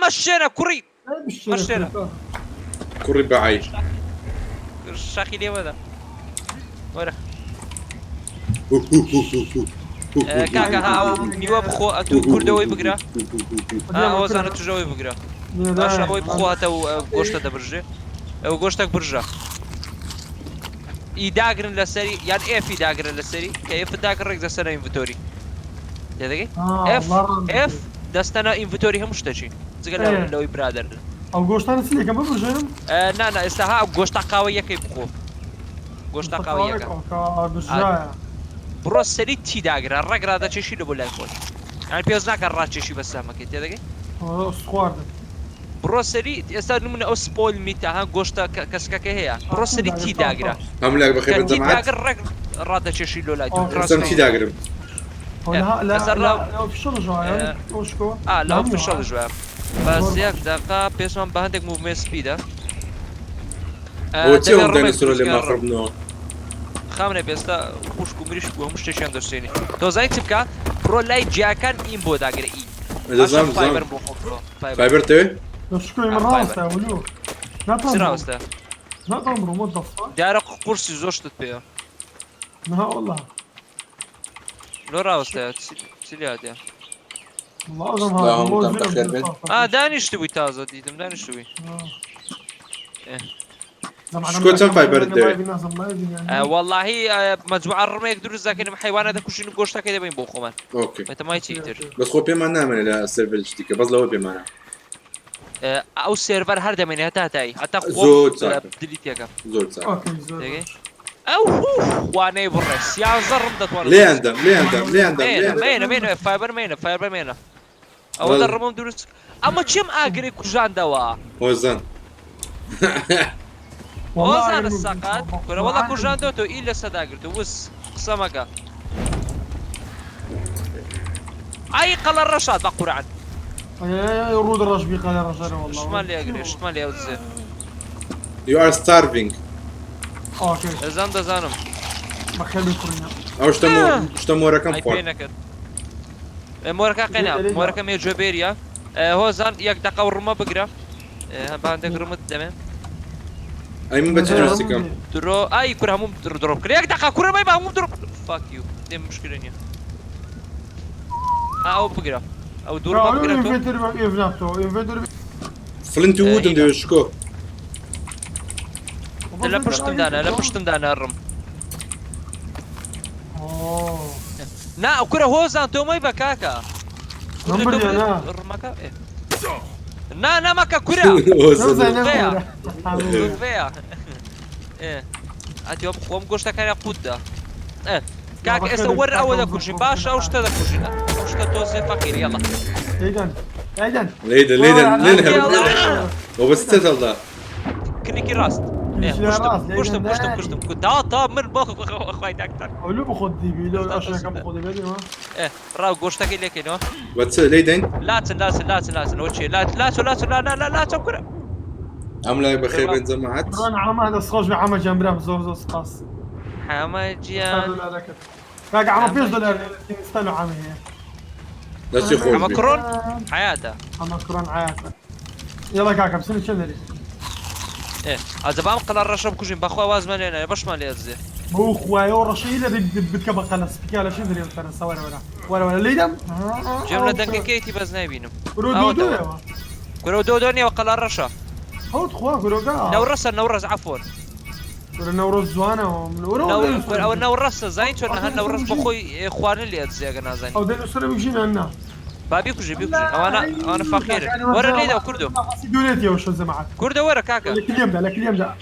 مشينا كوري مشينا كوري بعي الشاخي ليه وذا ورا كاكا ها نيواب خو اتو كردوي بقرا هو زانه تجوي بقرا باش هو بخو اتو غوشتا دبرجه او غوشتك برجه اي داغرن لسري يعني اف داغرن لسري كيف داغرن زسنا انفنتوري تدقي اف دستنا انفنتوري هم مشتشي زغلا لو برادر او غوشتا نسلي كم برجه نا استها غوشتا قاويه كي بخو غوشتا قاويه برجه برو سري تي داغرن الرقرا دا تشي لو بلا يقول يعني بيوزناك الراتشي بس ما كنت تدقي سكوارد برو سري استاذ من او سبول ميتا ها غوشتا كسكاكه هي برو سري تي داغرا هم لك بخير الجماعات رادا تشي لو لا سم تي داغرم لا لا في الشغل جوايا وشكو لا في الشغل جوايا بس ياك دقيقة بيسمان بهندك موفمنت سبيدا هو تيهم ديناصور اللي ما خربناه خامنه بيستا وشكو مريشكو مش تشي اندرستيني تو زي تبكا برو لاي جاكان اين بو داغرا اي نظام فايبر تي شكو من راسته ولو لا تنظر لا تنظر موظف دارك كرسي زوجت بيها لا والله لو راوسته سيليات يا والله لا هم كم تخير بيت دانيش توي تازه ديدم دانيش توي شكو تم فايبر دي والله مجموعة الرمي يقدروا زاكين حيوان هذا كوشين قوشتا كده بين بوخو مان اوكي متى ما يتيتر بس خو بيما نعمل الى السيرفر جديك بس لو بيما او السيرفر هردا من هتاي حتى زود ساعة ديليت ياك زود ساعة اوكي زود او وانا برس يا زرم دت ليه عندهم مين فايبر مين او درمهم دروس اما كم اجري كوجان دوا وزن وزن الساقات كنا والله كوجان دوتو الا صداقرتو وس سمكه اي قل الرشاد بقر عن يرود الرشبي قال الرشاد والله شمال لي اجري شمال لي اوزي You are starving. اوكي زان ده زانم ما خلي كلنا او شتمو رقم اي فور بينك موركا قنا موركا مي جوبيريا هو زان يك دقه ورما بقرا عندك رمت تمام اي من بتجي كم درو اي كره هم دروب كره يك دقه كره ما يبقى هم دروب فاك يو دي مشكله نيا او بقرا او دور ما بقرا انفنتوري فلنت وود ندير شكو لا بشتم دانا الرم نا كره هو زان تو ما يبقى كاكا نمبر انا الرمكا نا ماكا كره فيا ايه اتي قوم قشتا كان يقود كاك اسور اول كلشي باشا وشتا كلشي وشتا توزي فقير يلا ليدن وبس تتلدا كنيكي راست كشتم تا من باخذ اخوي اكثر ولو باخذ دي بي لو اشياء كم باخذ دي ما راو قشتك اللي كينو بس ليدن لا وشي لا تكره عمله بخير بين جماعات انا عم هذا صوج عم جنبنا زور قاص حماجيان كاك عم فيش دولار استنوا عمي لا شي خوي مكرون حياته مكرون حياته يلا كاكا بسني شنري ايه هذا بام قرار رشب كوجين باخو واز مالينا باش مالي ازي مو خويا رشيله بتكبر خلص بكاله شنو اللي ترى صور ولا ليدم جمله دنك كيتي بس نايبينو كرو دوني وقرار رشا هو تخوا كرو نورس عفوا نورس زوانه او نورس زين شو نورس بخوي اخوان اللي اتزيغنا زين او ده سر بيجينا لنا بابي كوجي انا فقير ورا ليدا كردو دونيتي وش زعما كردو ورا كاكا لك اليوم ده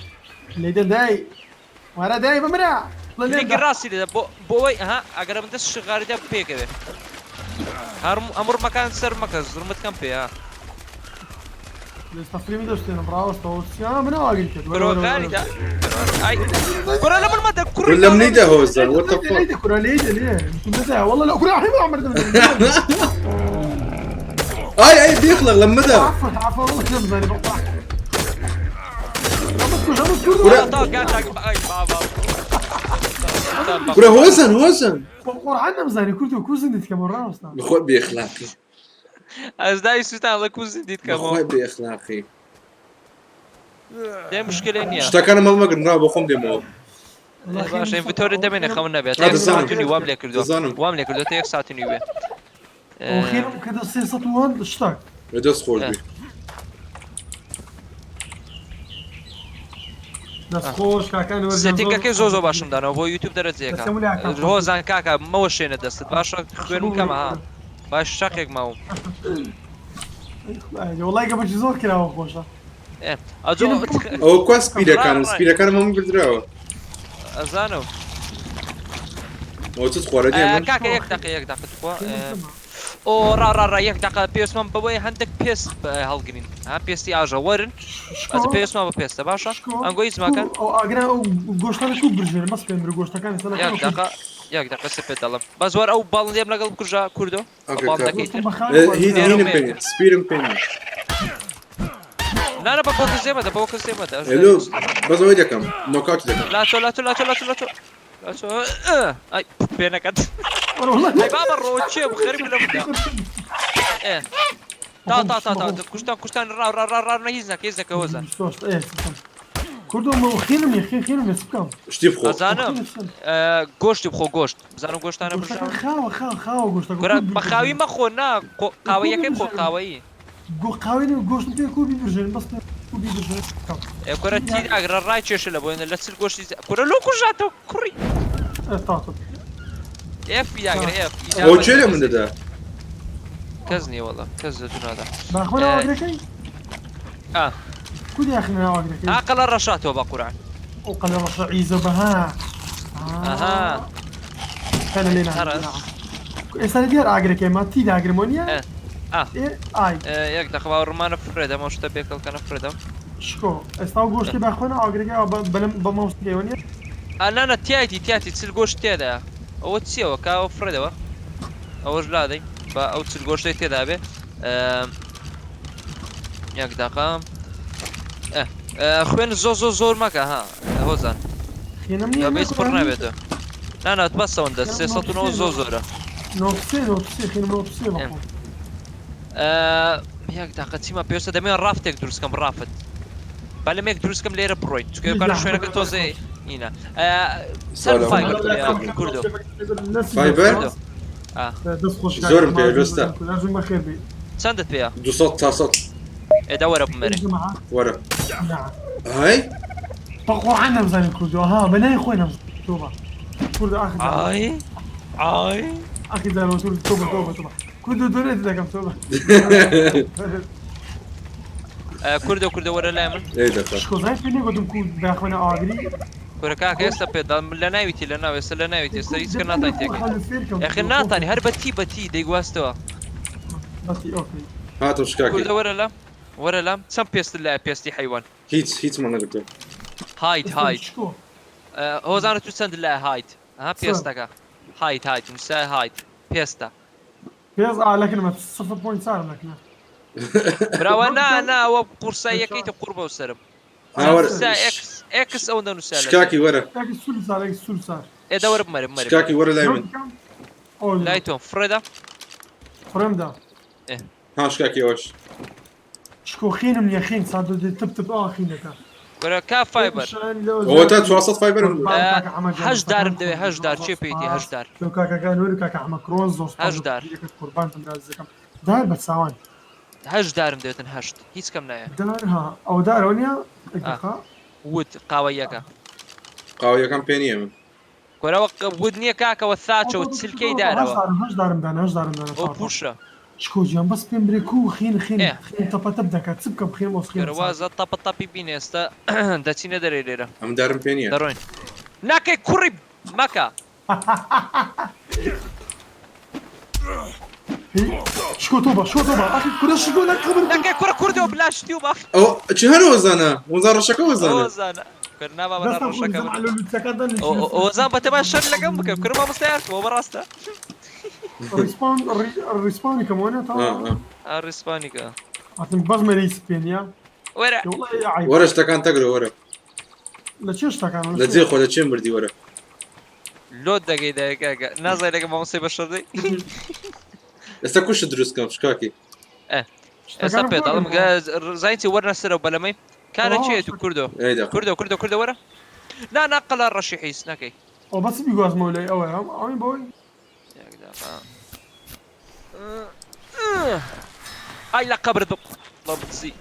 ليدا داي ورا داي بمرا لك الراس اللي بوي ها اقرب انت الشغال ده بي كده امر مكان سر مكز رمت كم بي ها التصميم ده اشتري براوس توس يا من اقل كده كرو غالي ده اي كرو لما المدى كرو لما نيدا هو زين وات ذا كرو ليه ده والله لا كرو حلو عمر ده اي بيخلق لما ده عفوا والله كلام زين بقطع كرو هوزن قرعنا مزاني كنتو كوزن ديك مرة اصلا بخو بيخلق از دای سوستان الله کوزی دید کەمەوە بەخوای بێ ئەخلاقی دێ مشکلێ نییە شتەکانم هەڵمەگرن بۆ خۆم دێمەوە باشە ئینڤتۆری دەمێنێ خەون نەبێت دەزانم. ساتنی وام لێ کردو دەزانم. وام لێ کردو یەک ساتنی وێ وخيرهم كذا 301 اشتاق دەست خۆش بێ ناس خوش كاكان سێتێکەکەی زۆ باشم دانەوە بۆ یوتیوب دەرەجەیەەکە دەستەم لە کاکە. هۆزان کاکە مەوە شوێنە دەستت باشە خوێنم کەمە ها باش شەقێک ماوم والله قبل شي زور كذا خوشه ئەجۆ ئەوە کوا سپیرەکانم سپیرەکانم هەموو بردراوە ئەزانم ئەوە چت خۆرە دێمە کاکە یەک دقە یەک دقت خۆ ئۆ ڕاڕ یەک دقە پێویستمان بەوەی هەندێک پێست هەڵگرین ها پێستی ئاژە وەرن ئەس پێویستمان بە پێستە باشە ئەنگۆی زماکە او اقرا او گوشتانه کو برجين بس كان گوشتەکان یەک دقە سپێت دەڵم بەس وەر ئەو باڵندێم لەگەڵ کوژە کوردۆ باڵ دەکەیت هینم پێ سپیرم پێ نانە بە بۆ کەسێمەدە بۆ کەسێمەدە هلو بەزەوەی دەکەم نۆکاوت دەکەم لاتۆ ئەی پێ نەکەت ئەی بابە ڕۆچێ بخەرمی لە بدا تا کوشتان ڕاڕ هیچ نەکە هیچ نەکە هۆزان كردو مو خيلم يا اخي خيلم يسكم شتی بخۆ ئەزانم گۆشتی بخۆ گۆشت بزانم گۆشتانە بژ خاوه گوشتە بە خاوی مەخۆ نا قاوەیەکەی بخۆ قاوەیی قاوي گوشت پێ کو برجين بس کو برجين کورە تیراگرە ڕای کێشە لە بۆێنە لە چل گۆشتی کورە لۆ کوژاتەوە کوڕی طاطب ئف یاگرە ئەو چێ لە من دەدا کەس نییە وەڵە کەس لە دونادا باخونا واگرەکەی كودي اخنا واگرەکەی عقلە ڕەشاتەوە بە قورعان وقال رش عيزة بها ئەها كان لنا خلاص. استنى دير اقرا ما تي اقرمونيا ايه اي یەک دەخوا ڕمانە فرێدە مە شتە بێکەڵکەنە فرێدەم شكو استاو گوشتی باخونا اقرا بلم بموس ديونيا نانە تیاتی چل گۆشت تێدایە ئەوە چیەوە کاوە فرێدەوە ئەوەش لادەی بە ئەو چل گۆشتەی تێدا بێ یەک دەقام خوێن زۆر مەکە ها هۆزان بەیس پڕ نابێتە نانات بەسەوەندە 309 زۆرە نوتسي خينا نوتسي یەک داقە چیمە پێویستە دەمێن ڕافتێک دروستکەم ڕافت بالەمێک دروستکەم لێرە بڕۆیت چکەکان شوێنەکە تۆزێ ئینە سەر فایبەر کوردۆ فایبەر دەست خۆش زۆرم پێویستە لازم خير بي چەندت پێیە 200 تا 100 ئێدا وەرە بمەرێ وەرە هاي طقوا عنا مزاني كردو ها بناي خوينا توبه كردو اخذ ئای اخي دار توبه كردو دوريت دكم توبه کوردە وەرە لای من ئەی دەکات شكو زي فيني قدم كود باخونا اغري کورە کاکە ئێستا پێدا لە ناویتی لە ناو ئێستا لە ناویت ئێستا هیچ کە ناتان تێکەی یاخی ناتانی هەر بەتی دەیگواستەوە اوكي هاتم شکاکی کوردە وەرە لام چەند پێست لای پێستی حیوان هیچ من نەگرتو هایت شكو هۆزانە تو چەند لای هایت ها پێستەکە هایت نووسای هایت پێستە بيز لكن ما 0.7 لكن براوە ئەوە قورساییەکەیتە قوڕ بەو سرم ئەکس ئەو دەنووسە شکاکی وەرە لكن سول صار ئێدا وەرە بمەرم شکاکی وەرە لای من لای تۆم فرێدا فرمدا ها شکاکی ئەوش شكو خينم يا خين صادو تب خينك کورە کا فایبەر ئەوە تا 400 فایبەرم هەشدارم دەوێ هەشدار چێ پێیتی هەشدار لو كاكا كان وري كاكا احمد كروز هشدار. قربان تندازكم دار بتساوان هەشدارم دەوێتن هەشت هیچ کەم نایە دارها او دار ونيا وت قاوەیەکە قاوەکەم پێ نییە من کۆرەوە ود نییە کاکەوە ساچەوە چلکەی دارەوە هەشدارم دانا ئەو پوشە شكو جيان بس بين بريكو خين طب تبدا كتسبك بخير وسخين کۆرەوازە تەپی بینێ ئێستا دەچینە دەرێ لێرە ئەم دارم پێ نییە دەڕۆین ناکەی کوڕی مەکە شكو توبه اخي كل شكو لك خبر ناکەی کوڕە کوردەوە بلاشتی و باف ئەو چ هەر وەزانە وەزان ڕەشەکە وەزانە ئۆزانە کردناوە بە ڕۆژەکە ئۆزان بە تەبا شەر لەگەم بکەم کردمە مستایارکەوە بەڕاستە الريسبون كمان تا ڕیسپانیکە عطن بزمة ريس بينيا وەرە والله عيب وەرە شتەکان تەگرە وەرە لا تشيش تاكان لە جێ خۆ لە چێم بردی وەرە لۆت دەگەی دایکاکە نازای لەگە مامۆسای بەشەردەی ئێستا کوشت دروستکەم شکاکی ئێستا پێداڵم زانیتی وەرنە سەرە و بەلەمەی کارە چێت و کوردۆ ايدا کوردە وەرە نا قەلا ڕەشی حیس نەکەی او بس بيجواز مولاي او هم عمي بوي ئای لە قەبرت بە بزی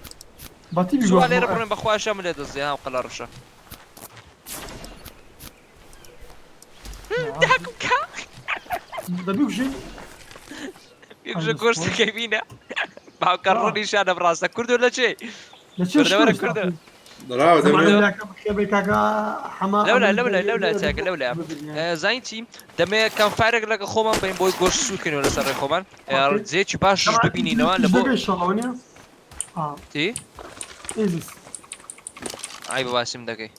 باتي زووا بيجواز لێرە بڕێن بەخواشە من لێ دەزی ها قەلا ڕەشە ده بيجي بێژە گۆشتەکەی بینە باوکەڕۆنی شانە بڕاستە کوردو لە چێ كردة ورا كردة. ضراو دمي لولا تاك لولا زاينتي دمي كان فارق لك خومان بين بوي غوش سوكن ولا سر خومان زيت باش ببيني نوا لبو تي ايزيس اي باسم دقي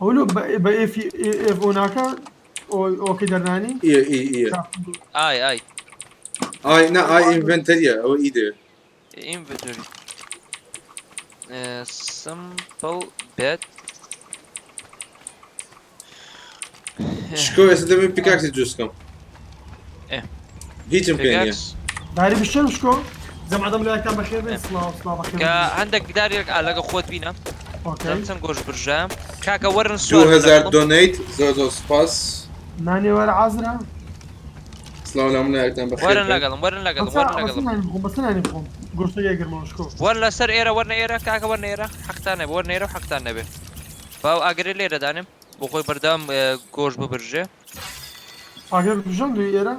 اولو بقى في هناك او كدرناني اي نا اي انفنتوري او ايده inventory simple bed شكو يا سيدي بيكاكس جوسكم ايه هيك امكانيه داري بالشمس شكو زي ما عدم لا كان بخير بس لا بخير عندك داري لك خوت بينا اوكي لمسن جوش برجام كاكا ورن السؤال 2000 دونيت زوزو سباس ناني ولا عازرة سلام عليكم بخير ورن لقلم بس انا نفهم قرص ياجر ما شكو ورن سر ايرا كاكا ورن ايرا حقتان نبي فاو اجري لي دانم بخوي بردام جوش ببرجه اجر بجام دو ايرا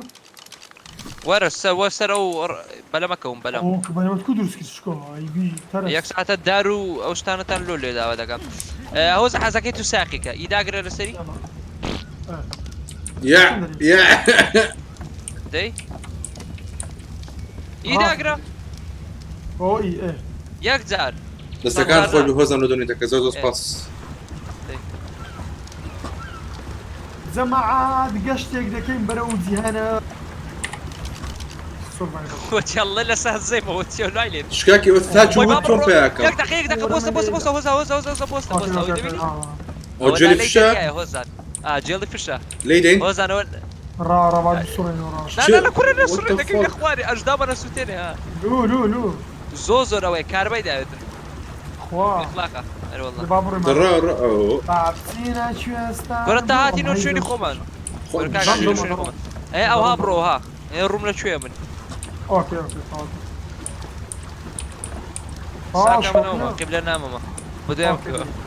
وسر او بلا مكون بلا او كبانا ما تكون درس كشكو اي بي ترى ياك ساعات الدارو او ستانتان لولي دا ودقام هو حزكيتو ساقيكا اذا اجري لسري يا دي اذا اجرا او اي ايه ياك زار بس كان خوي بهوزن دونيت زوزو سباس زمعات قشتك دكين برودي هنا وتي الله لا سهل زي ما وتي لايلين شكاكي وثاج وتروم ياك فياك دقيقة بوست وجلي فشا هوزان جيلي فشا ليدين هوزان را بعد الصورين ورا لا كل الناس صورتك يا اخواني اجدابنا سوتين ها لو زوزو روي كارباي دايت اخوا اطلاقا اي والله بابور ضرر تعبتينا شو استا قلت هاتي نور شوي خومان ايه او ها برو ها الروم شويه من اوكي خلاص ساكا منوما قبل نامما بديم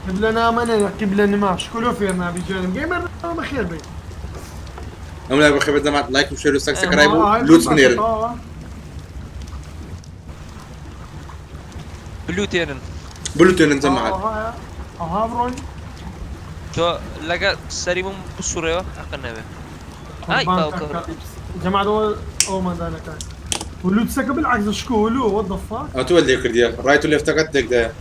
قبلنا من قبلنا ما شكلوا فينا بجانب جيمر ما خير بي أملا بخير بدنا مع لايك وشير وسبسكرايب لوتس منيرن بلوتين نجمع ها بروي تو لقى سريمم بصورة أقنع به هاي باوكر جماعة دول أو ما ذلك ولو تسكب بالعكس شكولو وات ذا فاك أتولي كرديا رايت اللي افتكرت ديك ده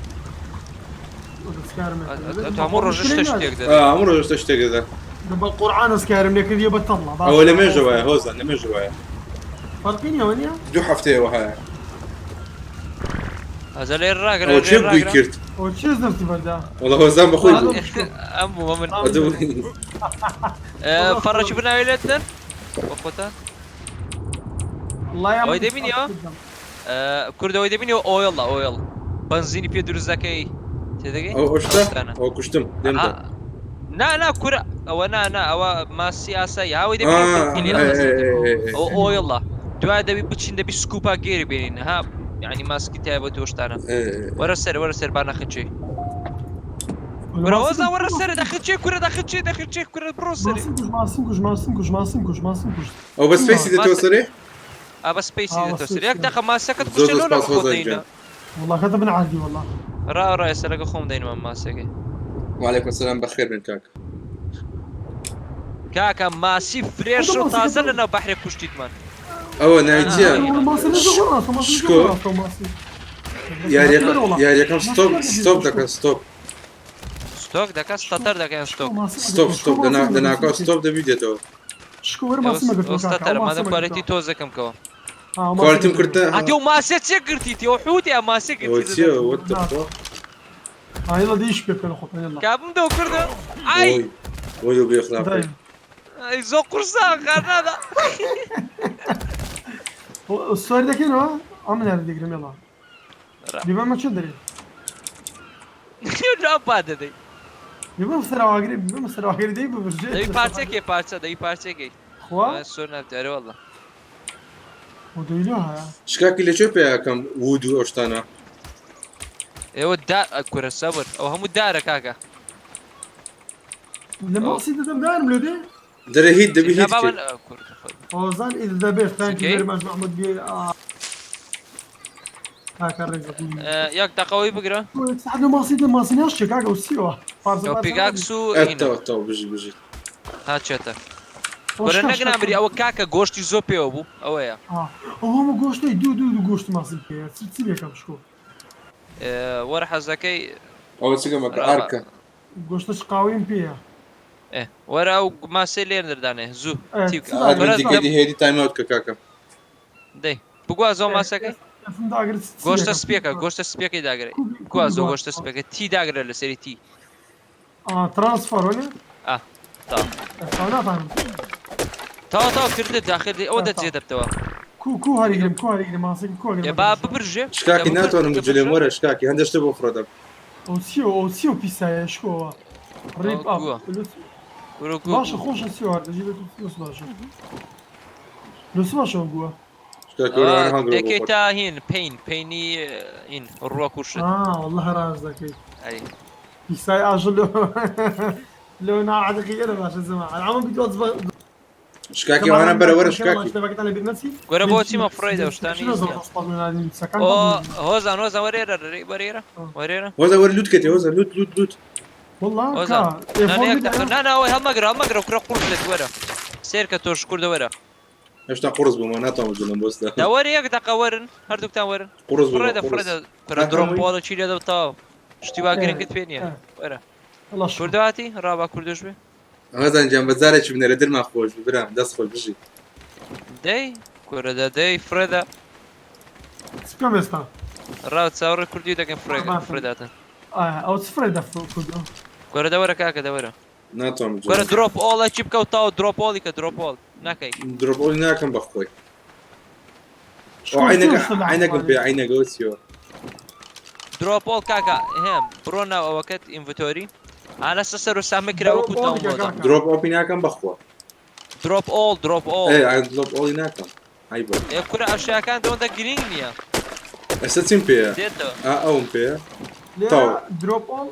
تعمر رجشت اشتيك ده عمره رجشت اشتيك ده بالقرآن سكارم لك دي بتطلع هو لما جوايا هوزن لما جوايا فرقين يا ونيا دو حفتي وهاي هذا ليه الراجل أو تشيب بيكرت وتشيز نفسي بردا والله هو زين بخوي أمو من فرج بنا ويلتنا وقتا الله يا ويدي مين يا كرده ويدي مين أو يلا بنزيني بيدور الزكاي تدقي أو أشتا أو كشتم دمتا نا كرة أو أنا أو ما السياسة يا ويدي مين أو يلا دعاء دبي بتشين دبي سكوبا غير بينين ها يعني ماسك كتابة وشتانا ورا السر بانا اخذ شيء بروزا ورا السر داخل شيء كرة بروسري ما سنكوش أو بس فيسي توصلي بس بيسي توصلي ياك داخل ما سكت كل لون خودينا والله كتبنا عادي والله را يسرق خوم دينا ما سكت وعليكم السلام بخير من كاكا ماسي فريش وطازه لنا بحر كشتيت مان أو نايجيا شكو يا ريكم ستوب دكا ستاتر دكا ستوب دنا كا ستوب ده فيديو تو شكو ور ما سمعت ستاتر ما دام كواليتي توزه كم كوا كواليتي مكرتا هاتيو ماسي تشكرتي تيو حوتي يا ماسي كرتي وات ذا فاك يلا ديش كيف كان خط يلا كابم دو كرده اي ويلو بيخلاق اي زو قرصا هذا الصور ده كده عملنا الديجرام يلا دیمە مە چند دەری لا بعد دەی دیمە سەرواگری بمە سەرواگری دەی ببژێ دەوی پارچەکێ پارچە دەوی پارچەکەی خوا سۆر نابدارێ وەڵڵا و دەیلۆ هەیە شکاکی لەکوێ پێیەکەم وود و ئەو شتانە ئێوە دا کورە سەبر ئەو هەموو دارە کاکە لە ماسی دەدەم دارم لێ دێ دەرە هیت دەبی هیت نابا من کرد. کورە ئۆزان ئید دەبێت تانکی چکەی؟ بێرمەش محمود بێ کاکە ڕێزە یەک دەقەوەی بگرە سعد لە ماسی دە ماسی ناشتێ کاکە و سیوە ئەو پیگاکس و ئەتەوە تەوە بژی هاچێتە کورە نەگرامبری ئەوە کاکە گۆشتی زۆر پێوە بوو ئەوەیە ئەو هەموو گۆشتەی دوو گۆشت ماسم پێ چی بێکەم شکۆ وەرە حەزەکەی ئەوە چگەمەکە ئارکە گۆشتەش قاویم پێیە وەرە ئەو ماسەی لێر دەردانێ زوو ئادی هێری تایمەوت کە کاکە دەی بگوازەوە ماسەکەی گۆشتە سپێکە گۆشتە سپێکی داگرێت گوازەوە گۆشتە سپێکە تی داگرێت لە سەری تی ترانسفەرۆنێ ناتانم تاوا کردت داخلی ئەوە دەجێ دەبتەوە کو هەریگرم کو هەریگرم ماسێکی کو با ببرژێ شکاکی ناتوانم بجلێم وەرە شکاکی هەندێک شتە بۆ فڕۆدەم ئەو سی و پیسایە شکۆوە ڕێپ باشە خۆشە سی و هەردەژی باشە لەس باشەوە گووە دەکەی تا هین پینی این ڕوە کوشت والله هەراز دەکەیت پیسای ئاژە لۆ ناعادەکەی ئێرە باشە زەما ئەمە بیدوات شکاکی وانە بەرەوەرە شکاکی گۆرە بۆچی مەفڕۆی دەشتانی هۆزان هۆزان وەرێرە وەرێرە وەرێرە وەزە وەرە لوت کەتێ وەزە لوت ناناوەی هەڵمەگرە کوڕە قوڕ لێت وەرە سێر کە تۆش کوردە وەرە هێشتا قوڕز بوومە ناتوانم بجلم بۆستە داوەرە یەک دەقە وەرن هەردووکتان وەرن قوڕز فڕێدە پرە درۆم پۆڵە چی لێ دەبتەوە شتی وا گرنگت پێ نییە وەرە کوردەواتی ڕابا کوردش بێ ئەمەزان جیان بەجارێکی بنێرە دەرمان خۆش برام دەست خۆش بژی دەی کوورە دەدەی فرێدا سپێم ئێستا ڕاو چاوەڕێ کوردی دەکەن فرێداتن ئەو سفرێ دە گۆرە دەوەرە کاکە دەوەرە ناتوانم گۆرە درۆپ ئۆڵە چی بکەوتەوە درۆپۆڵی کە درۆپۆڵ ناکەی درۆپۆلی ناکەم بەخۆی عینەکەم پێ عینەکەوە چیوە درۆپۆڵ کاکە هێم بڕۆ ناو ئەوەکەت ئینڤتۆری ئالەسە سەر و سامی کراوە کوتەوە درۆپ ئۆپی ناکەم بەخۆ درۆپ ئۆڵ درۆپ ئۆڵی ناکەم ئای بۆ کورە ئەشیاکان دەوەندە گرنگ نییە ئێستا چیم پێیە دێتەوە ئەوم پێیە درۆپۆڵ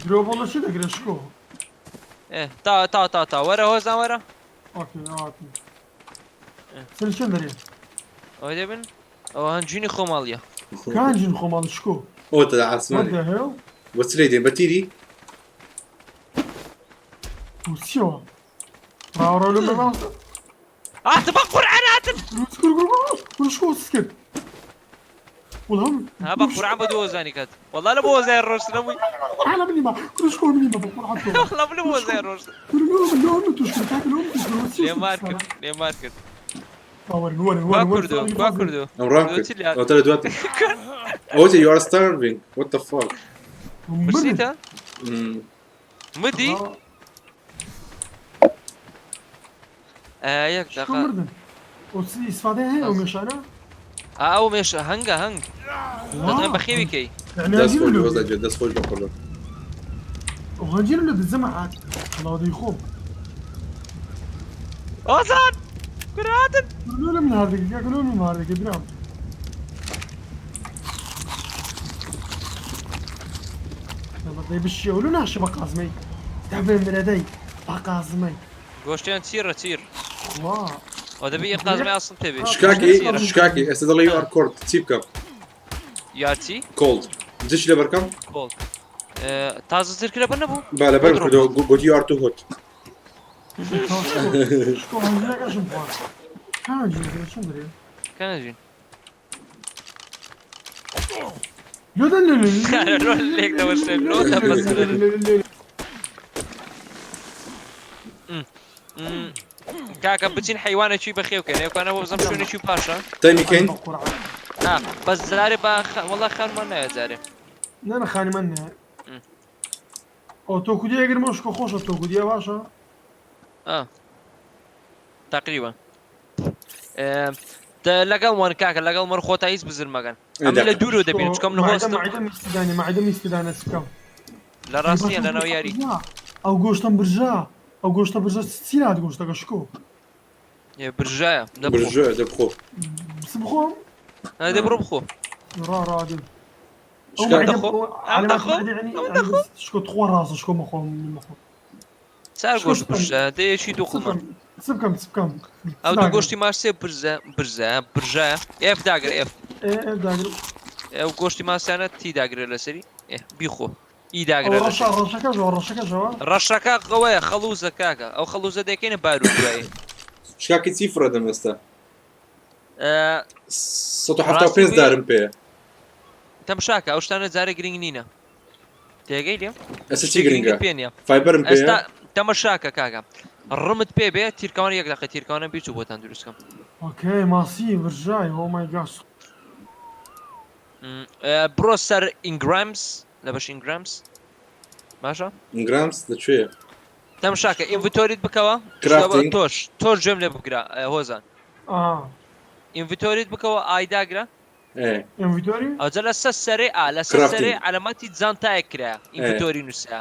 درۆپۆڵە چی دەگرێ شکۆ تا وەرە هۆزان وەرە سەر چەند دەرێ ئەوە دەبن ئەوە هەنجینی خۆماڵیە کانجین خۆماڵ شکۆ ئەوتە ئاسمان وەچ لێ دێن بە تیری چیەوە ڕاوڕۆ لە ماڵ هاتە بە قورعان هاتن شکۆ سکرد والله ها بە قورعان بە دووەزانی کات وەڵا لە بۆ وەزای ڕۆشت نەبووی على بنيمة شكون بنيمة بقول حتى وەڵا بلە بۆ وەزای ڕۆشت لون تشكل تاكل لون لێمار کرد وا كردو ئەم ڕام کرد ئەوتە لە دوات ئەوتە you are starving what the fuck برسیتە مدی یەک دقا مردن وسي استفاده هي ومشانه ئەو مێش هەنگە هەنگ دەڵێن بە خێویکەی دەست خۆش وەزە جێ دەست خۆش بەخۆڵە وهنجير له بالزمعات الله ودي يخوف ئۆزان کوراتن قولوا من هذيك ياكلون من هذيك برام يلا طيب الشيء ولو ناشي بقازمي تعبين من يدي بقازمي گۆشتیان چیرە چیر واه ئەو دەبێ یە قازمای ئاسڵ پێبێ شکاکی ئێستا دەڵێ you are cold چی بکەم یاچی cold دش لە بەرکەم کۆڵ تازە زرکرە بە نەبوو با لەبەر کردەوە گوتی you are too hot شكو هنجير اجم بوار كان جير شو دري کەنەژین يودن لێک دەوەشتێک لۆ دەبەسرە کاکە بچین حیوانێکی بەخێوکەن ئێوکانە بۆ بزەم شوێنێکی پاشە تایمی کەین بەس زارێ بە وەڵا خانمان نایە جارێ لا خاني من او تو كودي اگر مشكو خوش تو كودي باشا تقريبا لەگەڵ وان کاکە لەگەڵ مەڕ خۆتا هیچ بزر مەگەن ئەمە لە دوورەوە دەبین چکەم لە هۆستم معدەم میستدانە سکەم لە ڕاستیە لەناو یاری ئەو گۆشتم برژا ئەو گۆشتە برژە چیات گۆشتەکە شکۆ برژایە برژە دەبخۆ بخۆم دە بڕۆ بخۆ ڕادێن شکۆ تخوا ڕاستە شکۆ مەخۆم چار گۆشت برژە دەیەکی دووخڵمان سبکەم ئەو دوو گۆشتی ماسێ برژایە ئێف داگرە ئێف ئەو گۆشتی ماسیانە تی داگرێت لەسەری بیخۆ ئیداگرێت ڕەشەکە قەوەیە خەڵوزە کاکە ئەو خەڵوزە دەکەینە بار و دوایی شکاکی چی فرە دەمەستا 175 دارم پێ تەمشاکە ئەو شتانە جارە گرنگ نینە تێگەی لێم ئەستا چی گرنگە پێ نییە فایبەرم پێ ئێستا تەمەشاکە کاکە ڕمت پێ بێ تیرکەوان یەک دقیقە تیرکەوانە بیچوو بۆتان دروستکەم ئۆکەی ماسی برژای ئۆمای گاس بڕۆ سەر ئینگرامز لە بەش ئینگرامز باشە ئینگرامز لەکوێیە تەمشاکە ئینڤیتۆریت بکەوە تۆش گوێم لێ بگرە هۆزان ئینڤیتۆریت بکەوە ئایداگرە ئەوجە لەسەر سەرێ لەسەر سەرێ علامەتی جانتایەک کرایە ئینڤیتۆری نووسە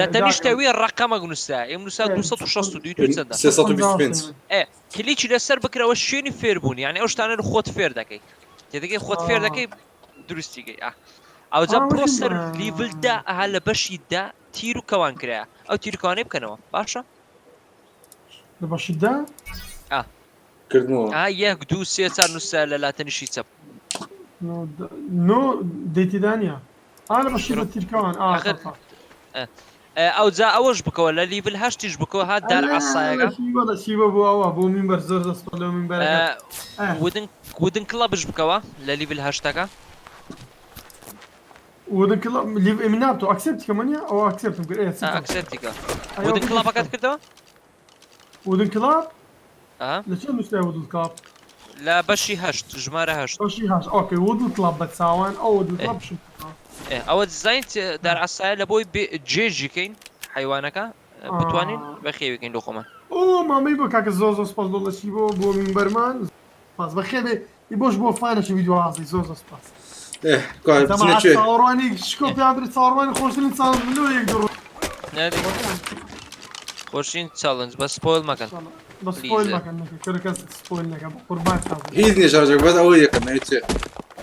لە تەنیشتەوی ڕقەمەک نووسە ئێم نووسا 262 چەندە 325 کلیکی لەسەر بکرەوە شوێنی فێربوون یعنی ئەو شتانە خۆت فێر دەکەی تێدەکەی خۆت فێر دەکەی دروستیگەی ئەوجا بڕۆ سەر لیڤلدا ئەها لە بەشیدا تیر و کەوان کرایە ئەو تیرکوانەی بکەنەوە باشە لە بەشیدا کردنەوە یەک دوو سێ چار نووسە لە لاتەنیشی چەپ نۆ دەیتیدانە لە بەشیدا تیرکەوان ئەوجا ئەوەش بکەوە لە لیڤل هەشتیش بکەوە هات دار عەسایەکە شیوە بۆ ئەوە بۆ مینبەر زۆر دەست لە مینبەر ودن کڵەبش بکەوە لە لیڤل هەشتەکە ودن كلاب اللي من نابتو اكسبت كمان او اكسبت اكسبتك ودن كلاب قد كده ودن كلاب لشنو مستوى ودن كلاب لا بشي هشت جمارة هشت بشي هشت اوكي ودن كلاب بتساوان او ودن كلاب شو او ديزاين دار عصايا لبوي جيجي كاين حيوانك بتوانين بخيوي كاين لقمه او ما مي بكاك زوزو سباس دولا شيبو بو من برمان باز بخيبي يبوش بو فاينش فيديو عاصي زوزو سباس كان شو صوراني شكو بيعبر صوراني خوشين صار منو يقدروا نادي خوشين تشالنج بس سبويل مكان بس سبويل مكان كركس سبويل لك قربان هيدني شارجك بس اوي كان يتشي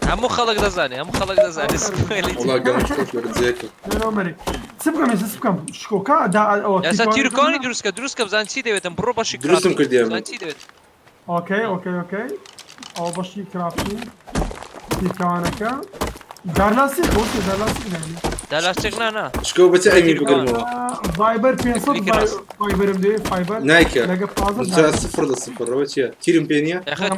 همو خلق دزاني والله قام شوف زيك انا مري سبكم شكوكا دا او يا ساتيركوني دروسكا بزانتي ديتم برو باشي دروسم كرديام بزانتي ديت اوكي او باشي كرافتين تيكانكا دارلاسي خوش دارلاسي يعني دارلاسي نا شكو بتعمي بقلمو فايبر بينصد فايبر مدي فايبر نايكا لقى صفر للصفر روتشيا تيرم بينيا يا اخي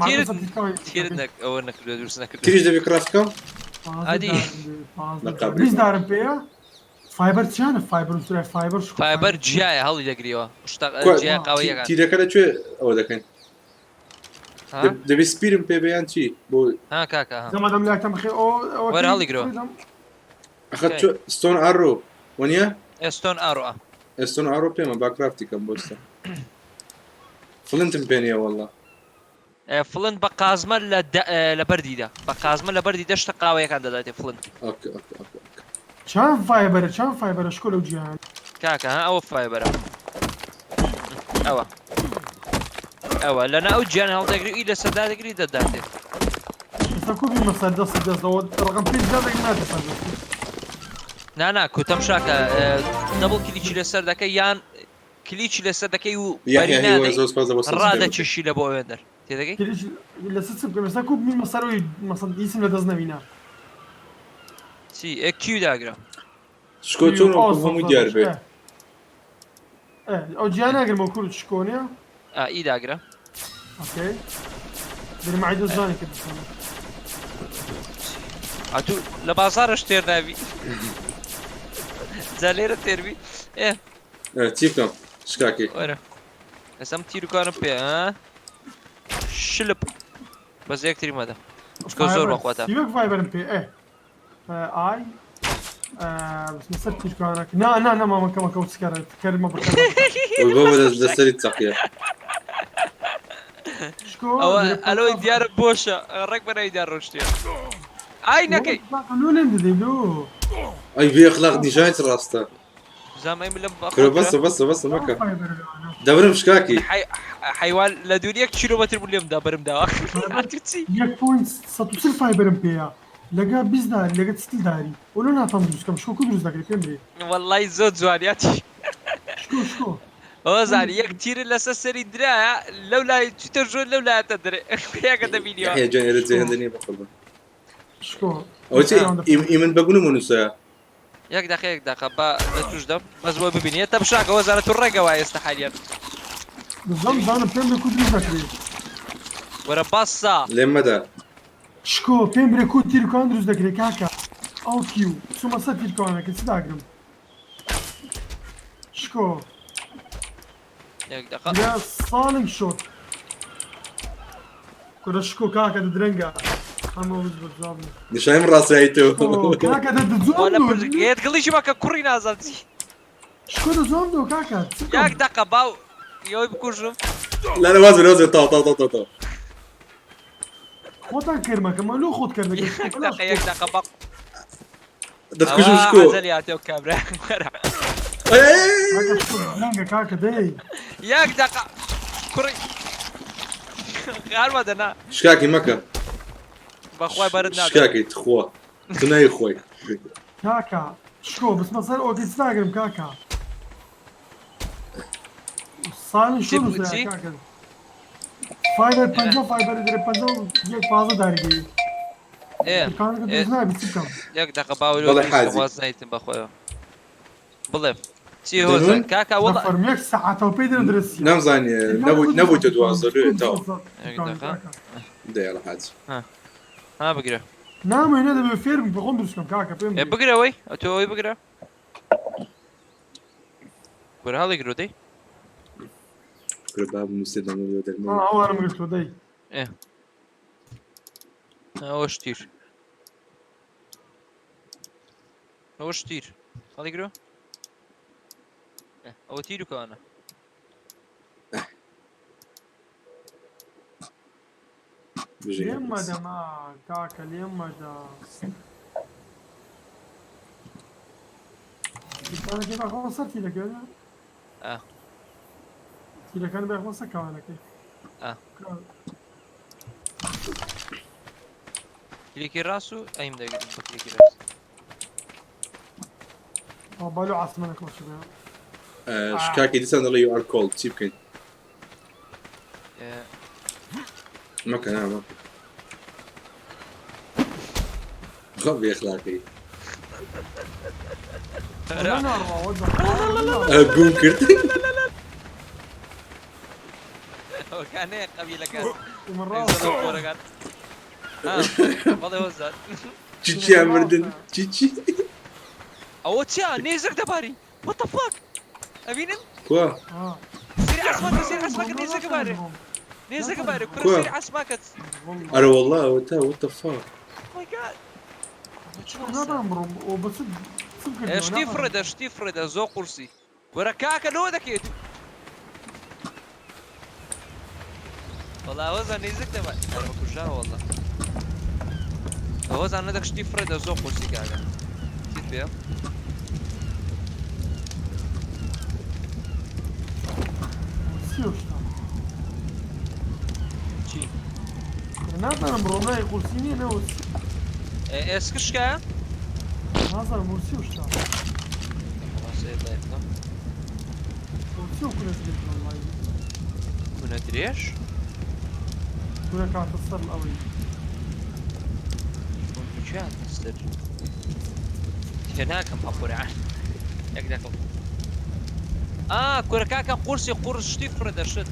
تير انك او انك درسنا تيريش دبي كرافتكم هادي بيز دارم بيا فايبر تشان فايبر شكو فايبر جاي هالي دقريوا اشتغل جاي قويه كان تيرا كلا شو او دكين دبي سبيرم بي بيان شي بو كاكا زعما دام لا تم خي او وين هالي جرو اخذت ستون ارو ونيا ستون ارو ستون ارو بيما باكرافتي كم بوستا فلنت بينيا والله فلنت بقازمه لبرديده بقازمه لبرديده اشتقاويه كان دلاتي فلنت اوكي شان فايبر شكون وجهان كاكا او فايبر اوا لنا او جان هل تقري الى سداد تقري دداتي تكوبي مسدس رقم 5 زاد نا كنت مشاكا دبل كليتش لسر دكا يان كليتش لسر دكا و رادا تشي لبو ويندر تيدكي كليتش لسه مثلا كوب من مساروي اسم لدزنا بينا سي كيو داغرا شكوتون وكم دياربي او جانا غير موكول شكونيا اي داغرا اوكي دير معي دزاني كده اتو لبازار اشتير نبي زالير تربي تيفكم شكاكي ورا اسم تيرو كان بي شلب بس يكتري ماذا شكو زور اخواتا سيبك فايبر بي اي بس نسيت كيف كانك نا ما كوت سكرت كلمه بكلمه والبابا ده سريت صحيح شكو الو ديار بوشة رك بنا ديار روشتي اي نكي لو نم دي لو اي في اخلاق دي جايت راستا زعما يملم كرو بس مكة دبرم شكاكي حيوان لدونيك كيلومتر باليوم دا برم دا عرفتي يك بوينت سطوسل فايبر بيا لقى بيزدا لقى تستل داري ولا نعطم دوس كم شكو كدروس ذاك الفيلم والله زود زوانياتي شكو هو زعلي يا كتير لسه دراع لولا ترجون لولا تدري يا قد فيديو يحيى جاني رزي هندني بقلبه شكو اوتي يمن بقولوا منوسا ياك دقيقة با نتوش دم مزبوط ببينية طب شاك وزارة الرقة وايست حاليا بالضبط انا فيلم كدروس ذاك ورا باصة لما دا شكو فيلم كود تيركو اندروس ذاك كاكا او كيو شو ما صار تيركو انا كنت داقرم شكو ياك دقيقة يا صالح شوت كنا شكو كاكا درنجا اما وز بالزابني نشايم راسي هيتو كاكا ولا تزومدو برجيت قلي شو بك كوري نازلتي شكو تزومدو كاكا ياك دقة باو يوي بكوجم لا وازن طا خوتان كرمك اما لو خود كرمك ياك دقة باو دتكو شكو عزلياتي وكاميرا كاكا شكو درنجا كاكا داي ياك دقة كوري غير ما دنا شكاكي مكة بخواي برد نادر شكاكي تخوا تناي خوي كاكا شكو بس ما صار اوكي تستاقرم كاكا صالح شو تبغى نزل تجي؟ كاكا فايبر بنجا فايبر دري بنجا يك فازا داري ايه كان درزنا بسكم ياك دقة باو والله حازي. وزنيتم بخواي بلف تي هو دنون؟ كاكا والله فرميك ساعة توبيدر درسي نام زاني نبو تتواصلوا تو دقيقة. دي على حاجة ها بقرا نعم هنا ده بفيرم بقوم درسكم كاكا يا فيلم بقرا وي تو وي بقرا بقرا هذا يقرا دي باب مستدام اليود المي هو انا قلت ودي ايه هوش تير هوش تير هذا يقرا ايه هو تيرو كأنا ليما ده ما كاكا ليما ده انا كيف اخلصت لك انا اه إذا كان بيخلص كمان كيف اه كليكي راسو اي مدقيقة كليكي راسو بالو عاصمة كل شيء شكاكي دي سنة يو ار كولد تيبكن مكة نعم مكة غبي اخلاقي انا اروح قوم كرت كان هيك قبيلة كان ومرات والله وزن تشيتشي عمردن تشيتشي او تشا نيزك دباري وات ذا فاك ابينم كوا سير عسمك نيزك باري نيزك باري كل سير عسمك أنا والله وات ذا فاك ماي جاد هذا امر وبس شتي فردا زو قرصي وركاك لو ذكيت والله وزن نيزك دباري انا بكشها والله وزن عندك شتي فردا زو قرصي كاكا شتي فيها شي ناظر مرونا يقول سيني انا وسي اسكش كا ناظر مرسي وشتا خلاص ايه ضيفنا مرسي وكنا سجلت والله كنا ادري ايش كنا كانت تصل الأولي كنت شاد تصدر هناك محبور عنه يقدر كنا كاكا قرصي قرص شتي فرد شد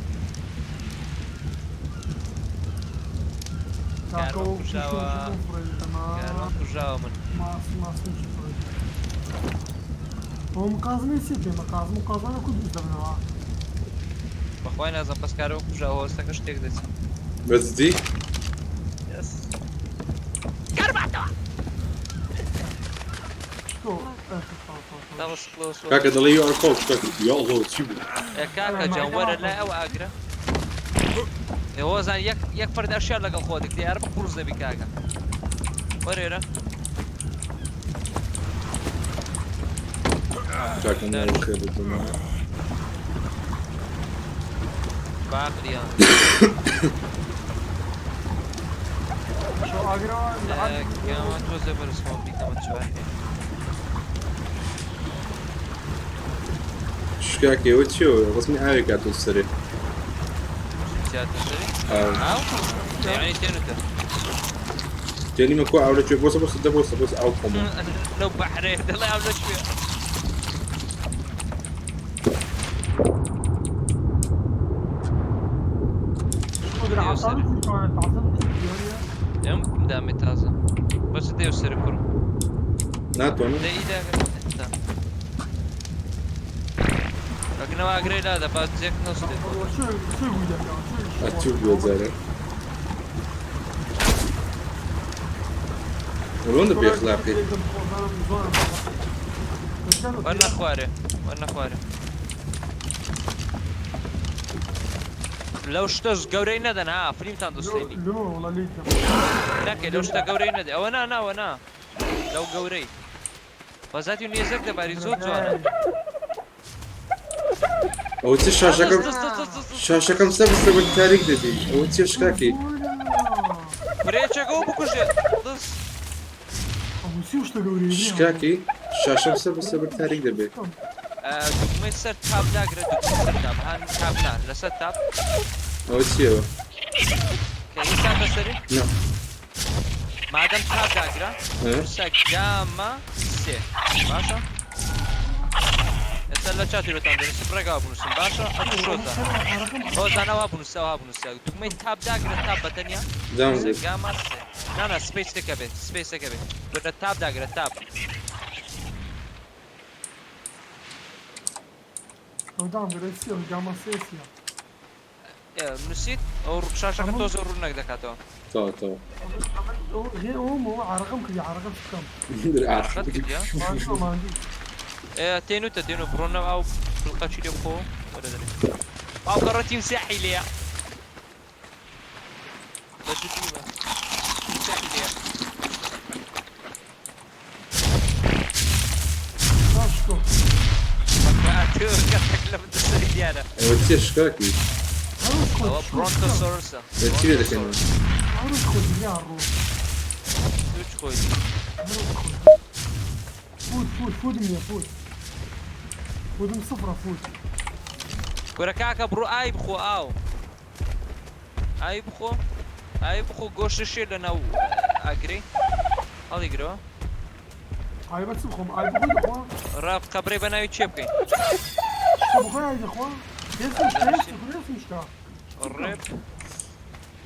كاكو كشاوة. كان كجاوا من ما هو مقازمي سيتي مقازمة كنت بزدبنا بخوين لازم بس كارو كجاوا استكش تقدر بس دي يس كربعتو شو لا بس كلوس كاكا ده يو ار كولد شكاكي يا الله تشيبو كاكا جوار لا او اقرا هۆزان یەک فرد ئەشیان لەگەڵ خۆتێک دیارە بە قورس دەبی کاکە وەرێرە چاکم ناوخێ بتونە باقریان شو اقرا كما توزع بالاسماء بي كما تشوفها شکاکی ئەوە چیەوە ڕسمی ئاوێک کاتۆ سەرێ يعني تنوتا جانیمە کۆ ئاو لەکوێ بۆسە بۆسە دەبۆسە بۆس ئاو خۆمە لو بحري الله يعمل شويه يم دامي تازه بس ديو سركور ناتوانم ده ايده انت لكن ما اقري لا ده بعد زيك نص ئەچوو بێجارە ڕۆندە بێخلاقی وانا خواري وانا خواري لو شتوش قوري ندن ها فريمتان دوستيني لا والله ليك لكن لو شتا قوري ندن او انا لو قوري وزاتي نيزك دباري زود زوانا ئەوە چ شاشەکەم سەر تاریک دەبی ئەوە چێ شکاکی بريتشاكو بكوشي دس ابو سي وش تقولي شکاکی شاشەم سەر تاریک دەبێت دوكمي سر تاب داقرا دوكمي سر تاب هان تاب نان لسر تاب ئەوە چیەوە كي تاب سري نا مادام تاب داقرا برسا جاما سي باشا اسا لا چاتي رو تاندين سبرقا وابونسن باشا اكو شوتا هوزانا وابونسا دوكمي تاب داقرا تاب بتنيا داونلود جاما سي نا سبيس تكبي بدأ تاب داقرا تاب قدام بريسيو جاما سيسيا نسيت او شاشة توز ورونك دكاتو تا غير هو عرقم كذا عرقم كم عرقت يا ما عندي تينو برونا او بالقاتشي لي خو ولا دري او قررت يمسحي لي بس تجيبه يمسحي لي شاشكو ئەوە چێ شکاکی هو برونتوسورسا چی لێ دەکەن عروس خذ يا روح دوچ خوي فود مية فود من صفرة فود كوراكاكا برو اي بخو اي بخو غوش شيل لنا اجري هذا يجرو هاي بس بخم هاي بخم راب قبري بناوي تشيبكي بخم هاي اخوان يسمش كا الريب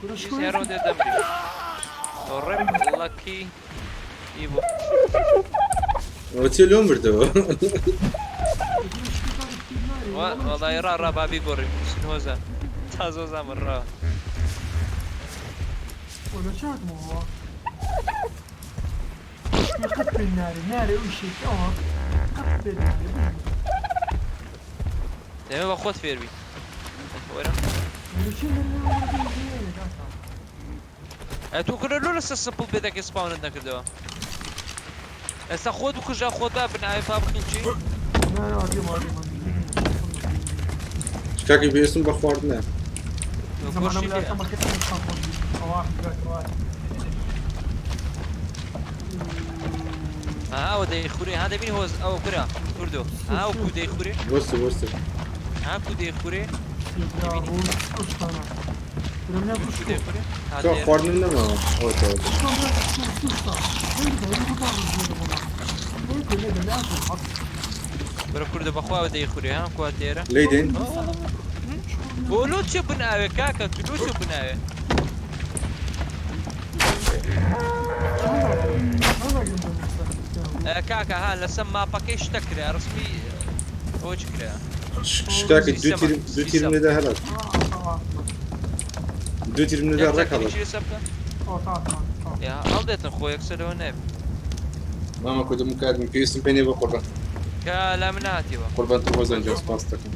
كل شوي يسيرون دي دمري الريب لاكي يبو ئەوە چێ لۆم بردەوە والله يرى رابع بيبوري هوزا تازوزا مرة ولا شاك مو هو يقف الناري وشي قف الناري دائما باخذ فيربي وين تو كل لولا سسبل بدك سباون عندك دوا هسه خود وخرج خود باب بناي فابخين شي لا دي ما شکاکی بێستم بە خواردنە ها ودا يخوري هذا مين هو او كرا كردو ها وكو يخوري بۆستە ها كو يخوري تۆ خواردن نەماوە ئەوەتەوە برا كردو بخوا ودا يخوري ها كواتيرا لێی دێن بولوتشي بناوي كاكا تلوتشي بناوي كاكا ها لسما باكيش تكري رسمي وش كري شکاکی دوو تیر منێدا هەڵات دوو تیر منێدا ڕێک هەڵات يا هەڵدێتن خۆ یەکسەرەوە نێب ماما کۆ دەمو کاتم پێویستم پێ نێ بە قوربان کە لا من هاتیوە قوربان تۆ هۆزان جا سپاس دەکەم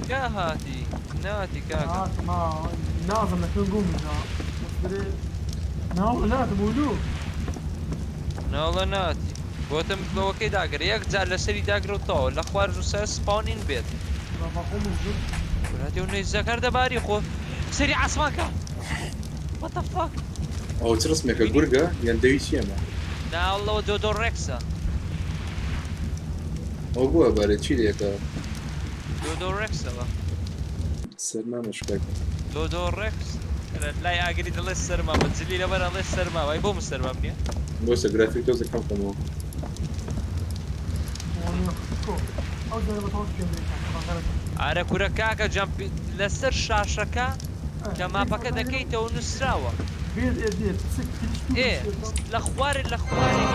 كا هاتي ناتي كاكا ما نازم لكن قوم نات مولو ناڵە ناتی بۆتم بەوەکەی داگەر یەک جار لەسەری داگرێتەوە لە خوارج و سەر سپاونین بێت ورادی و نەیزەکەر دەباری خۆ سەری عسماکە وەتەفاک ئەو چ ڕسمێکە گورگە یان دەوی چیەمە ناوڵەوە دۆدۆ ڕێکسە ئەو بووە بەرە چی لێکە دۆدۆ ڕێکسەوە سەرمامە شکاکە دۆدۆ ڕێکس لای ئاگری دەڵێ سەرما بەجلی لەبەر ئەڵێ سەرما وای بۆ من سەرمام نییە بۆسە گرافیک تۆزە کەم کەمەوە ئارە کورە کاکە جەمپ لەسەر شاشەکە کە ماپەکە دەکەیتەوە نووسراوە لە خوارێ لە خوارێ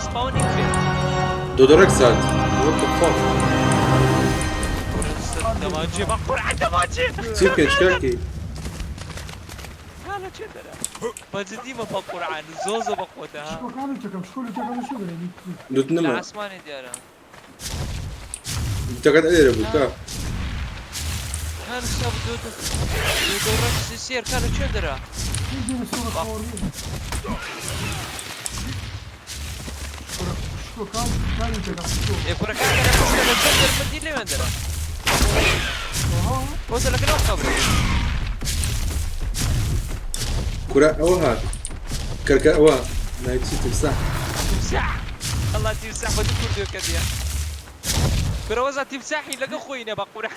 سپاونی بێت دۆدۆڕێک سات دەماجێ بە قورعان دەماجێ چی بکەین شکاکی کالە چێ دەرە بەجددیمە بە قورعان زۆ بە خۆتە ها دوت لە نەما ئاسمانی دیارە دوتەکەت ئەلێرە بوو کا کان سەب دۆدۆ ڕێکسی سێر کالە چێ دەرە کورەکان دەرمەندی لێوێن دەرە بۆتە لەکەنەوە خەبرێ کورە ئەوە هات کەرکە ئەوە نایچی تمساح الله تیمساح بە دوو کوردیۆکە دیە كروزة تمساحي لقى خوينا بقول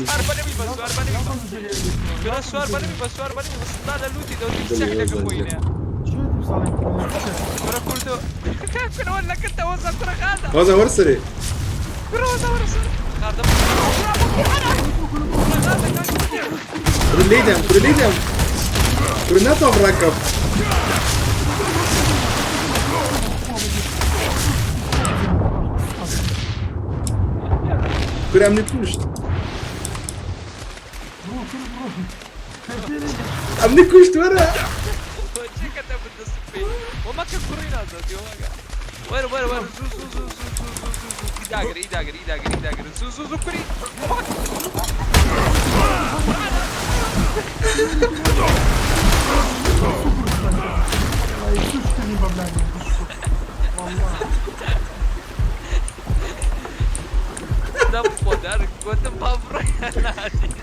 سوار بنبي بس سوار بنبي كرو سوار بنبي بس سوار بنبي بس لا لوتي دو تمساحي لقى خوينا كرو كردو كرو ولا كنت وزن كرو هذا هذا ورسري كروزة ورسري هذا كرليدم كرناتو مركب كرة من كوشت أمني كوشت ورا وما كان كورينا زادي وين زو يداقر زو كوري دم خودر گفتم بابرا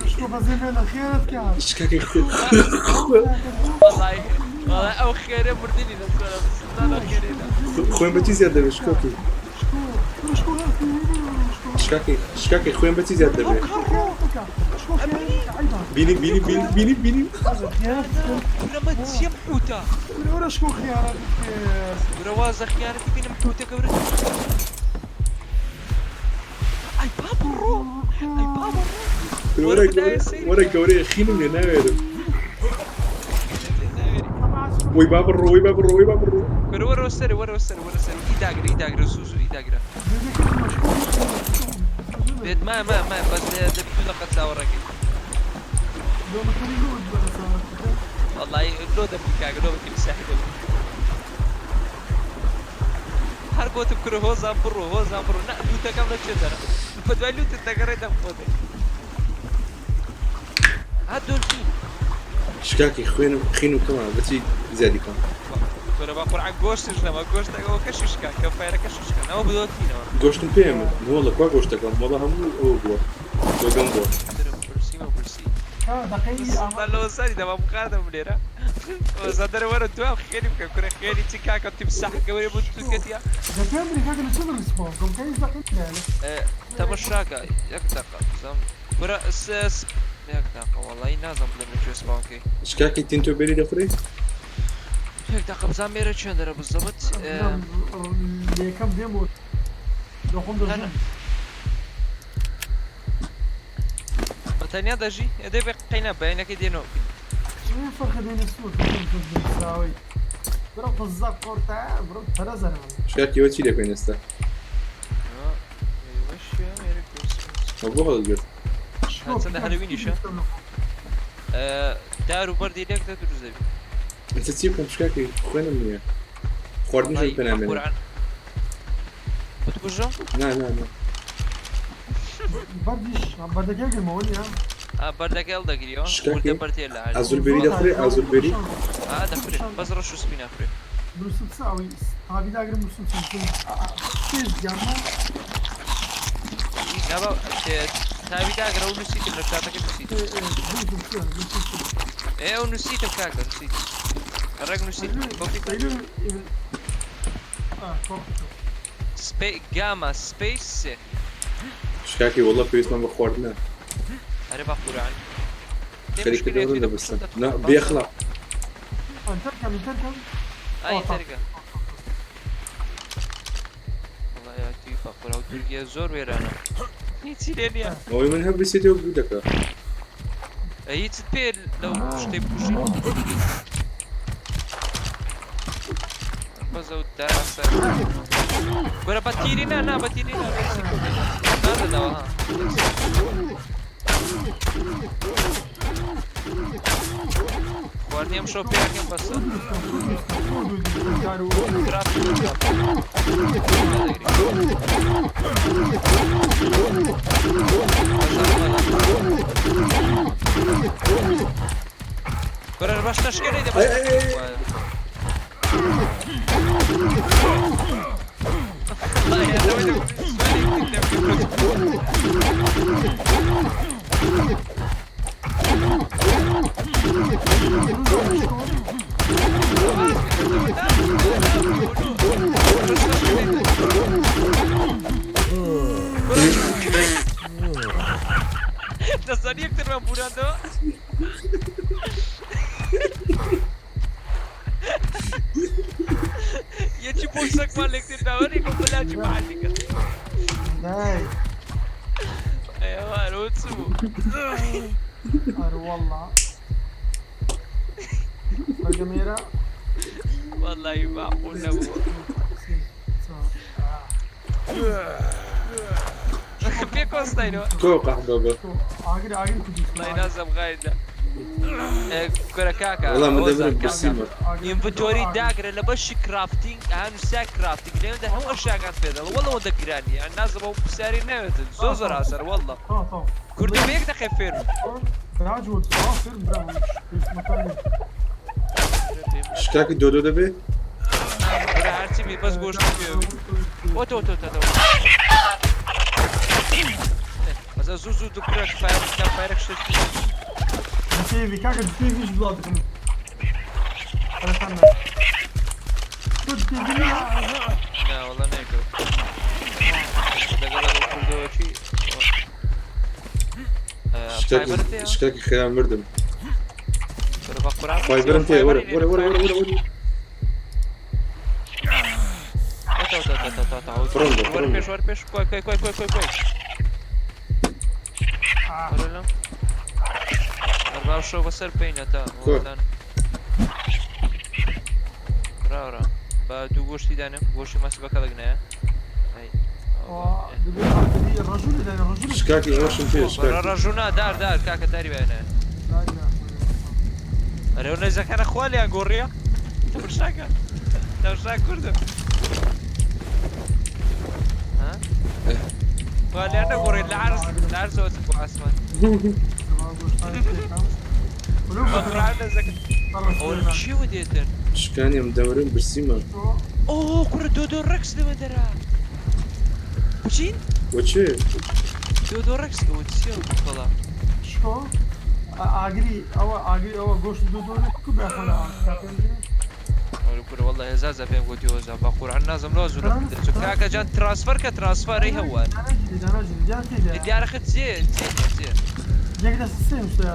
شو بزيمنا خيرت كان شكاكي والله او خيره مردني نصرا بس انا خيرنا خوين بتي زيادة شكاكي شكاكي خوين بتي زيادة بيني كنا ما تسيم حوتا ولا شكون خيارات روازة خيارتي بين محوتا كبرت اي بابا ورا كوري خينو من ناويرو وي بابرو ورا السري يداقر سوسو يداقر بيت ما بس بدون قد ساورك والله لو دبكاك لو بتمسح هر قوت بكره هو زامبرو نا لوتا كامل تشدر فدوي لوتا تقريد فودي هادول فين شكاكي خينو كمان بتي زادي كان كنا بقول عن جوشتش لما جوشتك هو كششكا كفايرة كششكا نو بدوت فينا جوشتم بيم والله كوا جوشتك والله هم هو جوا وجنبه برسي لو سالي ده مقادم بليرا وصدر ورا تو خيري بكره خيري تشكا كنت تمسح قبل بوتكتيا ده كامري كاك نشوف الريسبون كم كاين دقيقة تمشاكا يكتاقا زم برا اس يكتاقا والله نازم بلا نشوف سبانكي شكاكي تنتو بيري دخري يكتاقا بزام ميرا چندرا بالضبط كم ديمو دخون درجة تانية داجي يدي بقينا بينك دينو شنو الفرق بين السوق والساوي برا الزق قرطة برا ثلاثة شكاكي وتشي لك وين استا مبروك هذا الجرد هتصدق هالويني شا دارو بردي لك تدرو زي انت تسيب كم شكاكي خوينا منيا خوردني شو كنا عملنا بتبجو؟ لا بردیش بردەکە گرمەوە نیە بەردەکە هەڵ دەگریەوە شکاکی؟ وردە بەرتێ لە هەر ئازولبێری دەخورێ ئازولبێری دەخورێت بەس ڕەش و سپی نەخورێت بروسم ساوی ئاویداگرم بروسم تێز گیانمە نەبا تاوی داگرە و نووسیتم لە شاتەکە نووسیتم ئێوە نووسیتم کاکە نووسیتم ڕێک نووسیتم گاما سپیس سێ شکاکی وەڵە پێویستمان بە خواردنە هەرێ بە قورآن خەریکە دەوڕن دەبستن بێخڵا ئەنتەرکەم ئەنتەرکەم ئای تەرگە وڵای یاتی بەقورا و تورکیە زۆر وێرانە هیچی لێ نییە ئەوەی من هەر بسێتەوە بوو دەکە هیچت پێ لەو شتەی پوشی بەزە و داراسەر گۆرە بە تیری نا بە تیری نادەداوە خواردنی ئەم شۆ پێکەم بەسە گۆرە باش تەشکێنەی دەبێت دەزانی یەکترمان بورانەوە یەکی بۆکسەکمان لێکتر داوەری کۆ بەلاجی محلی کرد ئەوانەوە چ بوو والله بەگەمێرە والله معقول نبوو پێ کۆستاینەوە کۆ قەحبە بە ئاگر کوردستان وڵای نازەم غایدا گۆرە کاکە وەڵام من دەبرم برسیمە ئینڤنتۆری داگرە لە بەشی کرافتینگ هەنووسا کرافتینگ لێوێندا هەموو ئەشیاکان پێدەڵ وەڵەوە دەگرانی ئەن نازەمە و پرسیاری نەوێتن زۆر ئاسەر وەڵڵە کوردی بە یەک دەقێ فێرم شکاکی دۆدۆ دەبێ هەرچی بێ بەس گۆشتی پێ ئۆتۆ بەزە زوو دوکرێک پایرەک شتێکی تێوی کاکە تێویش بڵاو دەکەم نا وەڵا نەیکرد دەگەڵ کوردەوەکی شکاکی خەیان مردم بە قورآن فایبرم تێ وەرە وەرە پێش کۆی باو شۆ بەسەر پێینە تا ڕاوڕە بە دوو گۆشتی دانم گۆشتی ماسی بەکە لەگنایە شکاکی ئەوشم پێ ڕژونا دار کاکە داری بێنە ئەرێ نەیزەکانە خوا لیان گۆڕیە تەمەشاکە تەمەشا کوردم خوا لیان نەگۆڕێ لە عەرزەوە بۆ عاسمان چیوە دێتن شکانی ئەم دەورم برسیمە ئۆ کوڕە دۆ ڕەکس لەوە دەرا بچین وەچێ دۆ ڕەکسەوە چیە بەڵام ئاگری ئەوە گۆشت دوو بێخۆنە کوڕە وەڵڵا هێزازە پێم گوتیۆزە بە قورآن نازم لۆ زوو دەچوو کاکە جان ترانسفەر کە ترانسفەرەی هەوار دیارەخت جێ یەک دەست سێم شتە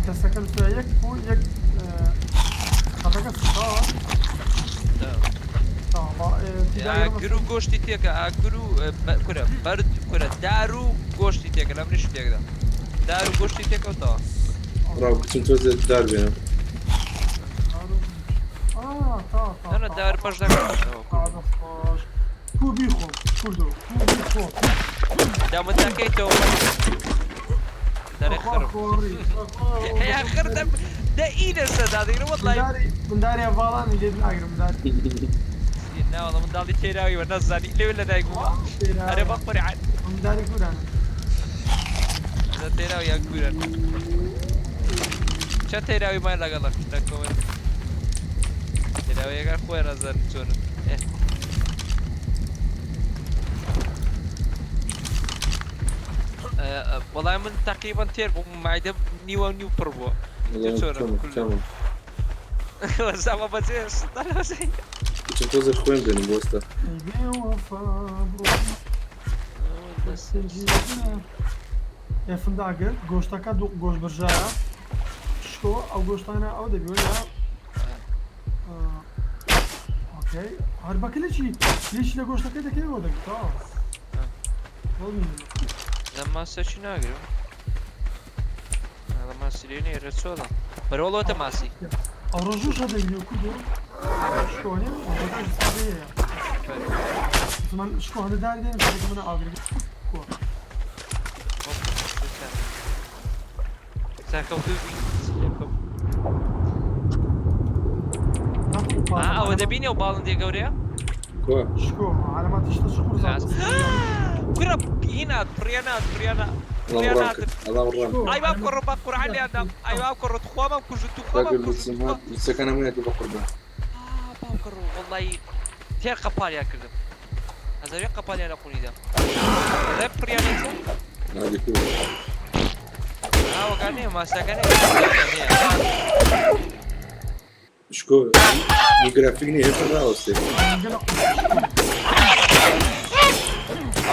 کەسەکەم شتە یەک بوو یەک خەتەکە ئاگر و گۆشتی تێکە ئاگر و کورە بەرد کورە دار و گۆشتی تێکە لە منیش تێکدا دار و گۆشتی تێکەوتەوە ڕاو بچم تۆ دار بێنم نە دار پەش دەکەوە کو بیخۆ کوردۆ کو بیخۆ دامەتاکەیتەوە دەرێ خڕم دە ئینە سەدا دەگرە وەڵڵای منداریە باڵانی لێ ناگرم لا والله من ضالي تيراوي ونزاني ليه ولا دايقو أنا بقري عن من داري كوران هذا تيراوي يا كوران شو تيراوي ما لقلك لكم تيراوي يا أخوي نزان شونو والله من تقريبا تيربو معدم نيو بربو تمام وزعما بزيس طلع زي Czy to ze szkołem do niego jest? يا فنداقة قوشتك قوش برجاية شكو أو قوشتانا أو دبي ولا أوكي هربك ليش لقوشتك كده كده ودك لما سشي ناقرو لما سيريني رسولا برولو تماسي أو رجوش هذا اللي كده شكو هني وهذا الصبية زمان شكو هذا داري ده نسوي كمان أغرق كوا او دبيني او بالن دي غوريا كوا شكو علامات تشتغل قرب هنا بريانات الله ورانك ايوا قرب بقر علي ادم ايوا قرب تخوام كوجتو لكن لسه كان من يتبقى قربان باقر والله تير قبال يا كذب هذا قبال انا قولي ده ده بريانات هذه كوا وقعني ما سكني شكو يجرافيني هيك راوسي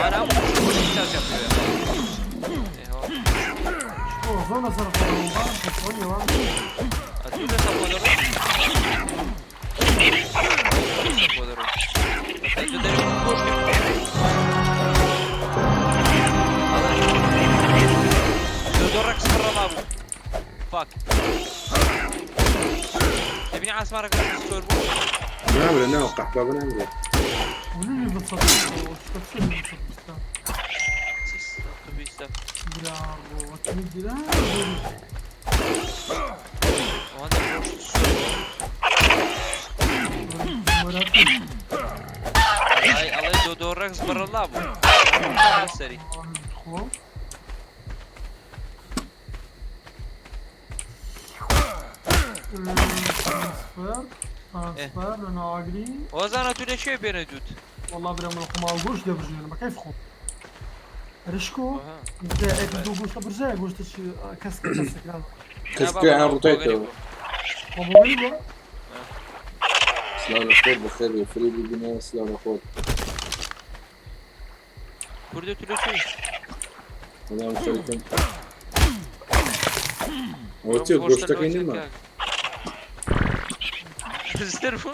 انا مش شكو زونا صرف والله واحد اتوجه صبودرو دورك سر بابو فاك تبيني عاصمة الستور بو نعمل انا وقع بابا نعمل ولي بالصدق تفصيل برافو وتمدي لا وهذا الله دورك سر الله بو سري ترانسفير انا اجري وزانا تولي شي بيردود والله برا من الخمار قوش ده برجي ما كيف خو رشكو ده اكدو قوش برجي قوش تشي كاسك كاسك انا رطيته ابو ويلو سلام اخوات بخير وفريدي بنا سلام اخوات كردو تولي شي والله مشاركين وتيو قوشتك ينما تسترفو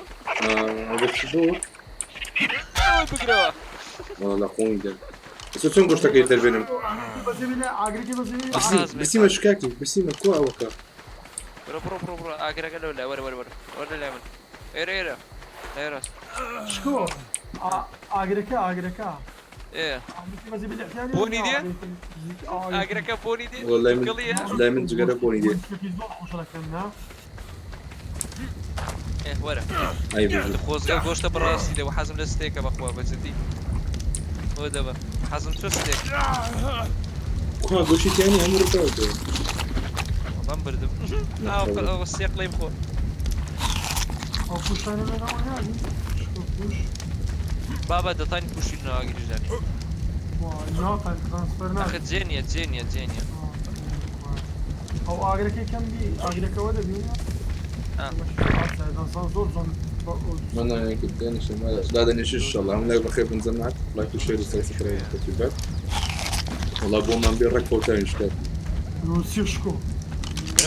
بس دور بقروا والله خوين ده بس شو قوشتك يتربينهم بس يبينا اجري كده بس بس شكاكي بس كوا وكا برو اجري قالوا لا ورا لا من ايرا شكو اجري ايه بس يبينا يعني بوني دي اجري بوني دي والله دائما تجرب بوني دي ايه ورا اي بجد خوز قوشته براسي ده وحازم الستيك بخوا بجدي هو ده حازم شو ستيك كوا قوشي تاني عمره طاوته والله بردم اه السياق لا يمخو او كوش انا وانا شوفوش بابا ده تاني كوشي انه اجري جاني ناقل ترانسفير اخذ زينيا او اجري كم بي اجري كودا بينا اتمنى انك تاني شمال لا ده نشيش ان شاء الله عملنا بخير بنزل معك لايك وشير وسبسكرايب وتتابعات والله ابو ما بيرك فوتين اشتاق وسيشكو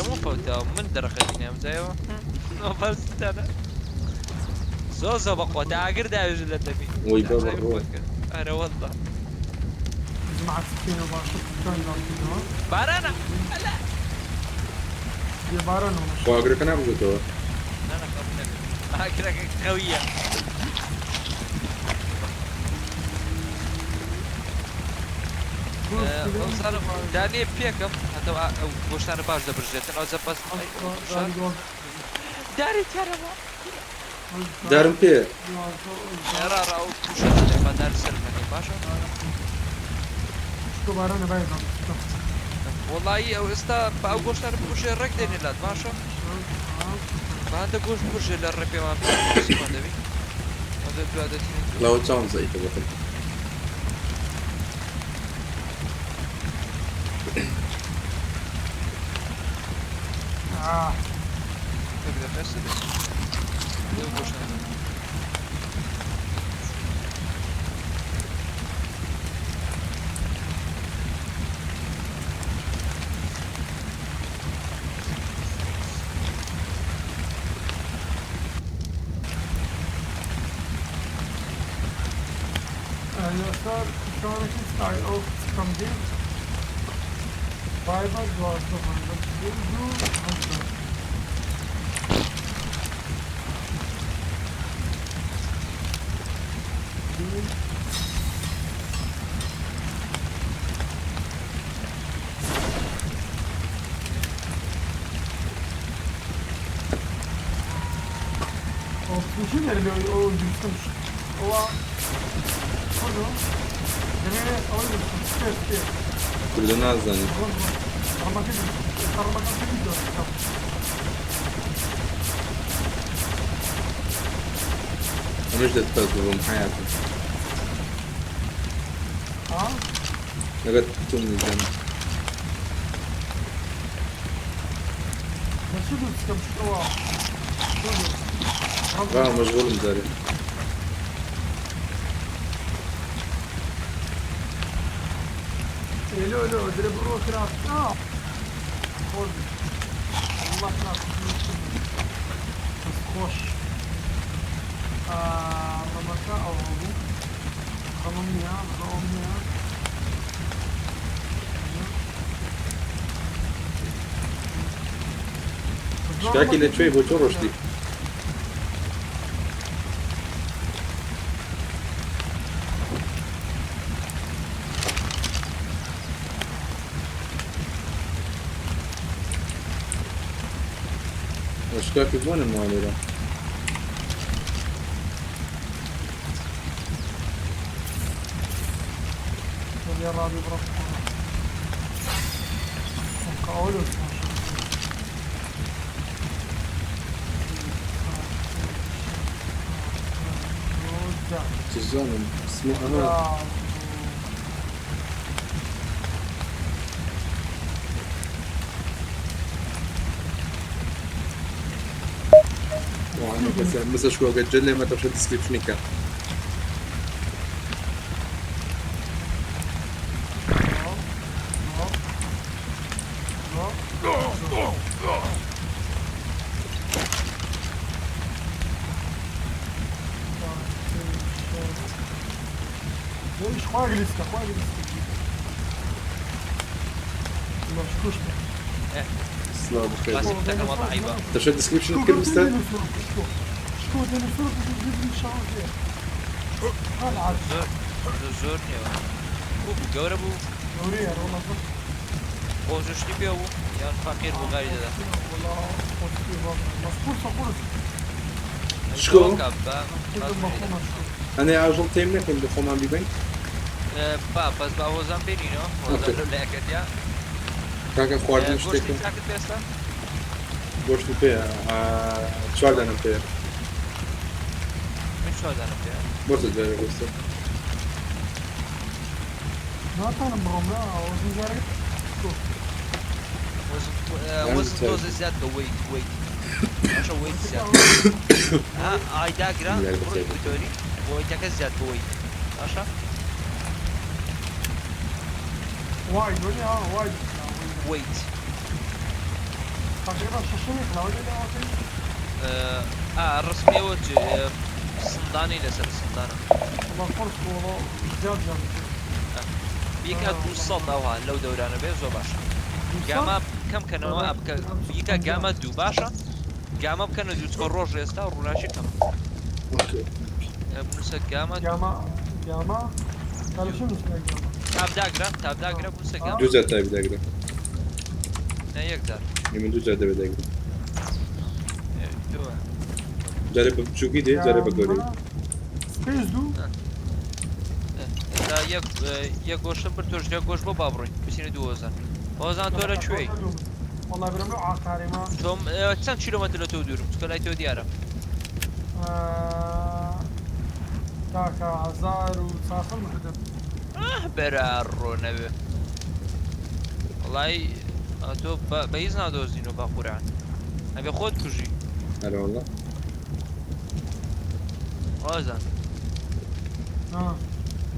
مو فوتا من درختني ام زيو بس انا زوزو بقوة تاجر ده يجي للدبي وي بابا روح انا والله مع سكينه وبعشق بارانا لا دي بارانو واقرا كان عم تو انا قبل هكذا قوية وصار داني بيك اب حتى وش انا باش دبرجيت انا زبط داري ترى دارم پێ ێرا ڕاو کوشە بەدار سەرمەنی باشە شکۆ بارانە باید وڵایی ئەو ئێستا بە ئەو گۆشتانە بکوژێ ڕێک دێنێلات باشە بەهەندە گۆشت بکوژێ لە ڕێ پێوان پێمان دەبی دوا دەتێن لەوە چاوم زەیتە بەخۆ یاسار شانێکی ستای ئەو کەم دێ بایبەر دوازدە بایبەر دوو هەشتا چی داری ئەو دوستم ئەوە کردە نازانێت ئەمەش دەتپەس بۆم حیاتم لەگەت تۆم نزانم مەشغوڵم دارێ الو اضرب روح كراف خذ والله كراف بس خوش رمكا او ابو خممنيها شكاكي لتشوي بۆ تۆ ڕۆشتی شكاكي بۆ نەماوە لێرە يا رابي برفق قاولوا تزانم اسمه أنا وأنا بس مثل شو قد جلي ما تبغى تسكيبشني كان خواجلسك سلام بخير بس افتكر وضع عيبة تبغى ديسكريبشن كل استاذ شكو ديناصور بتجيب شعر هذا عاد زورني جوربو نوريه والله اوجشتي بيو يعني فقير بغاية ده والله مصفور شكو كابا أنا عجل تيمنا كم دخوم عم بيبين با بس با وزن بينينو وزن لكن يا كاكا خواردن گوشتی شتێکم تاکت بێستا گۆشتی پێ چوار دانم پێ من چۆ دانم پێ بۆ دوێ گۆستە ناتوانم بڕۆم لا وزن جارێ وزن دۆزە زیاد بە ویت باشە ویت زیاد ئایداگرا بڕۆی بتۆری ویتەکە زیاد بە ویت باشە وايد ولا وايد ویت تقريبا شاشوني خلاوي لا الرسمية وجه صنداني لسر الصندانة والله فرص والله زياد بيكا دوصد أوها لو دورانا بيزو باشا قاما كم كانوا أبكا بيكا قاما دو باشا قاما بكانوا دو تفروج ريستا وروناشي كم بنوسا قاما قاما قال شنو اسمه تاب داقرا بنوسا قاما دوزا تایب داگرە نا يقدر من دوزا دەبێت داگرە جرب بچوکی دی جرب گوری سپیس دو لا یەک گۆشتم بر تۆش لێ گۆشت بۆ بابڕۆین بچینە 2000 هۆزان تۆ لە کوێی والله برم لو عقاري ما تۆم چەند کیلۆمەتر لە تۆ دوورم تۆ لای تۆ دیارە تاكا 1900 مقدم بەرە ڕۆنەوێ وڵی تۆ بە هیچ نادۆزین و باخوران ئەبێ خۆت کوژی هلا والله هۆزان اه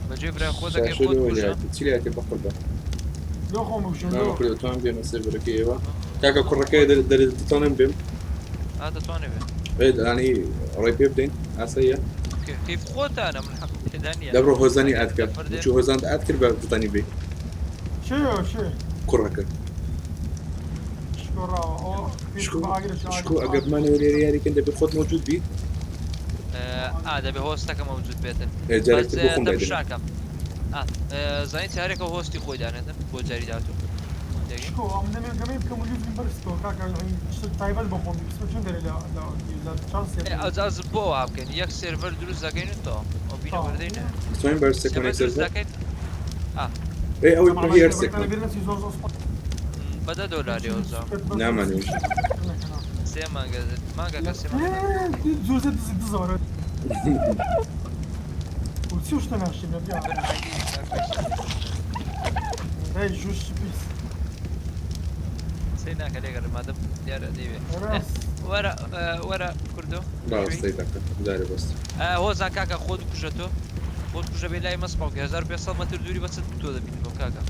بەجێ برای خۆ دەکەی شو خۆت لو کوژە ولا تشيلي هاك بقول بقى لو خو مكشن ما لو كل توان بين السيرفر كيوا كاكا كركاي دل توان بين دەتوانێ بێ ايه يعني قريب يبدين اسيا كيف خۆتانە من حەق پێدانە دبرو هوزاني اذكر شو هوزان اذكر بتاني بي شو كركا شكرا او شكو اقرب ما نوري ريالي كنت بخود موجود بي دەبێ هۆستەکە مەوجود بێتن ايه جارك بخون بعدين شاکەم زانیت هەرێکە هۆستی خۆی دانێتن بۆ جاری دااتوو شكو ام دمي كمان بكم اليوم برستو كاكا تايبل بخون بس شو ندير لا تشانس ئەز بۆ وا بکەین یەک سێرڤەر دروست دەکەینەوە ئەو بینە وەردەینە سوين بس سكن دروست سيرفر دەکەین ايه او هي سكن بەدە دۆلاری ئەوزا نعم انا سێ مانگەکە سێ زوزة دزارة وتسيوش تناشي بيا هاي جوش بيس سێ ناکە لێگەر مادەم دیارە دەیوێت راس وەرە کوردۆ لا استيدك داري بس هۆزان کاکە خۆت کوژەتۆ خۆت کوژە بێ لای مەسپاوکە 1500 مەتر دووری بەچەند تۆ دەبینەوە کاکە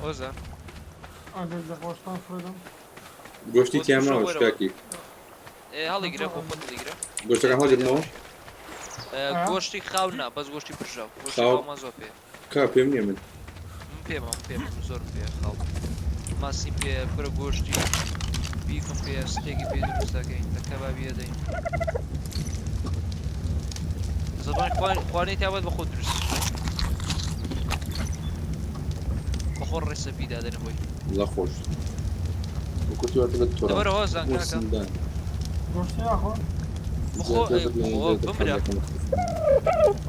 هۆزان انا زغوشتان فريدم قوشتي تياما وشكاكي هەڵیگرە بۆ خۆت هەڵیگرە قوشتك عم هاجر مو گۆشتی خاونا بەس گۆشتی پرژاو خاو. ما زۆر پێ كابي من يمن پێم زۆر پێ خاڵ ماسی پێ پرە گۆشتی بیفم پێ ستێکی پێ دروست دەکەین کەبابی دەدەین زەبان خوانەی تاوات بە خۆت دروست بەخۆ ڕێسەپی دادەنە بۆی الله خوش وكنت وقت بالتراب دەبەرە هۆزان کاکە والسندان جوشتي اخو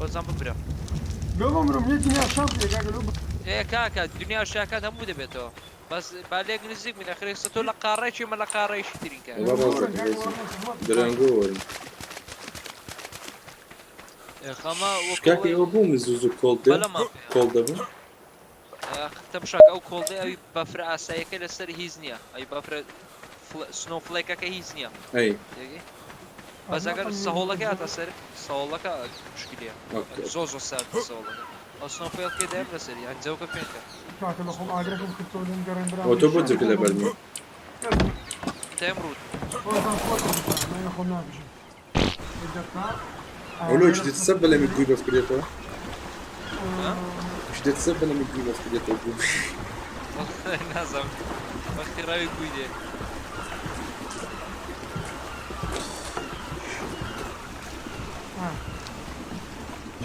هۆزان ببرە لو بمرم يجي شامبي كاكا لو کاکە دنیا شاکات هەموو دەبێتەوە بەس با لێک نزیک منە خرێستە تۆ لە قاڕێکی مە لە قاڕێکی ترین کە درانجو خەما شكاكي او بوم زوزو كولد كولد ابو تەمشاک ئەو کۆڵدەی ئەوی بەفرە ئاساییەکە لەسەر هیچ نییە ئەی بەفرە سنۆفلێکەکە هیچ نییە اي بەس ئەگەر سەهۆڵەکە هاتە سەر سەهۆڵەکە مشکلیە زۆر سارد سەهۆڵەکە ئەو سنۆفلێکە دەیەم لەسەری ئەنجەوکە پێنکە كاكا لو خم اجركم كنتو لين برا او تو بوتك لبرني تێم ڕوود ما ياخذ ناقش ولو ايش تتسبب لما تجيب بس كريتو ايش تتسبب لما تجيب بس كريتو نازم وەختی ڕاوی گوی دێ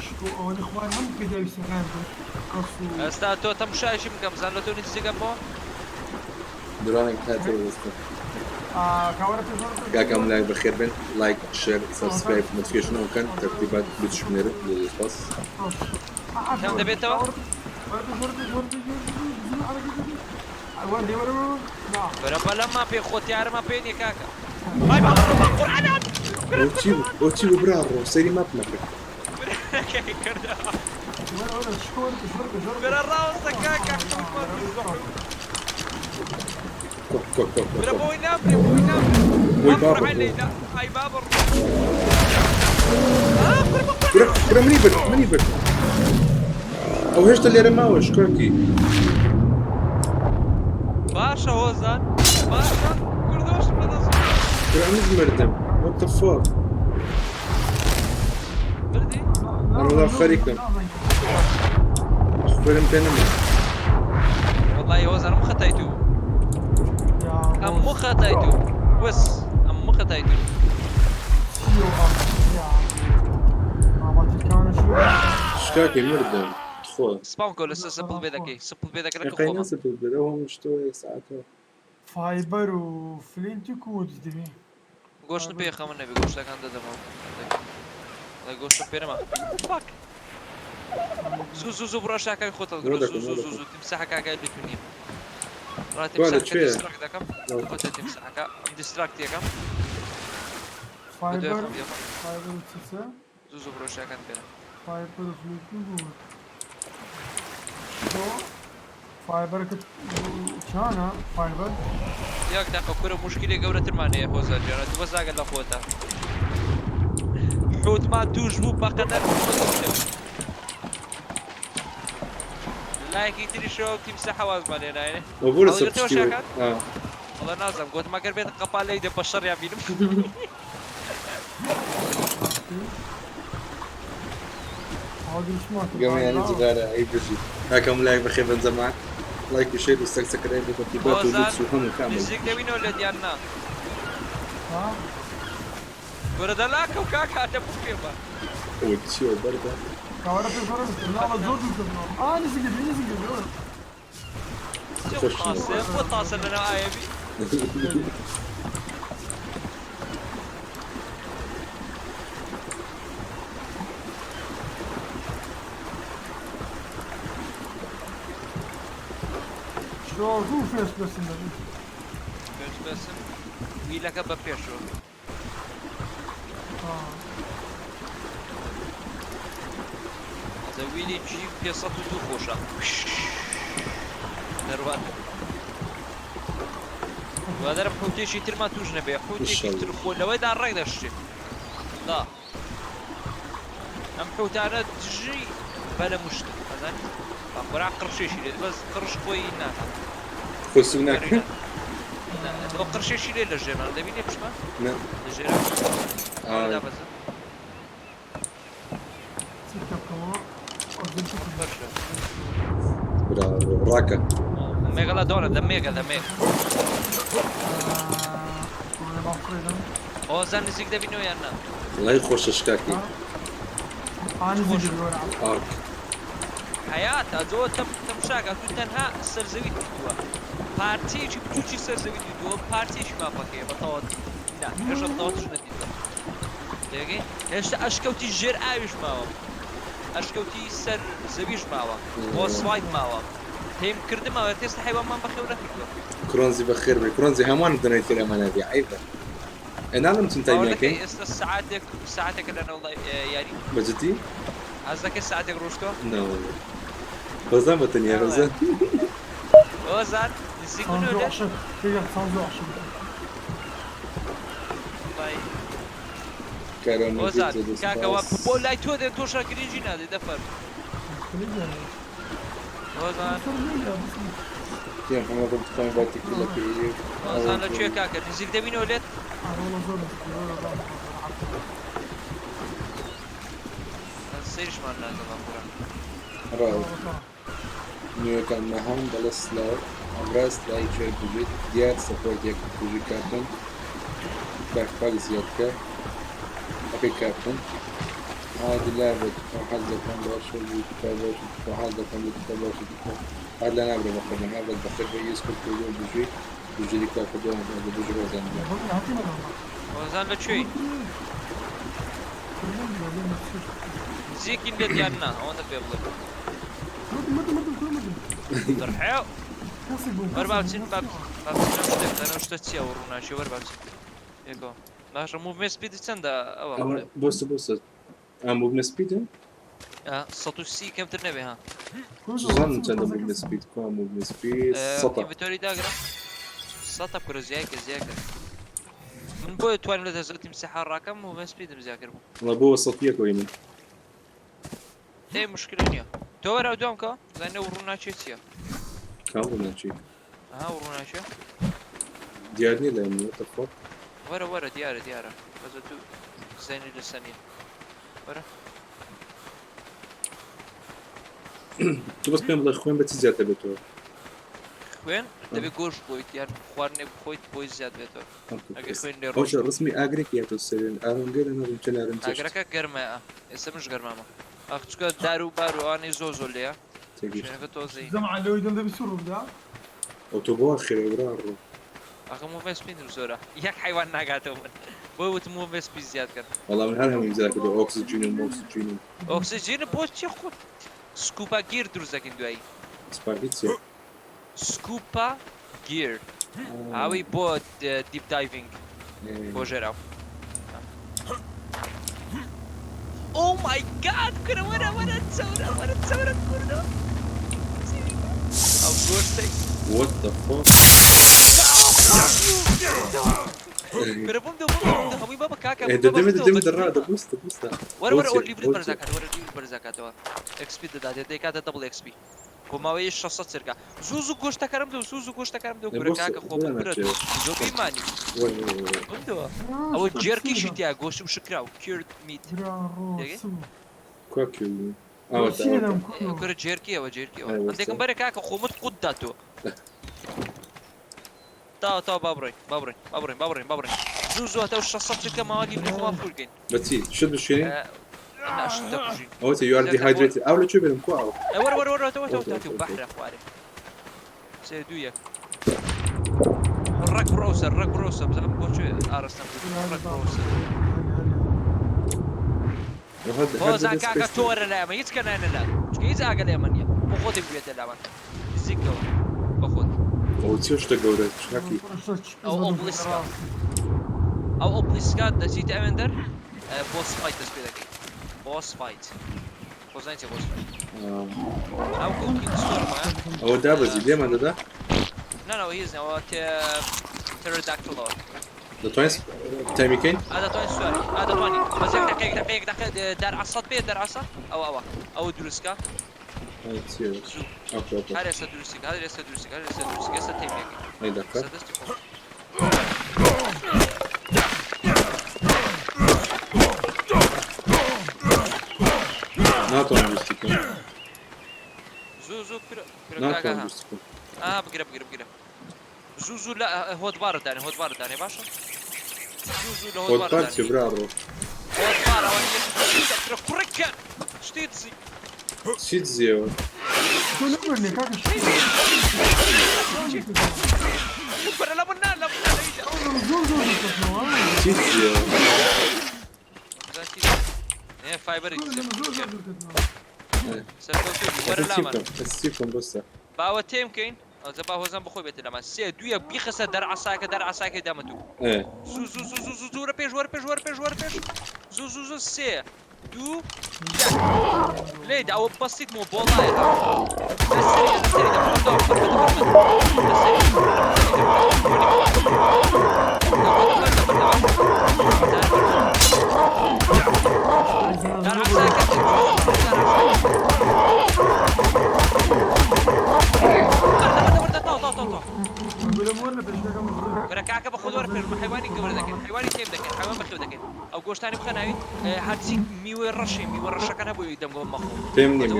شكو او الاخوان هم كذا يستغلوا قصوا ئێستا تۆ تەمشایشی بکەم زان لە تۆ نزیکەمەوە درانك هاتو بس كاميرا كاكا ملاك بخير بن لايك شير سبسكرايب نوتيفيكيشن وكان ترتيبات بتشمير للباص کەم دەبێتەوە بەرە بەلەما پێ خۆتیارمە پێنی کاکە اوتشي برارو سيري ماب مكة بەرە ڕاوەستە کاکە كوك بەرە بۆی نابرێ بۆی نابرێ وي بابا ئای بابڕ برا منيبر او هشتا اللي رماوش كوكي باشە هۆزان باشە کردۆش بەدەست برا مردم وات ذا فاك بردی انا والله خريكم فيلم تنمي والله هۆزان ئەم خەتایتو ئەموو خەتایتو وەس ئەموو خەتایتو شكاكي مردم خۆ سپام کۆ لەسەر سپڵ بێ دەکەی سپڵ بێ دەکەن کە یقین خۆمە نسبت بده هم شتوى ساعته فایبەر و فلینتی کود دەبێ گۆشتم پێ خەمە نەبێ گۆشتەکان دەدەمەوە گۆشتم پێ نەما زوو زوو زوو بڕۆ شاکای خۆتە گرۆ زوو زوو زوو زوو تیمساحەکەی لێتونیم ڕات تیمساحەکە دیستراکت دەکەم خۆتە تیمساحەکە ئەم دیستراکت یەکەم فایبەر فایبەر و چیسە زوو زوو بڕۆ شاکان پێنە فایبەر و فلینتی بود تۆ فایبەرکە چانە فایبەر یاک داخە کورە مشکلی گەورەترمانەیە هۆزار جیانە دوو بەزاگە لە خۆتە حوتمان توش بوو بەقەدەر لایەکی تریشەوە تیمسە حەوازمان لێنایێ وبورا هەڵگرتەوە سبتشتي شاکان وڵا نازم گوتم ئەگەر بێت قەپا لەی دێ بە شەڕیان بینم قام يعني صغيرة أي بشيء هاكم لايك بخير بنزمعك لايك وشير وسكسكرين بترتيبات ولبس وهم كامل نزیک دەبینەوە لە دیاننا گۆرە دەلاکە و کاکە هاتە بوو پێمە وتشيو برضه کاوەرە پێ زۆر ناڵە زۆر دوورکردنەوە نزیکە بێ نزیکە بێ تاسە بۆ تاسە لەناو ئایەبی زوو فێس بەسن دەبێ پێش بەسم ویلەکە بە پێشەوە ویلی جی 502 خۆشە دەروانە وادەرم حوتێکی ترمان توش نەبێ حوتێکی تر خۆ لەوەیدا ڕێک دەشتێت دا ئەم حوتانە دژی بە لە مشت ئەزانیت خۆراک قڕشێشی لێت بەس قڕش خۆی ناکات خسوناك ئەو قڕشێشی لێ لە ژێرمان دەبینێ پشمان لا لە ژێرا دابەزە راكا Megalodon, the mega. O sen nizig de biniyor yanına. الله يخش اشكاكي ارك حياتها زود تمشاك تو تنها سرزويت دوا بارتي بتوشي سرزويت دوا بارتي ما بقى بطاط لا ايش الطاط شنو دي دقيقة ايش اشكوتي جير ايش ماوا اشكوتي سر زويش ماوا بوس وايد ماوا تيم كرد ما تيست حيوان ما بخير ولا فيك كرونزي بخير كرونزي همان بدنا يصير امانه دي عيبه انا لم تنتهي لكن ساعتك انا والله يعني بجدي قصدك ساعتك روشتو نو وزن يا وزن وزن نسيك منو ده طيب كارون وزن كاكا وبولاي تو ده توشا كرينجي نادي دفر وزن يا محمد قلت كان باتي كلك وزن لا تشي كاكا نسيك ده منو ولد سيرش ما لازم أقوله راو نيو كان مهم بلس لا أمراض لا يشوي بوجود ديار سبورت يك بوجود كابتن باك بالي زيادة أبي كابتن هذه لعبة وحظة كان باشر وكتابات وحظة كان بكتابات هذا لا نعرف بخير هذا بخير يسكت كله بوجود لك كده بوجود وزن وزن لا تشي زيك اللي ديالنا هون بيبلغ ترحيو وربعتين انا وش تتسيا ورونا شي وربعتين ياكو باش موفمنت سبيد تسندا او بوس موفمنت سبيد سطو سي كم ترنبي ها ظن تندا موفمنت سبيد كم موفمنت سبيد سطا انفنتوري داغرا سطا كره زياكا من بو توان ولا تزلت مساحه الرقم موفمنت سبيد مذاكر والله بو صوتيه كوينه ايه مشكله نيا تورا دومكا زين ورونا تشيتيا كم ولا شيء ورونا شي ديارني لانه تفوق ورا ديارة بس تو زين للسنين ورا تو بس بين الاخوين بتزيد تبعته خوين تبي قوش بويت يعني خوارني بخويت بوي زياد بيتو اگه خوين لي روش رسمي اجريك يا تسرين انا غير انا ممكن ارنج اگرك گرمه اسمش گرمه اخ چکا دارو بارو اني زوزو ليا تێگەیشت شوێنەکە تۆزەی زەمع لەوەی دەمدە بسوڕ بدا ئۆتۆبۆ خێرە برا ڕۆ ئەخە مۆڤسپین زۆرە یەک حیوان ناگاتەوە من بۆ وتم مۆڤسپی زیاد کرد وەڵام هەر هەمووی زیاد کردو ئۆکسجین و مۆکسجین و ئۆکسجینە بۆ چی خۆ سکوپا گیر دروست دەکەین دوایی سپارگیت چێ سکوپا گیر ئاوی بۆ دیپ دایڤینگ بۆ ژێراو ئۆ مای گاد کرە وەرە وەرە چەورە وەرە چەورە کوردە ئەو گۆشتەی what the fuck کرە بۆم دە هەمووی بابە کاکە دەدەمێت دەڕا دەبوستە بوستە وەرە وەرە ئەو لیبرت بەرزاکات وەرە لیبرت بەرزاکاتەوە XP دەدات دەیکاتە دەبڵ XP بۆ ماوەیە 600 چرکە زوو گۆشتەکەرم دە زوو گۆشتەکەرم دە گورە کاکە خۆ برە زۆ بیمانی بندەوە ئەوە جێرکیشی تیا گۆشتم شکراو کورد میت کاکیو کرە جێرکیەوە جێرکیەوە ئەندێکم بەرە کاکە خۆمت قوت داتەوە تا بابڕین زوو زوو هەتا 600 چرکە ماوە لیبری خۆمان فورگەین بەچی شت بشێنێ ناشت دەکوژین ئەوە you are dehydrated ئەو لەکوێ بێنم کو ئەو وەرە تەوە بەحرە خوارێ سێ دوو یەک ڕەک ڕۆسە بزەم بۆ کوێ ئاڕستەم ڕەک ڕۆسە بۆزان کاکە تۆرە لە ئەمە هیچ کە نانە لا چکە هیچ ئاگە لە ئەمە نییە بۆ خۆتی بێتە لاوان زیکەوە بە خۆت ئەو چێ شتە گەورە شاکی ئەو ئۆبلیسکات دەچیتە ئەوێندەر بۆس فایت دەست پێ دەکەیت بۆس فایت خۆزانانی چێ بۆس فایت ئەو گوڵکی سۆرمە ئەوە دابەزی لێمان دەدا نانەوە هیچ نەوە تێرەداکتڵەوە دەتوانین تایمیکەین ئادەتوانین سواری ئادەتوانی بەزێک دقەیەک دەرعەسەت پێ دەرعەسە ئەوە دروستکە هەر ئێستا دروستیکە هەر ئێستا ئێستا تایمێکی دەستی خۆ ناتوانم دروستی کەم زوو ناتوانم دروستی کەم بگرە زوو لە هۆدبارت دانێ باشە زوو لە خۆتپار چێ برا ڕۆ هۆدبارەوە کوڕێکە شتێ دزی چی دزیەوە بەرە لە من لە چی دزیەوە فایبەری وەرە لامان چی بکەم بۆستە باوە تێم بکەین ئەوجە با هۆزان بخۆی بێتە لەمان سێ دوویە بیخەسە دەرعەساکە دامەتوو زوو پێش زوو سێ دوو لێدا ئەوە بەستیتمەوە بۆڵایە کاکە بە خۆدوەرە پێش حیوانی گەورە دەکەین حیوانی تێم دەکەین حیوان بەخێو دەکەین ئەو گۆشتانی بخەناویت هەرچی میوەی ڕەشەکان هەبووی دەمگەوە مەخۆ پێم نییە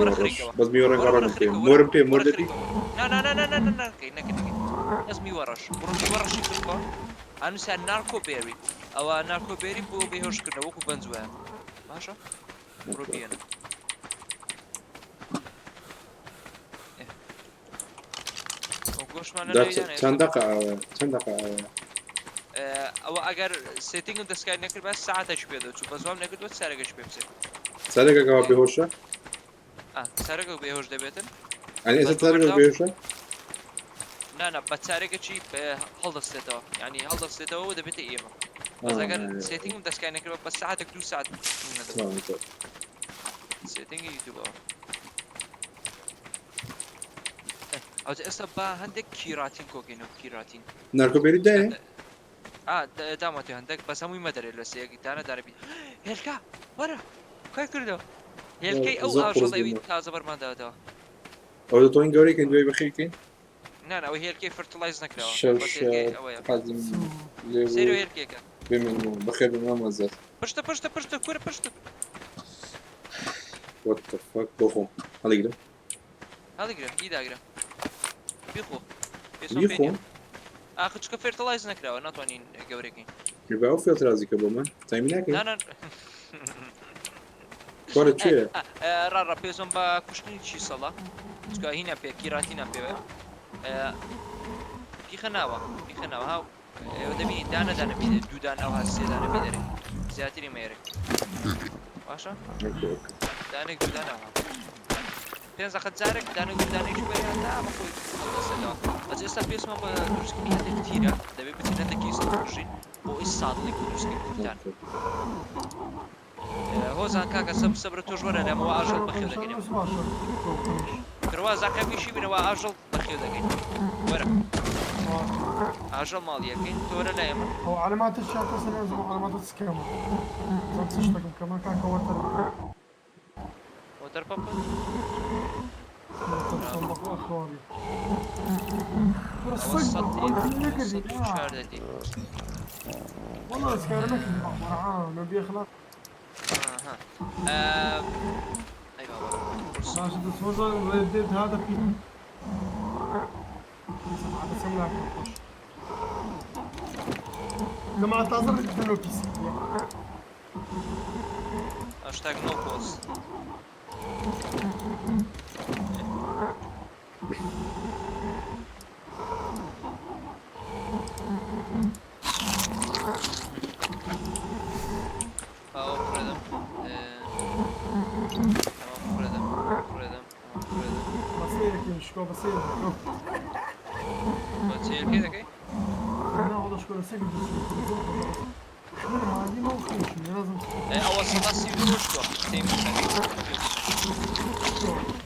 بەس میوە ڕێگەڕەن پێم مۆرم پێ مۆر دەدی نەکەین ئەس میوە ڕەش بڕۆ میوە ڕەشی بکە هەنووسیان نارکۆبێری ئەوە نارکۆبێری بۆ بێهۆشکردنەوە وەکو بەنجوایە باشە بڕۆ بێنە چەند دقە ئەوە ئەگەر سێتینگم دەستکاری نەکرد بە ساعتەش پێ دەچوو بە زوام نەکردوە سەرەگەش پێ بچێت سەرێکەکەوە بێهۆشە سەرەگە بێهۆش دەبێتن ئەنی ئێستا سەرێکە بێهۆشە نانە بە چارێکەکی هەڵدەستێتەوە یعنی هەڵدەستێتەوە دەبێتە ئێمە بەس ئەگەر سێتینگم دەستکاری نەکردەوە بە ساعتێک 2 ساعت سێتینگی یوتیوبەوە ئەوجا ئێستا بە هەندێک کیراتین کۆکەینەوە کیراتین نارکۆبێری دایە دامەتی هەندێک بەس هەمووی مەدەرێت لە سەیەکی دانە دارەبی هێلکا وەرە کای کردەوە هێلکەی ئەو ئاژەڵەوی تازە بەرماداوەتەوە ئەو دەتوانین گەورەیکەین دوای بەخێکەین نانە ئەوە هێلکەی فەرتیلایز نەکراوە هێلکێکە بمێن بەخێر نامەزات پشتە کورە پشتە what the fuck بۆ خۆم هەڵیگرم هیداگرە بیخۆ بیخۆم ئاخر چکە فێرتەلایز نەکراوە ناتوانین گەورەکەین بە ئەو فێڵترازیکە بۆ من تایمی ناکەین کۆرە چێ ڕاڕە پێزۆم بە کوشتنی چی سەڵا چکە هینە پێ کیراتینە پێ پیخەناوە ها ئێوە دەبینی دانەدانە بینێت دوودان ئەو هەسێدانە بینێرێ زیاتری مێرێ باشە دانێک دوودانەوە پێنج دقەت جارێک دانێک دوودانێکی بەیاندا بە خۆی دەسەدەوە ئەجە ئێستا پێسمان بە دروستکردنی هەندێک تیرە دەبێت بچین هەندێکی سەدڕژین بۆ ئەوی سادڵی دروستکردن کوردان هۆزان کاکە سەبرە تۆش وەرە لەمەوە ئاژەڵ بەخێو دەگەین کڕوا زاکەمیشی بنەوە ئاژەڵ بەخێو دەگەین وەرە ئاژەڵ ماڵیەکەین تۆرە لای ئێمە هو علامات الشاطئ سنلزم علامات السكامة زاد تشتغل كمان كان كوتر وتر بابا صندوق اخواني وسط شاردتي والله سكارنك مرعان ما بيخلق ايوه ماشي تصور رديت هذا في هذا سملاك لما تعذر تدلو بيس هاشتاج نو بوس بصيرك يمشكو بصيرك بتصير كذا كي؟ انا والله شكون سجل شنو هذه ما وخيش لازم اول صدى سيبي وشكو تيم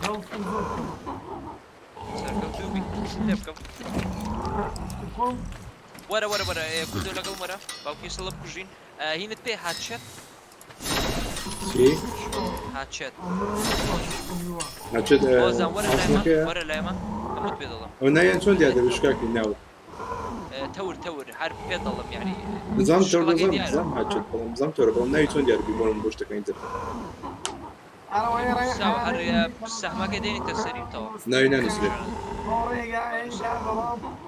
غلط الزوج سركب دوبي تبكب تقوم ورا كودو لقل مرة باوكي صلب كوجين هنا تبي هاتشت چی؟ هاتشت هاتشت وزن ورا اصلا لايما که ورا لايما اموت بيضلم او نه چون دیده بشکاکی ناو تور حرب بيضلم يعني نظام تور نظام هاتشت بلام نظام تور بلام نه چون دیده بیمارم بوشته که اینتر انا وين رايح ساو هر سهم قاعدين تسريب تو نه نسبه طوري قاعد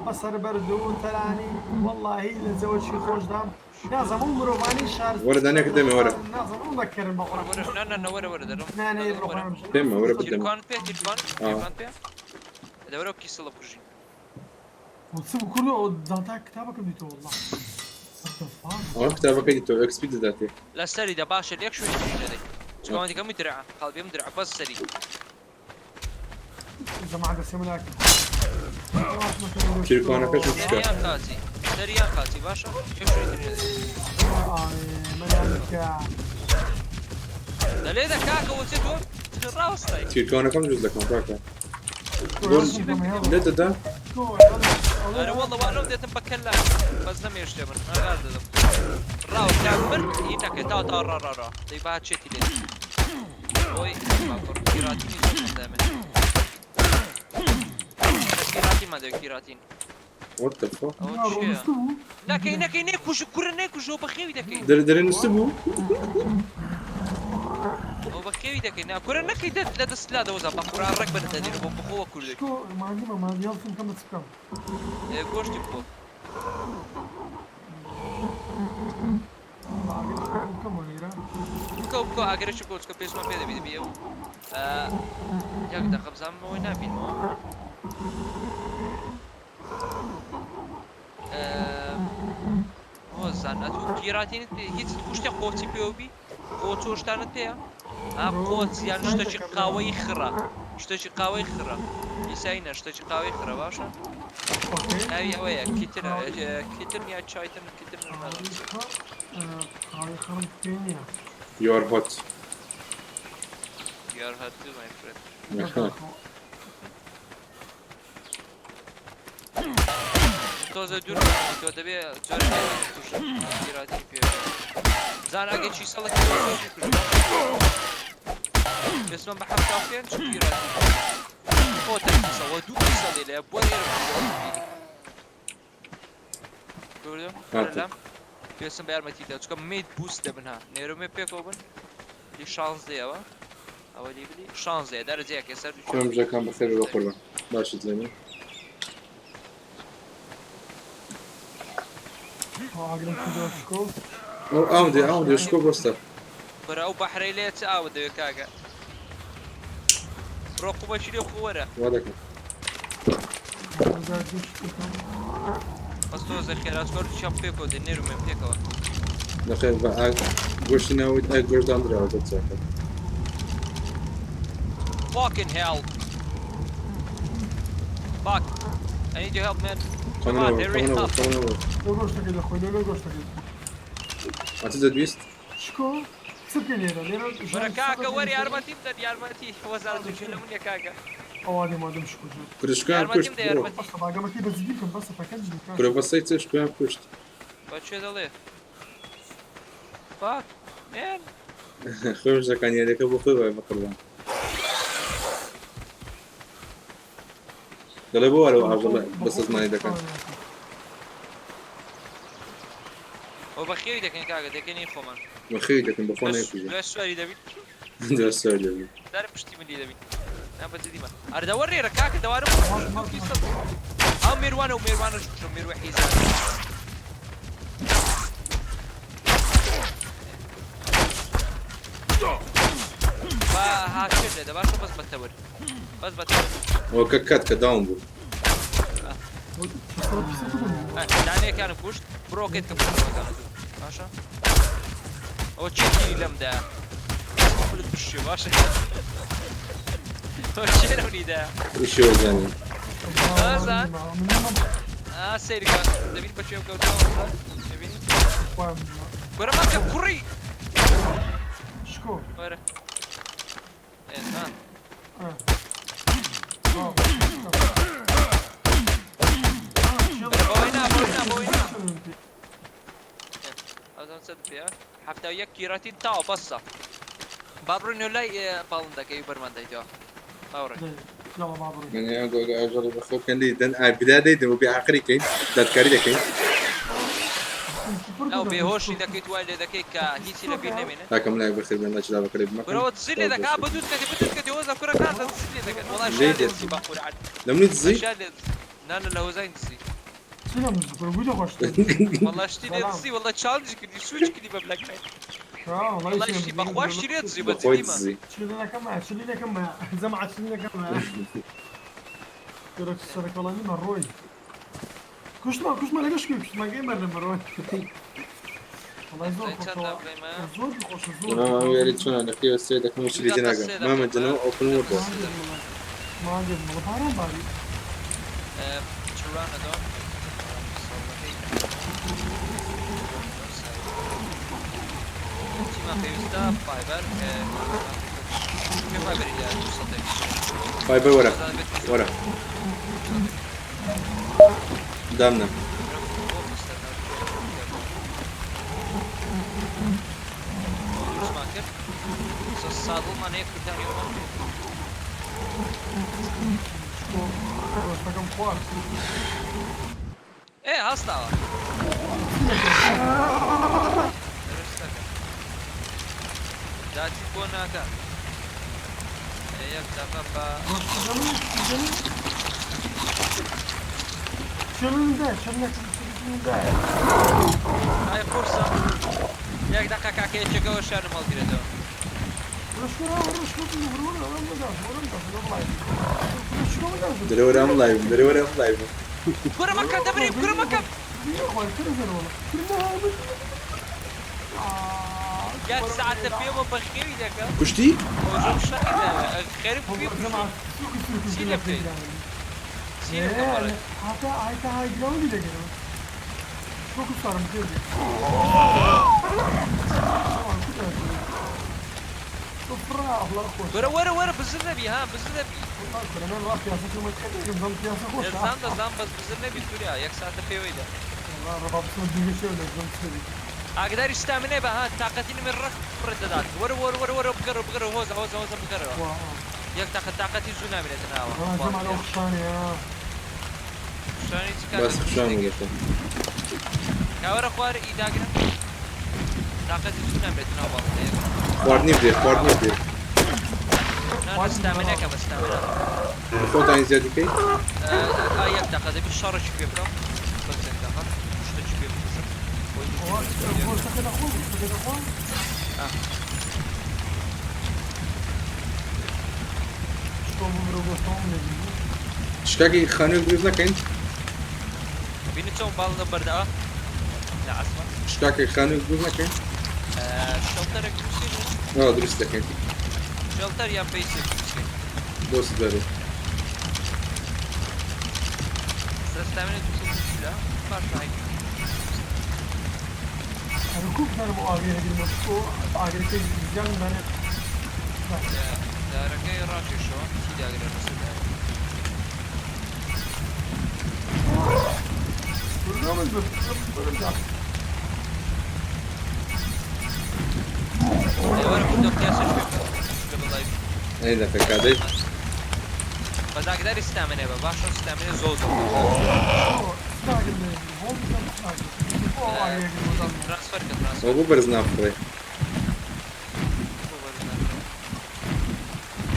بصر بردون تلاني والله لزوج شي خوش دام لازم عمره ماني شهر ورد انا قدامي ورا لازم مذكر بقرا ورا ورا درم انا يروح دم ورا قدامي تلفون بيه دورو كيس الله بوجي وتسيب كله ذاتها كتابك بديته والله اه كتابك كده اكس بي ذاتي لا سري ده باش ليك شو يدري هذا شو عندي كم درع قلبي مدرع بس سري اذا ما عندك سملاك تليفونك شو مشكلة سريان قاسي سريان قاسي باشا كيف شو يدري هذا ملالك ده ليه ده كاكا وتدور راوستاي تليفونك كم جزء لك مفاكا لا ده انا والله وانا بديت بكلم بس لم يشتمل انا قاعد راو كامبر هناك تا را طيب هات شتي لي اوي كيراتين دائما كيراتين ما ده كيراتين وات ذا فاك لا كاين كوش كورنيك وجو بخيوي داك درين نسبو او بخيوي داك كورنيك لا دسلا دوزا بقرا الركبه تدير بخو كل شو ما عندي ما يلفن كم تسكم كوش تبو كو اگرش کوچ کو پیش ما پیدا بیو یک دقیقه بزنم و اینا فیلمو وزن اتو كيراتين هيت تكوشتي قوتي بيوبي قوتوش تانت بيا قوت يعني شتاجي قاوي خرا شتاجي قاوي خرا يساينا شتاجي قاوي خرا باشا هاي ويا كيتر يا تشايتن كيتر قاوي خرا فين You are hot. You are hot too, my friend. تازه دور تو دبی جوری توش کیراتی پیه زن اگه چی سال کیراتی بس من بحب کافین چی کیراتی خود تکیسا و دو کیسا دیله بوری رو gördüm öyle diyorsun beğer metiyle çünkü mid boost de bana nereme pek oben bir şans diye var ama libli şans diye dereceye keser شلون بجا كان بخير وقربان باش تزيني اودي شكو بوستر برا او بحري ليه تعاود يا كاكا بڕۆ قوبەچی لێ خۆوەرە وا دەکەم بەس تۆ زەخێراسکۆر چەپ پێکەوە دێ نێرومێ پێکەوە دەخێر بە گۆشتی ناویت ئای گۆشتاندراوە بە چاکە Fucking hell Fuck I need your help man Come on کۆمنەوە hurry کۆمنەوە up کۆمنەوە لە گۆشتەکەی لە خۆی لە گۆشتەکەی ئاتی دەدویست شکۆ چ بکەین لێرە لێرە وەرە کاکە وەری یارمەتیم دەد یارمەتی وەزارەت تووشێ لە منیە کاکە ئەوانێ مادەم شکۆ کرشکان کوشت یارمەتیم دە یارمەتی بەسە باگەمەکەی بەزیدی کەم بەسە پەکەن جیکە کرۆڤەسەی چ شکویان کوشت بە چێ دەڵێ Fuck man خۆش زەکانیارەکە بۆ خۆی وای بەقڕبان دەڵێ بۆ وارەوە ئاژەڵە بەسە زمانی دەکەن ئەو بە خێوی دەکەین کاکە دەکەنی خۆمان بە خێوی دەکەن بە خۆ نەیکوژە دوای سواری دەبیت دەسەر دەبێت دارە پشتی ملی دەبیت نا بەجددیمە ئەردە وەڕێرە کاکە دەوارم ئەو میێروانە و میێروانە میێروە حیزان هاچێت لێ دەباشە بەس بەتەور بەس بەتەور ئەوە کە کات کە داوم بوو دانەیەکانم کوشت بڕۆکێت کە بڕۆکانە باشە ئەوە چێتی لەمدا پلت بشێ باشە تۆ چێرەونیدا ئیشەوە زانین سەیرکە دەبین بە چێم کەوتەوە دەبینی گۆرە ماکە کوڕی شکۆ وەرە حتى يكي راتين تاو بصة بابرنو لاي بالندك اي برمان دايتو باوري يلا بابرو يعني أقول أجرب بخوف كان لي دن بداية دن وبآخري كين دكاري دكين او بهوش داك يتوالد داك هيتي لبين نمينه لكن لا بخير من الله جل وعلا بمكان برو تزيد داك بدوت كتي وزا كره كانت تزيد داك والله شاد تزي باقول عاد لم تزي لا لا لا زين تزي شنو مزبر بيدو خوش والله شتي تزي والله تشالنج كدي سويتش كدي ببلاك والله شتي بخواش شريت تزي بتزيما شلنا كما شلنا كما زعما شلنا كما كرك السرك والله ما روي كش ما لقاش كش ما جيمر لما روي والله زور زور خوش زور ما يريد شنو أنا في السيدة كم شريت ناقة ما مجنون أو كل مرة ما عندي مغفران بالي ترانا دون ما فيستا فايبر كيف فايبر يا صديق فايبر ورا قدامنا الصادو ما نيكل تقريبا ايه هستعوا داتي كوناكا يكتفى شنو ده هاي فرصة ياك دقة كاكي تشيكا وشان مالتي لدو دري ام لايف كرة مكة تبريب كرة مكة جات ساعة تفيهم بخيري دكا كشتي؟ وزوج شاكي خيرب فيه سيلة بتاعي سيلة كمالك حتى هاي جراوندي دكا شو كنت صار مكير ورا بالزنبي ها بالزنبي زان بس بالزنبي تقولي ياك ساعة في ويدا اقدر يستعملني بها طاقتي من رددات ورا بقر هوز بقر ياك طاقتي زنا من تناول بس شلون قلت كاورا خوار ايداقنا طاقتي زنا من تناول كوردني بدير لا استعملها كم استعملها فوت عين زيادة كي ياك طاقتي بالشارع شوف يفرق بس طاقة مش تشوف Tomu robotom ne bileyim. شکاکی خانوی دروز نکن بینی چون بالında برده لا عصفة شکاکی خانوی دروز نکن شلتر كوسين آه درست کن شلتر يا بيسي كوسين دوست داری استعمل توصل لا فرق هاي Rukuk benim o ağrıya girmek. O ağrıya gireceğim ben hep. داركي راشي شو كي داير المسألة Görüyor musun? Göreceğim. وانا كنت قياس قبل لايف این دفعه کردی بس اقدر استعمله باش استعمله زوزو O İsmail'in de. Olmayacak İsmail. O ağrıya girmeden. ترانسفر كترانسفر او بو برز نافره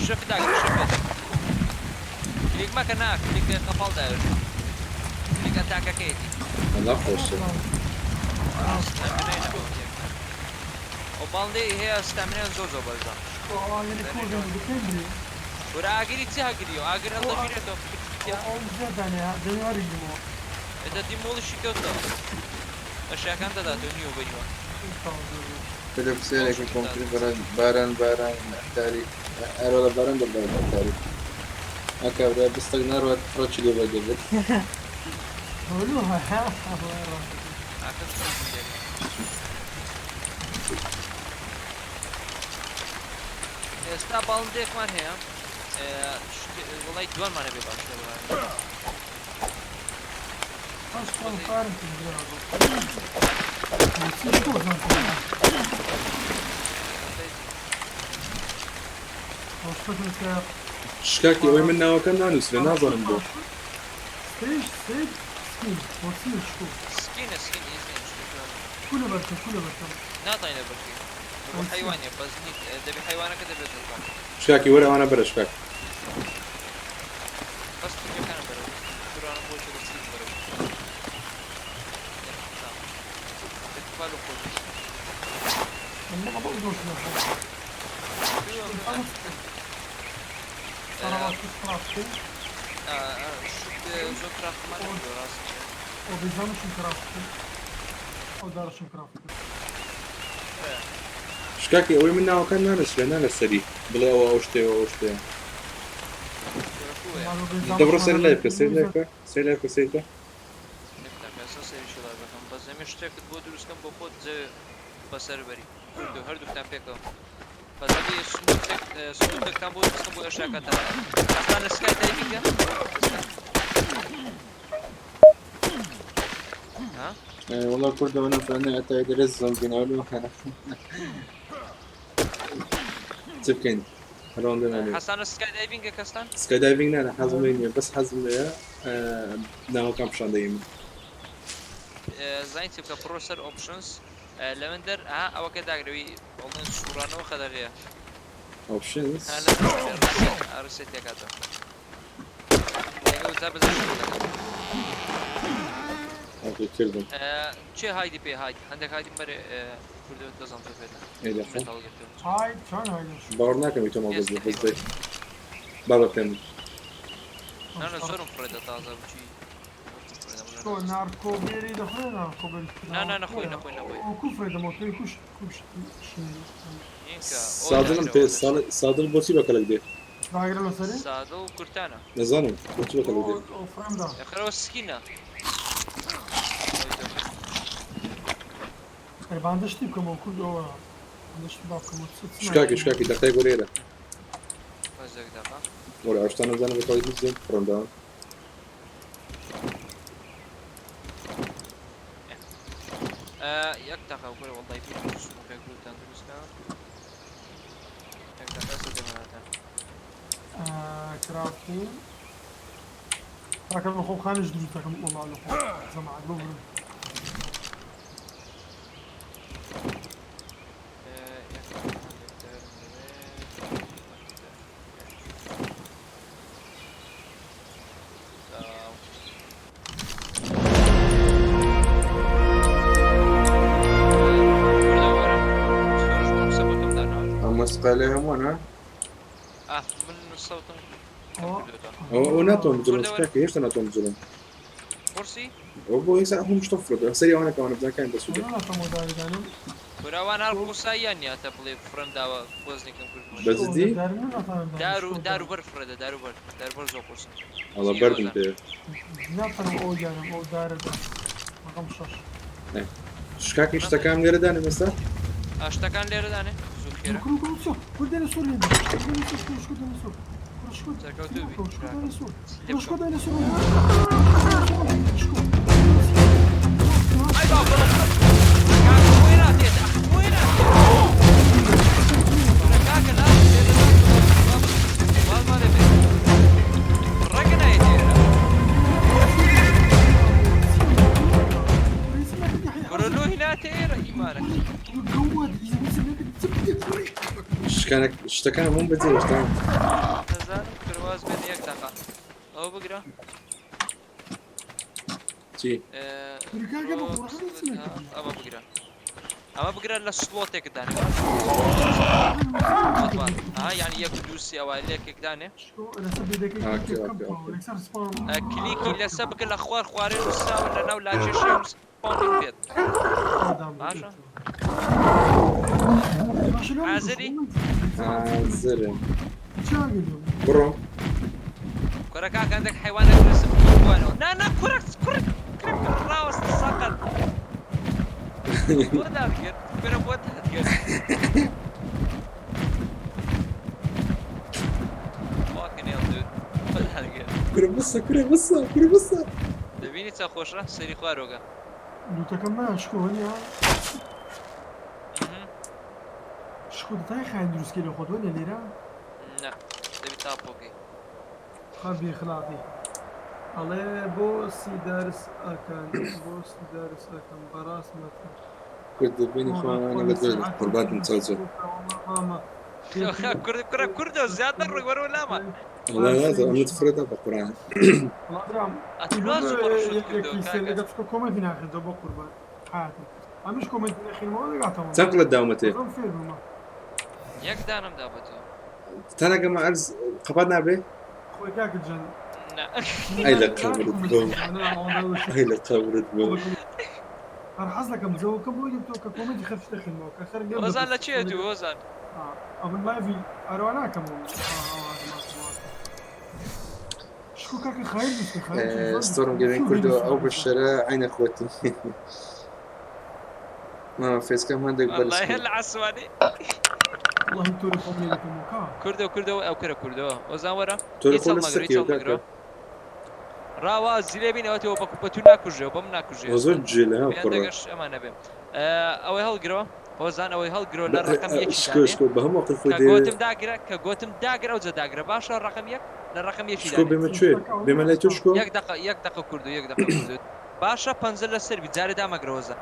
شوف داك شوف كليك ما كناك كليك قفل داير كليك اتاك كيتي الله خوشه وبالدي هي استعمله زوزو بزا O ağrıya koyacağım. Dikeyim mi? ورا اجري تي اجري اجري الله فينا تو Olmayacak yani ya. Beni arayayım o. اذا دي مول شيكوتا اشياء كانت دا دنيو بينو فيلم سيرك ممكن باران تاري ارولا باران ده باران تاري اكبر بستغنى روتش لي بدل Öyle mi? Ha, Allah razı استا بالنديك مان هي والله يدور معنا بيبقى Başkanım kahretsin biraz. Siz de o zaman. Hoşçakalın ya. شكاكي وين منا وكان نانوس لناظرم بو Steyiş, skin. Nasıl şu? سكين يزين Kule bakın, kule bakın. ناطينا بركي حيوان بس دبي حيوانك كده بتطلع شكاكي ورا وانا برا شكاك بس في مكان برا قرآن بوش السين برا اتفالوا خوش Ama baba uzun Sana bakış kraftı. شو زو كرافت ما نقدر راسي O bizden için kraftı. O dar için kraftı. شكاكي وين منا وكان نانوس لنانا السري بلا او اوشتي اوشتي دبرو سير لايفك سير نفتح اساس ايش لا بكم بس زي مش تاكد بود روسكم بخود زي بسر بري دو هر دو كان بيكو بس هذه سنوتك كان بود روسكم بو اشياء كتر اصلا سكاي دايفنج ها والله كل وانا فانا اتايد رزم بنقولوا انا تبكين هل عندنا حسن سكاي دايفنج كاستان سكاي دايفنج انا حزم لي بس حزم لي ناو كم شان دايم زين تبقى بروسر اوبشنز لمندر ها او كده اقربي والله صورانه وخدغيه اوبشنز هلا ارسيت يا كاتو يقول زابز اوكي كردم چه هایدی پی هاید عندك هایدی بره kurdu dazan tepede ايه دفع metal getirmiş Hayır, çan hayır. باور ناكم يتم اوضل بس بابا تم انا زورم فريدا تازه بچي Şu narko beri de koy narko beri. لا نخوي O kufrede motoyu kuş şimdi. ينكا صادل بوتي بكلك دي Daha girelim seni. سادو كورتانا نظام بوتي بكلك دي O franda. يا اخي السكينه Ben de işte como kul o. Ben de işte bak como شكاكي دقيقة قليلة وزك دقه ولا عشتان زانا بكوي جدا فرندان يقطع وكل والله في فلوس ممكن يقول تندرس كان يقطع اسد معناتها crafting. Takım o خانج دروز takım والله له. Zaman بقول. أما سقاليهم وانا من الصوت ئەو ناتوان بجڵن شکاکە هێشتا ناتوان بجڵن قرصی ئەو بۆ ئێستا هەموو شتە فرۆتە سەری ئەوانەکەوانە بزانکان دەسوودە کوراوان هەر قوساییان نیاتە بڵێ فرم داوە پۆزنێکم کرد بەزدی دارو بەر فرەدە داروبەر زۆر قورس ئەڵە بەردم پێ شکاکی شتەکان لێرەدانە مەستا ئاشتەکان لێرەدانێ زوو خێرە ئای با بڵە خۆی ناتێت خۆی ناتێت کاکە والما دەبێت ڕەگە نایێت ئێرە بڕۆلۆهی ناتێ ئێرە ئیمانە شتەکان هەموو بەجێ هێشتا دەزانم کرواز بێت یەک دەقا ئەوە بگرە چی ئەمە بگرە لە سلۆتێکدانێ یعنی یەک دووسی ئەوە لێکێکدانێ کلیکی لەسە بکە لە خوار خوارێ وساوە لە ناو لاجێشی پێت باشە حازری حازرم بڕۆ كرة كاك عندك حيوانات رسم جوانو نا كرة راوس ساقط بود هاتجر كرة بود هاتجر fucking hell dude بود هاتجر كرة بصة دبيني تا خوش راه سيري خواروغا دوتەکەم شکۆنیە شکۆ دەتای خاین دروستکە لە خۆتۆ لە لێرە نا دبي تابوكي خەبی خلاقی ئەڵێ بۆ سی دەرس ئەکەن بەڕاست مەکەن كنت بيني خوان أنا بدل قربات متسلسل كردو زيادة الرجل ولا ما والله هذا أنا تفرد بقرآن أتلوازو برشوت كردو كاكا كومنت ناخذ دو قربان حاتم مش كومنت ناخذ ما قاعد تنقل الدوامتي ياك دانم دابتو تانا كما أرز قبضنا به خوي كاك الجن أي لقبرت بو أي لقبرت بو أنا حظك مزوج كم بوجي بتوقع كومنت يخفش دخل موقع خير قبل وزن لا شيء جو وزن أبن ما في أروانا كم شكو كاك خايل بس خايل ستورم جيمين كردو أو بالشراء عين أخوتي ما فيس كم عندك بلس والله هلا عسواني والله توري فمي لكم كردو أو كردو وزن ورا توري فلسطين وكاكا راوا زليبين أوتي وبكوبتونا كوجو بمنا كوجو وزود جيلها وقرا عندكش أمانة بهم أوي هالجرو وزن أوي هالجرو للرقم يك شكو بهم وقت خودي كقوتم داقرة أو زداقرة باشا الرقم يك للرقم يك شكو بما تشوي بما لا تشكو يك دقة كردو باشا بنزل السيرفي زاري دام جروزة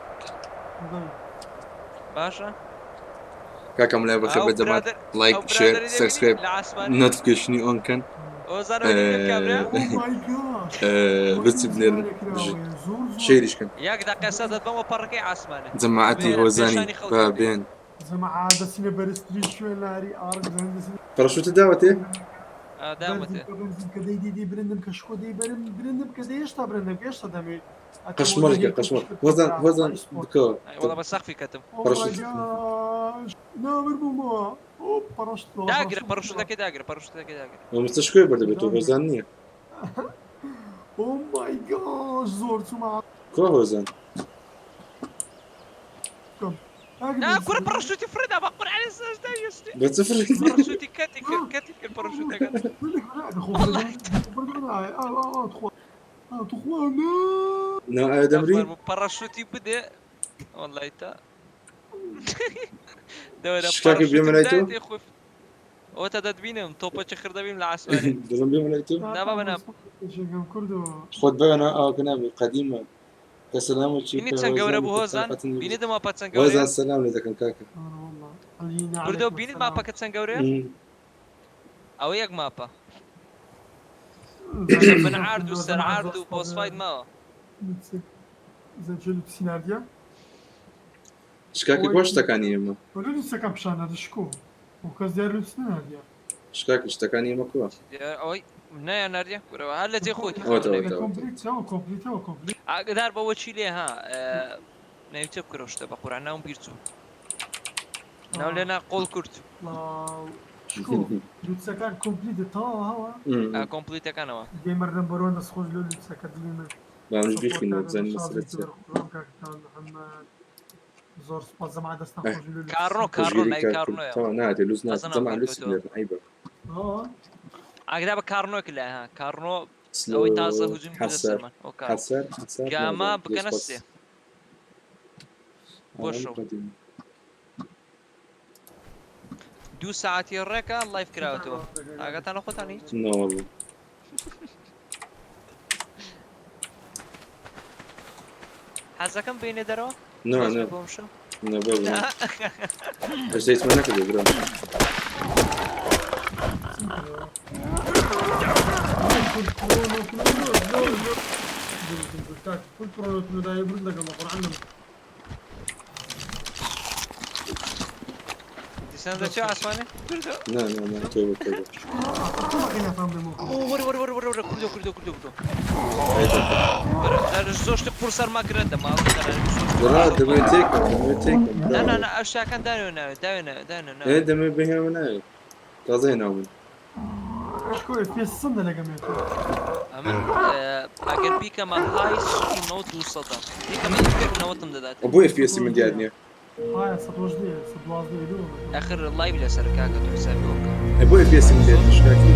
باشا كاكم لا بخير جماعة لايك شير سبسكرايب نوتيفيكيشن اون كان وزن الكاميرا بس بنر شيرش كان يك دقة سادة بما بركي عسمانة جماعتي وزاني بابين زعما دسني برستريش ناري ارك زندسني برشوت دعوتي دامته كدي دي برندم كشكو دي برندم كديش تا برندم كيش تا دمي قشمر وزن دكور والله بس في كتم برشوت نامر بوما او برشت داقرة ومستشكوي برضه بتو وزنية او ماي جاد زور سمع كو وزن لا كرة باراشوتي فريدة بقول على السجدة يستي بتصفر باراشوتي كاتي الباراشوت لا دمري باراشوتي بدأ والله تا دورة شكاكي بيملايتو او تدبينهم توبا تشخر دبيم العسواني دزم بيملايتو نابا خد بقى كنا قديمة كسلام وشي بيني تسنقور ابو هوزان بيني دما با تسنقور هوزان السلام لذا كان كاكا بردو بيني ما با كتسنقور او يك مابا من عاردو سر عاردو بوس فايد ما زنجل سيناريا شكاكي واش تكاني يما ولا لسه كابشان هذا شكو وكاز ديال السيناريا شكاكي اشتكاني يما كوا اوي نایە ناردە کورەوە هەر لە جێ خۆتی كومبليت ئاگدار بەوە چی لێ ها نەویتە بکرە شتە بە قورآن ناوم بیر چوو ناو لێنا قۆڵ کورت شكو لوتسكان كومبليت تاوا هوا کۆمپلیتەکانەوە جيمر نمبر 1 سخوز لو لوتسكان ديما بعمل بيخي بزن مسرت محمد زور سباز زعما دستا خوز لو کارڕۆ نای کارڕۆیە طبعا نادي لوز نادي أظن طبعا أقول لوز كتو. عيبة ئاگدا بە کارڕۆک لە ها کارڕۆ ئەوەی تازە هجوم بوو حسر لەسەرمان حسر حسر گاما بکەنە سێ بۆ شەو 2 ساعتی ڕێکە لایف کراوەتەوە ئاگاتانە خۆتان هیچ لا والله حەزەکەم بینێ دەرەوە لا لا لا والله ايش زي اسمه نكد برا كل برو دا يبرد لك القرآن دیساندا چه ئاسمانێ لا لا لا توبة توبة زۆر شتێک پڕ سەرما کرێتە ماڵ برا دمي تيكم نانا ئەو شتەکان داوێناوێت ايه دمي بها وناي قاضي ناوي شكو في الصندة لقمت ئەمن ئەگەر بیکەمە های 92 بیکەمە ئیفێک نەوەتم دەدات ابوي في اس من ديادني هاي سطوجدي سطوازدي يدو ئەخر لایو لەسەر کاکە تۆ حسابی وەکە ابوي في اس من ديادني شكاكي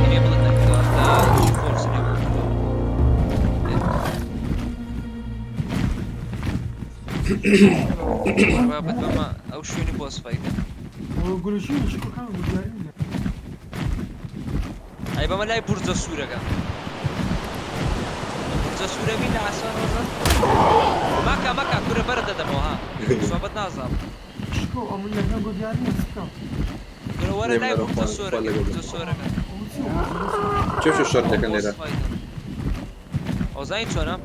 enable نەکردووە فۆرس بابەت بەمە ئەو شوێنی بۆس فایکە وقولوا شو شكو كانوا مجارين ئەی بەمە لای بورجە سوورەکە بورجە سوورە بینە ئاسان ماکە کورە بەرە دەدەمەوە ها سۆبەت نازام شكو أمون لك نقول جارين سكا کورە وەرە لای بورجە سوورەکە بورجە سوورەکە شوف شو الشرط كان ليرا ئۆزای چۆنە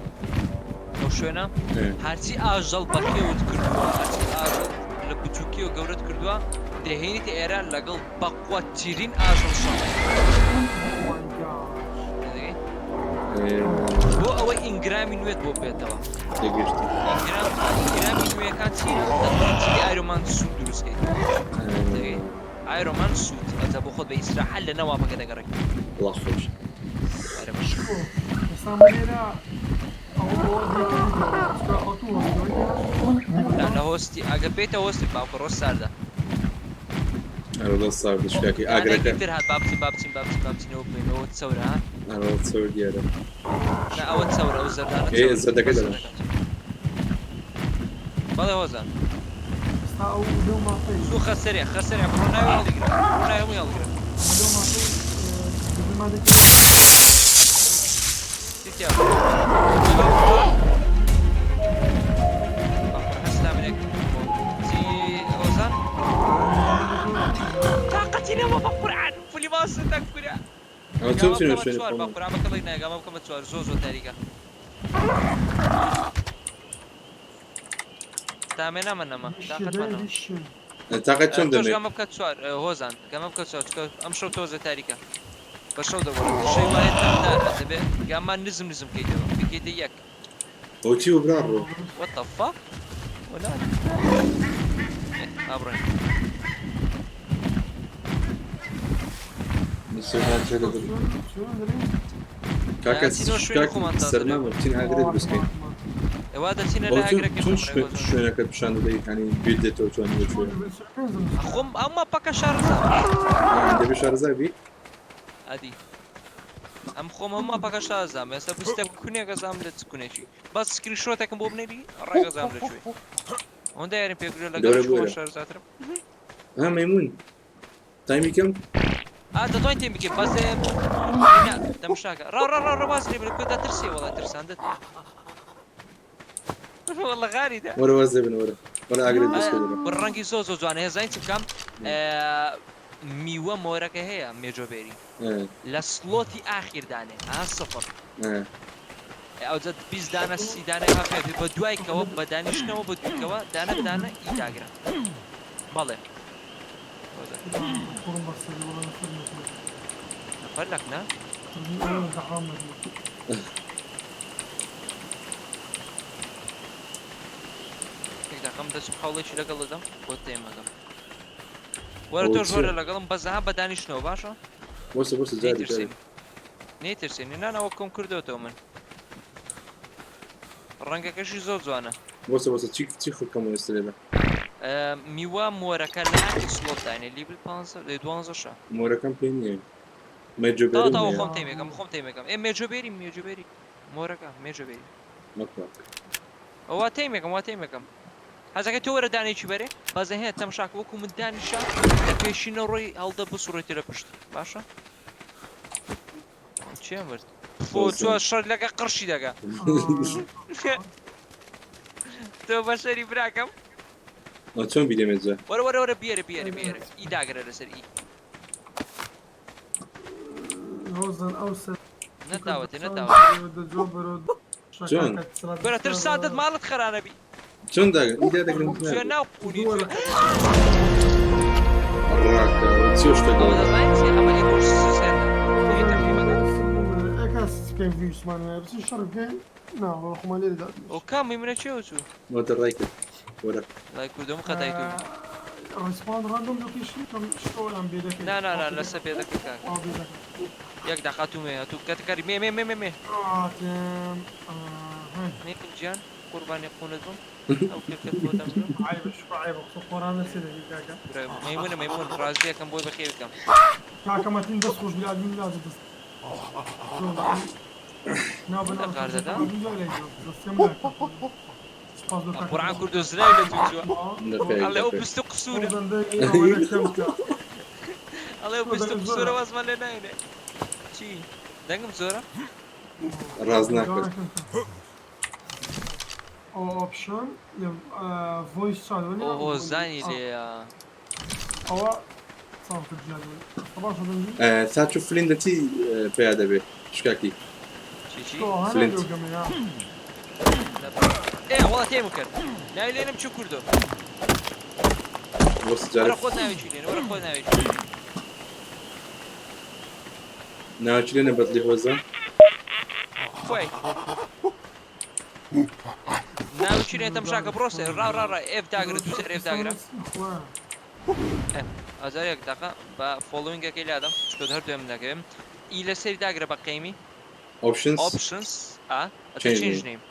ئەو شوێنە ايه هەرچی ئاژەڵ بەخێوت کردووە هەرچی ئاژەڵ لە بچووکی و گەورەت کردووە دەهێنیتە ئێرە لەگەڵ بەقوەترین ئاژەڵ شەڵ بۆ ئەوەی ئینگرامی نوێت بۆ بێتەوە يقشت ئینگرامی نوێەکان چیە دەتوانیت ئایرۆمان سوود دروستکەیت ئایرۆمان سوود ئەتە بۆ خۆت بە ئیسراحەت لە نەواپەکە دەگەڕێت الله خوش شكو بس عملنا أو لە هۆستی ئەگە بێتە هۆستی باوکە ڕۆژ ساردە انا والله صار بشكاكي تر اقرا هات بابچینەوە بینەوە چەورە ها انا والله تصور دياله نا ئەوە چەورە ئەو زەردانە ايه الزدك ده بەڵێ هۆزان أو دوم عطيش سوو خەسەرێ بڕۆ ناوی هەڵدەگرە بڕۆ ناوی هەمووی هەڵدەگرە دوم عطيش ما دك تيتيا السلام عليكم سي هۆزان تاقەتی نەما بە قورعان فولی باسن تەکورە انا توب شنو بە شنو قورعان بەکەڵی نایگامە بکەمە چوار زۆ تاریکە تامێنا من نەما تاقەتمان نەما طاقت كم تۆش دمي گامە بکات چوار هۆزان گامە بکات چوار ئەم شەو تۆزە تاریکە بە شەو دەگەڕێت شەی وایە تەمدارە دەبێت گامان نزم کەیتەوە بکەیتە یەک هو تشي وبرارو what the fuck ولا ئابڕێن نسوي هذا شنو كاكا سرنا بتين هاجرت بسكين ئێوە دەچینە لە ئاگرەکە شنو كنت بشان دي يعني بيدتو شلون شو خۆم ئەمە پەکە شارزە عندي بشار زابي ئەدی ئەم خۆم هەموو پەکە شازام ئێستا بستە کونێکە زام لە چ کونێکی بەس سکریشۆتێکم بۆ بنێری ڕێگە زام لەکوێ ئەوەندە یارین پێگرێ لەگەڵ شارزاترم ها ميمون تايمي كم؟ دەتوانین تێم بکەین بەس دەمشاکە ڕ باسری بە کوێدا ترسی وڵات ترساندت والله غاریدا ورا وزبن ورا اقرب بس بە ڕەنگی زۆ جوانە هێزانین چ بکەم میوە مۆرەکە هەیە مێجۆبێری لە سلۆتی ئاخیردانێ سفر ئەوجە 20 دانە 30 دانە هەفێ بە دوایکەوە بە دانیشتنەوە بە دووکەوە دانە ئیداگرە بەڵێ فلك نا دقم دەچم حوڵێکی لەگەڵ دەدەم بۆ تێمەگەم وەرە تۆ ژۆرە لەگەڵم بەزەها بەدانیشتنەوە باشە بۆسە بۆسە جاری جاری نەیترسێنی نانەوە کۆم کردوتەوە من ڕەنگەکەشی زۆر جوانە بۆسە بۆسە چی خۆکەم وەسترێنە میوە مۆرەکە لە هاتی سڵۆتداینێ لیبل 12 مۆرەکەم پێی نییە تاوە خۆم مێجۆبێری تێمێکم ئێ مێجۆبێری مۆرەکە مێجۆبێری مەکوات ئەوە تێمێکم حەزەکە تۆ وەرە دانێکی بەرێ بەزە هەیە تەمشاک وەکو من دانیشە لە پێشینە ڕۆی هەڵدە بسوڕێتی لە پشت باشە چیان برد چوە شەر لەگە قڕشی دەگا تۆ بەشەری براکەم چۆن بیدەمێجە وەرە بێرە ئی داگرە لەسەر ئی نەتاوەتێ چۆن بەرەتر سادت ماڵت خەرانەبی چۆن داگەن ئیدا دەگرم توێ ناو قونی ڕاکە چی شتەکە ئەو کامی منە چێ چوو مۆتە ڕای کرد وەرە لای کوردم خەتای تو نا لەسە پێ دەکە کاک یەک داخاتومێ تو کەتەکەری مێ گیان قوربانی قونت بم ئەو کردکەت بۆ مەیمون ڕازیەکەم بۆی بەخێ بکەم قورعان کورد و زرای لە توچوە ئەڵێ ئەو پست و قسوورە ئەڵێ ئەو پست و قسوورە وەزمان لێ ناینێ چی دەنگم زۆرە ڕاز ناکرد option voice chat ئۆ زانی لێە ئەوە ساچ و فلین دەچی پێیا دەبێت شکاکی چی وڵا تێمە کرد ناوی لێنم چ کوردۆ وەرە خۆت ناوێکی لێنە وەرە خۆت ناوێکی ناوچی لێنە بەدلی هۆزە خۆی ناوچی لێن تەمشاکە بڕۆسێ ڕاڕ ئێف داگرە دووسێر ئێف داگرە ئازارێک داقا بە فۆلوینگەکەی لادەم چکۆت هەردوێ من دەکەم ئی لە سەری داگرە بە قەیمی options change name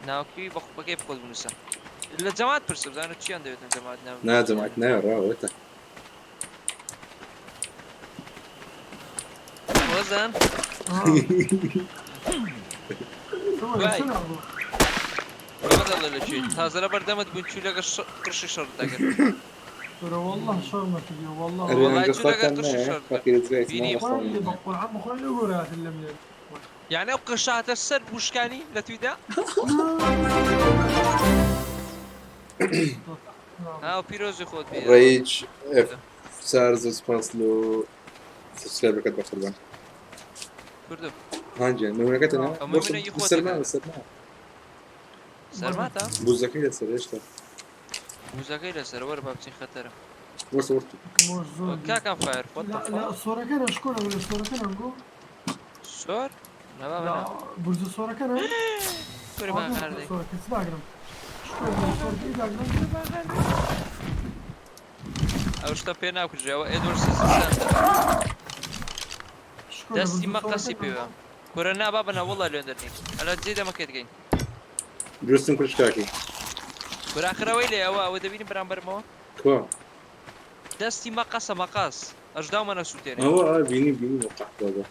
ناوکی بەکەی بخۆت بنووسە لە جەمات پرسە بزانە چیان دەوێتن جەمات نا جەمات نایڕاوەتە وەزان لە چی تازە لە بەردەمت بوون چوو لەگە قرشی شەڕ دەگەن والله شرمة كبير والله يعني ئەو قشاتە سەر بوشکانی لە تویدا هاو پیرۆزی خۆت بێ ڕیج سارز سپاسلۆ سبسکرایبەکەت بەخۆبان کردو هانجیان نمونەکەتەنە سەرماتە بوزەکەی لەسەر هێشتا بوزەکەی لەسەر وەرە با بچین خەتەرە وەرە کاکەم فایر سۆرەکەنە شکۆنە لە سۆرەکەنە گۆ سۆر برزە سۆرەکەنە ئەو شتە پێ ناکوژێەوە ئێدۆر دەستی مەقەسی پێوە کورە نابا بەنە وڵا لێن دەرنی ئەلا جێ دەمەکەت گەین درستم کوشکاکی براخرەوەی لێ ئەوە دەبینی بەرامبەرمەوە دەستی مەقەسە مەقاس ئەشداو منە سووتێنێ ئەوە بینی وەقەحتەوە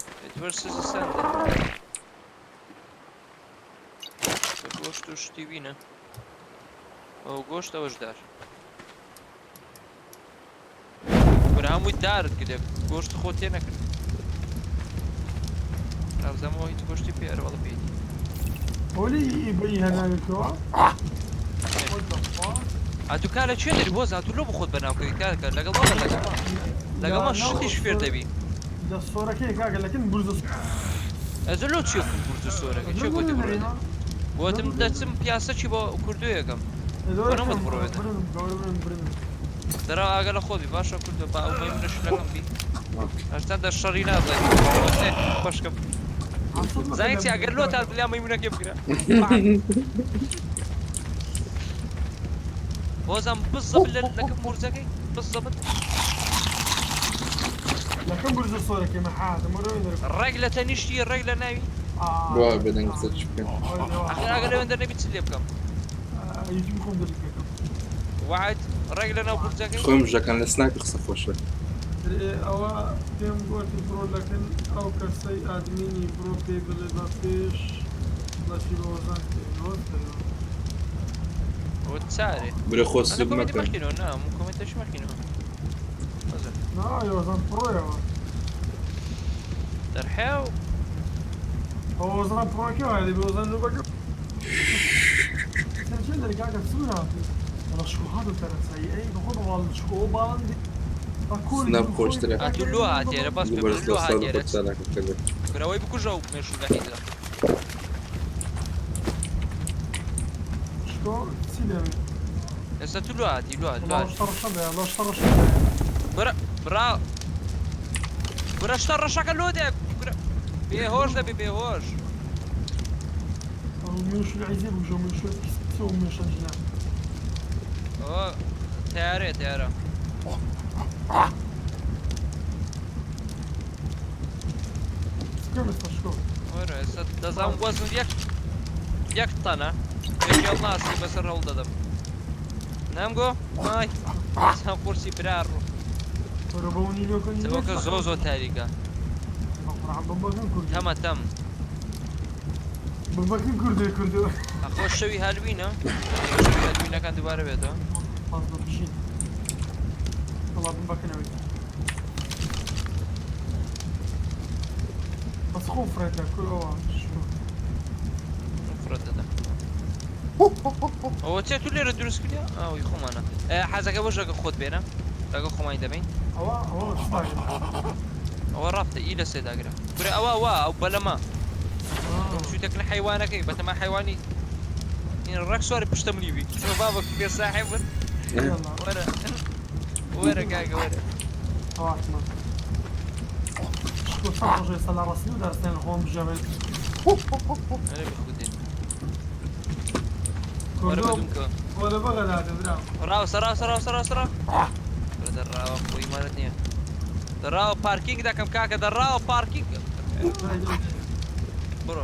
گۆشت و شتی بینە ئەو گۆشت ئەوەشدار برا هەمووی دارت کردێ گۆشت خۆت تێ نەکرد رابزەمەوە هیچ گۆشتی پێرەوەڵە پێیتی ئۆلی بەی هەناوێتەوە ئەتو کا لە کوێ دەری بۆ زاتوو لۆ بخۆت بەناوکەی کارکە لەگەڵ لەگەڵ شتیش فێر دەبی لە سۆرەکەی کاکە لەکن برزە ئەزە لۆ چی برد سۆرەکە چێ بۆتی بڕێت بۆتم دەچم پیاسە چی بۆ کوردوویەکەم ترى اقل خذي باشا كله بقى ما يمنش لكم بي عشان ده الشري نازل باشكم زيك اقل له تعال لا ما يمنك يبقى وزن بالضبط لكم مرزقي بالضبط لكن برز صورك يا محاد مرة الرجلة تنشتي الرجلة ناوي Vay beden kısa çıkıyor. اخي اقل من درني بتسلي بكم يجيب خم ذلك وعد الرجلة انا ومرزقي Koymuş kan nesnak kısa boş ver. او تيم قوت برو لكن او كسي ادميني برو بي بلدا فيش لا شي روزان وتساري Böyle hoş انا كومنتي sürmek. ماكينو نعم كومنتي ماكينو لا يوزان برو يا ترحيو هو وزن برو كيو هذه بوزن له بقى سجل اللي قاعد تسويها انا شو هذا ترى سيء اي بخذ والله شو باندي Sınav koştura. هاتولوها هاتي انا بس Bu böyle بقولوها sağda هاتي koçlar hakikaten. كراوي بكوجو ماشي وحيدة شو سيدي هسه تولوها هاتي لوها الله لوها اشترى شبه الله اشترى شبه برا برا اشترى شكل لودك بيهوش ده بيهوش ومن شو العزيز وجو من شو تسوي من شو الجنان اوه تيارة كم استشكو ورا هسه دزام وزن يك طنة يجي الله سي بس الرول ددم نامجو ماي سام كرسي برارو وربوني لو كان سوك زوزو تاريكا تم تم بمكان كردي كردي اخوش شوي هالوينا شوي هالوينا كان دوباره بيتو فاضل بشيء والله بمكان اوي بس خوف ريتك كل شو مفرد ده هو تشي تولي ردرس كليا اه يخو معنا حازك وجهك خود بينا تاكو خو ما يدبين هو شفاي هو رافته إلى سيد أقرأ بري أوا أو بلما شو تكن حيوانك إيه بتما حيواني إن الركسوار بشتمني بي شو بابك في صاحب يلا ورا كاكا ورا هو احتمال شكو صار جاي صلى راسي ودرسين هون بجبل أنا بخدين ورا بدونك ولا بغل هذا براو راو دراو خوي مالتني دراو باركينج ده كم كاكا دراو باركينج برو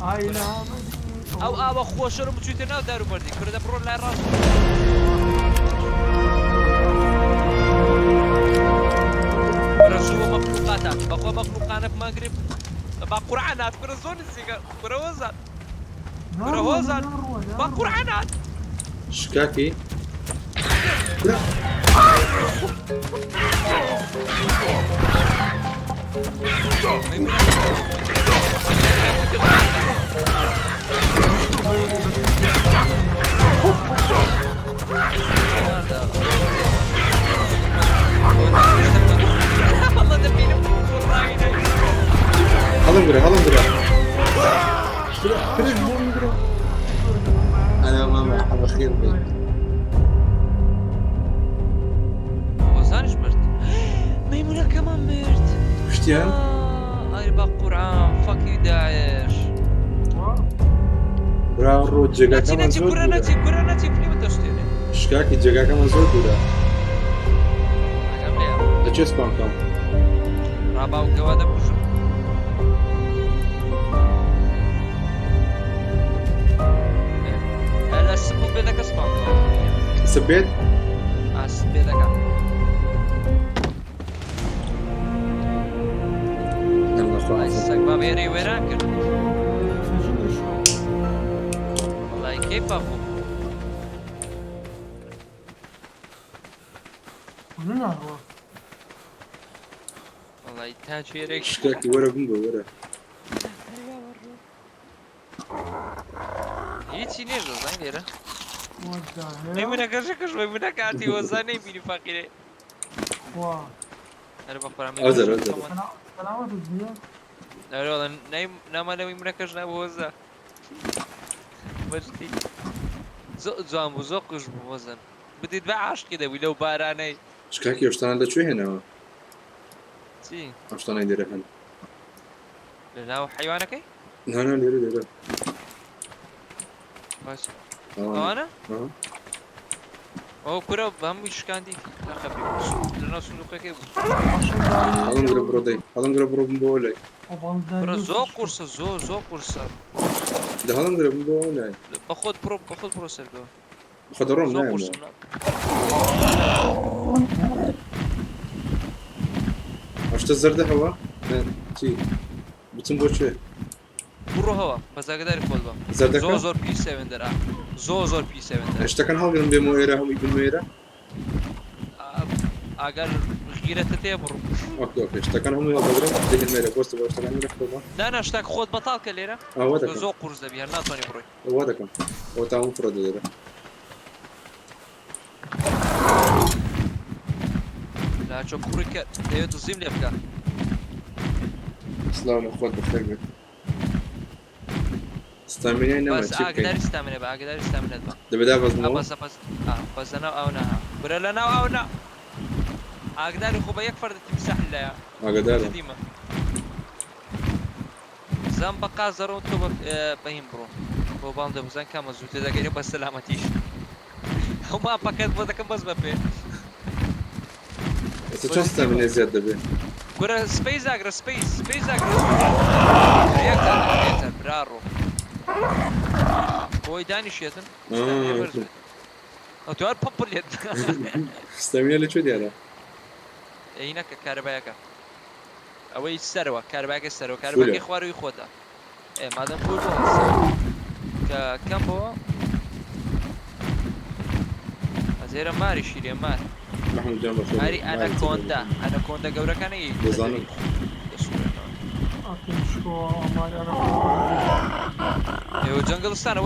هاي لا او خوش رو مچوتنا دارو بردی کرده برو لا راس رسوم مخلوقات بقوا مخلوقات في المغرب بقرعنات كرزون السيجار كروزات كروزات بقرعنات Şikaki. والله ده benim Alın buraya, alın buraya. Ana mama hava خير بي. وزانش مرت ميمونة كمان مرت Christian. هاي بقرعان فك داعش Bravo, jaga نتي kaman نتي zor كرة dura. نتي كرة نتي فلي بتشتري Şikaki jaga kaman zor dura. عجب ليه Açız bankam. رابع وكوادة بشو هلا السبب بدك اسمع Sabit. السبب Allah والله خلاص. السق ما بيري وراك سجل شو والله كيف اخو من هو والله يتاج فيرك Şikaki wara bunga wara. هيك نيرو زين ليرة وداه ميمونة كرشكش ميمونة كاتي وزاني بيني فقيرة واه انا بقرا أزر، أزر. سلامة الدنيا لا والله نايم نام انا ميمونة كرش نابو وزا بجدي جوان بوو زۆر قوش بوو وەزن بدیت بە عاشقی دەبووی لەو بارانەی شکاکی ئەوشتانە لەکوێ هێنەوە چی ئەوشتانەی لێرە هەن لە ناو حیوانەکەی نانا لێرە لێرە باش ئەوانە. ئەوانە ئەها. ئەو کورە هەمووی شکاندی لەخەبی لەناو سندوقەکەی بوو هەڵم گرە بڕۆ دەی هەڵم گرە بڕۆ بم بۆ لای برە زۆر قورسە زۆر قورسە لە هەڵم گرە بم بۆ لای بەخۆت بڕۆ سەرەوە خۆ دەڕۆم زۆر نایەوە قورسم ئەشتە زەردە هەوا چی بچم بۆ کوێ بڕۆهەوە بەزاگەداری خۆت بە زەردەکە زۆر پی سێوێندەرا زۆر پی سێوێندەر شتەکان هەڵگرم بێمەوە ئێرە هەمووی بنوێرە ئەگەر غیرەتە تێ بڕۆ ئۆکێ ئۆکێ شتەکان هەمووی هەڵدەگرم دێنێرە بۆستە بۆ شتەکان لەخۆمە نانا شتێک خۆت بەتاڵ کە لێرە ئەوە دەکەم زۆر قورس دەبی هەر ناتوانێ بڕۆی ئەوە دەکەم ئەوە تا هەموو فڕە دەدەرە لاچۆ کوڕی کرد دەوێت و زیم لێ بکە سلااو خۆت بەخێر بێت ستامینای نەما بەس چی بکەین ئاگداری ستامینە بە ئاگداری ستامینەت بە دەبێدا بەزنەوە بەس لەناو ئەو نەها برە لەناو ئەو نە ئاگداری خۆ بە یەک فەردەتی مساح لایە ئاگدارم دیمە زەم بە قاز دەڕۆن تۆ بەهیم بڕۆ بۆ باڵ دەبزان کامە زووتە دەگەری بە سەلامەتیش هەموو پەکەت بۆ دەکەم بەس بە پێ چەند ستامینای زیاد دەبێت گورە سپەی زاگرە سپەی زاگرە یەکجار براڕۆ بۆی دانیشێتن ئەو توار پەپڵێت ستامینای لەکوێ دیارە عینەکە کارەبایەکە ئەوەی سەرەوە کارەبایەکە سەرەوە کارەبایەکەی خواروی خۆتە مادەم پول بۆ کە کەم بۆ ئەزێرە ماری شیرێ مار محمود جان بەخێر ماری ئەنەکۆندە گەورەکانەی دەزانم ئێوە جەنگڵستانە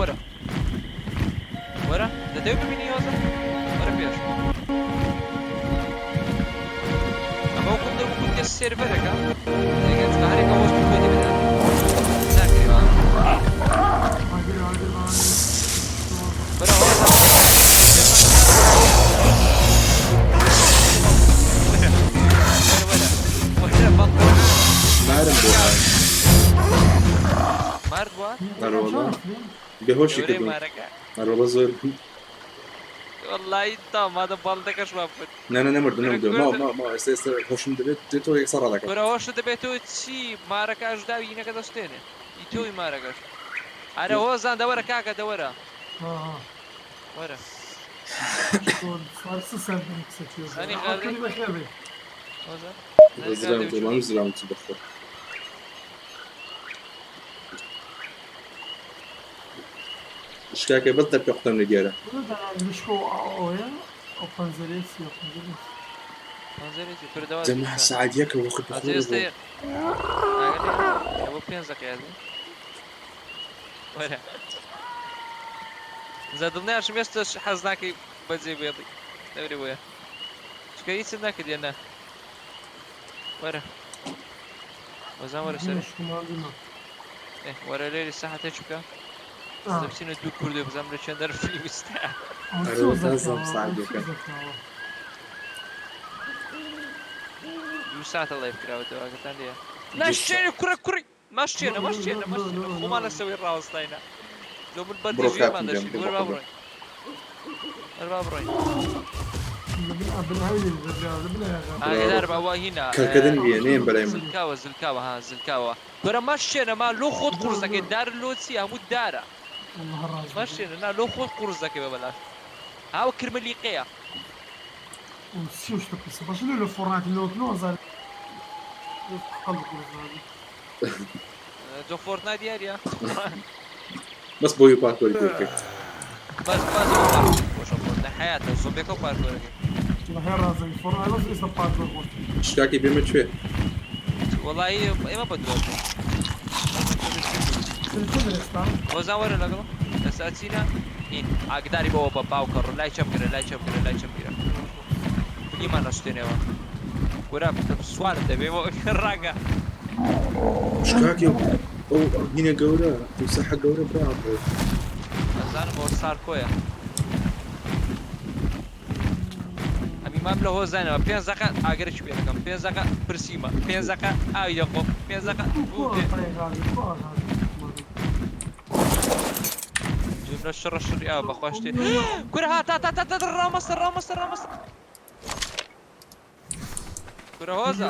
وەرە دەدەوێت ببینی یۆزە وەرە پێش ئەمە کوندە کوندە سێرڤەرەکە هەرێکە هۆست بۆی دەبێت ناکرێەوە بەرە مارم بۆ مارد وە هەروەڵا بێهۆشی کردم مارەکە هەروەڵا زۆر والله تا مادە باڵدەکەش وا بکرد نانە نەمردم ما ئێستا هۆشم دەبێت دێتەوە یەکسەر ڕادەکەم بەرە هۆشت دەبێتەوە چی مارەکەش داوی هینەکە دەستێنێ ئیتۆی مارەکەش ئەرە هۆزان دەوەرە کاکە دەوەرە وەرە ئەنی زرام چی بەخۆ شکاکە بەس دەپێ قوتەم لە گێرە جەمع سعادیەکە وەخت زادم ناشم ئێستا حەز ناکەی بەجێ بێڵی دەورێ وەیە چکە هیچ ناکرد یانە وەرە وەزان وەرە سەر وەرە لێری سەحەتە چکە دەبچینە دوو کوردێ بزانم لە چەند دەرفی ویستە دوو ساتە لایف کراوەتەوە ئاگتان لێە ناشێنە کوڕی ماشێنە خۆمان لەسەوەی ڕاوەستاینە زۆ من بەردەژێمان دەشین وەربا بڕۆین وەربا بڕۆین ئاگدار بەوا هینە کەرکردن وێنەیەم بەلای من زلکاوە گۆرە ماشێنە ما لۆ خۆت قورس دەکەی دار لۆ چی هەموو دارە ماشێنە نا لۆ خۆت قورس دەکەی بە بەلاش هاو کرمەلیقەیە جۆ فۆرتنای دیارە بەس بۆی پارکۆری پێ بکەیت بەس بۆشە فۆرتنای حیاتە زۆمبێکە و پارکۆرەکەی شکاکی بێمە کوێ وەڵایی ئێمە بەدووە وەزان وەرە لەگەڵ ئێستا چینە هین ئاگداری بەوە بە باوکە ڕۆ لای چەپکرە لای چەمگیرە پلیمان نەشتێنەوە گورە سوارت دەبێەوە ڕاگە شکاکی ئەو هینە گەورە سەحە گەورە برا بۆ ئەزانم ئەوە سارکۆیە مام لە هۆزانەوە 5 دقە ئاگرش پێ دەکەم 5 دقە پرسیمە 5 دقە ئاوی دەخۆم 5 دقە جملە شڕە شڕی ئاو بەخوا شتێ کورە هات ڕامەستە کورە هۆزە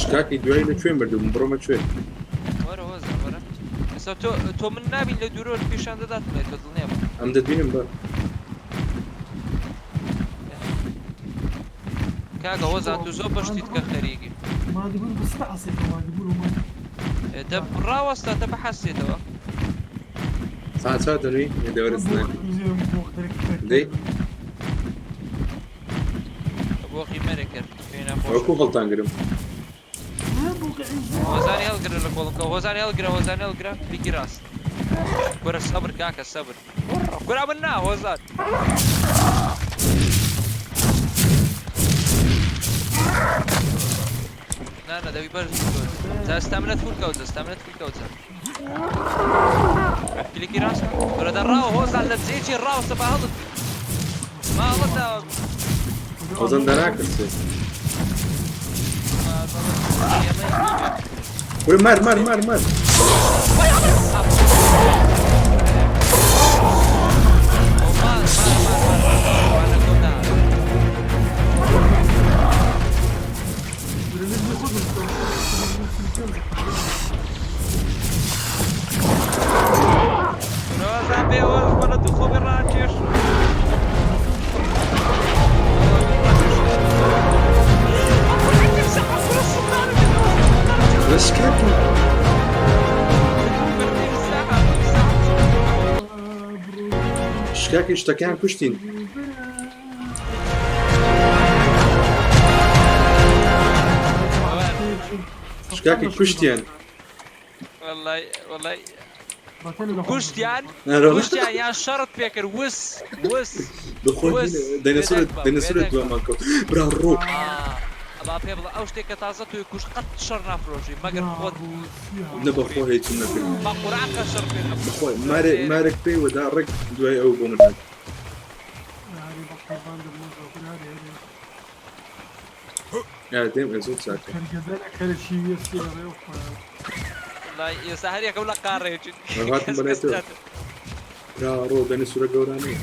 شکاکی دوایی لەکوێن بردوم بڕۆمە کوێ وەرە هۆزە وەرە ئێستا تۆ من نابین لە دوورۆ پیشان دەدات بێت بە دڵنیە بە ئەم دەبینم بە کاکە هۆزان تو زۆر بەشتیت کە خەریکی دە ڕاوەستە تە بەحەسێتەوە ساعت چا دەنوی دەوەرستنە دەی بۆقی مەرە کرد وەکو هەڵتانگرم هۆزانی هەڵگرە لە کۆڵکە هۆزانی هەڵگرە پێکی ڕاست کورە سەبر کاکە سەبر کورا من نا هۆزان نانە دەوی بەرز ئەستامنەت فول کەوتە کلیکی ڕاست کورە دەڕاوە هۆزان لە جێکی ڕاوستە بە هەڵت ما هەڵەتە هۆزان دەناکرد ولا مار شكاكي اشتكان كشتين شكاكي كشتين والله كشتيان يا شرط بيكر وس دخول ديناصور دوا مالكو برا الروح الله بيبل او شتيك تازه تو كوش قد شر نافروجي مگر خود نبا خو هيك نبي ما قرعه كشر بين خو مارك بي ودا رك دوي او بومن هذا يا ديم ازوت ساكن والله يا سهر يا قبل قاري هات بنيتو يا رو ديناصور غوراني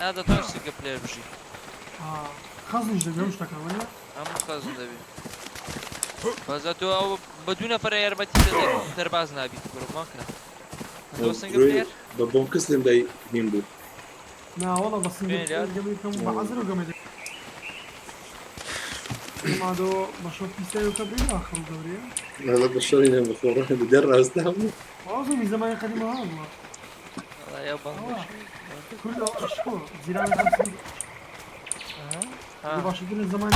هذا توسيق بلاير بشي خزن دبي وش تكمل هم خزن دبي فازاتو او بدون فرير بتي ترباز نابي ما كان هو سنجل بلاير ببون كسلم داي هيمبو لا والله بس قبل كم بعزر وقبل ما دو بشوف يسوي قبل اخر دوري هذا بشرينا مفروض بدر استهم والله من زمان قديم والله والله يا بابا كله اشكر زيران 50 باش يقول زمان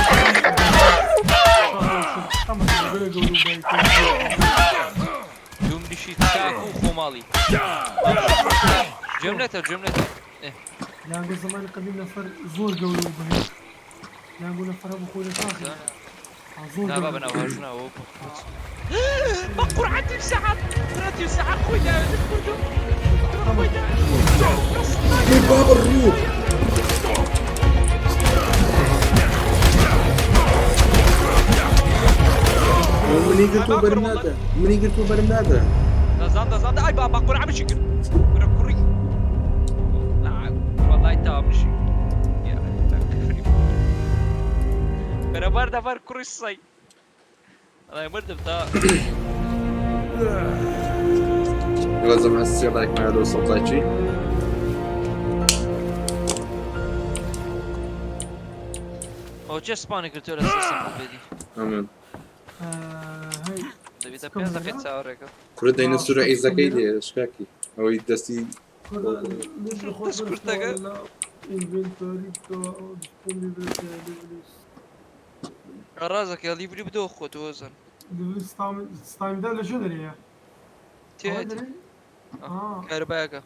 دوم دشي تاكو خومالي جملته يعني زمان قديم نفر زور قولوا به يعني نفر ابو خويا صاحي لا بابا انا واجنا هو بقر عندي ساعات خويا من باب الروح مني قلتوا برنادا زاد اي بابا بقر عم يشكر كري لا والله تمام شي يا برابر دفر كريسي انا مرد بتاع لازم اصير لايك مع هذا الصوت لايكي او چه سپانی کرد تو را سیستم بدی امين هاي دبی تا 5 دقیقه تصور کن كل ديناصور اي زكاي دي شكاكي او يدسي رازك يا ليبري بدو اخوت وزن ستايم ده شو دري تي كهرباء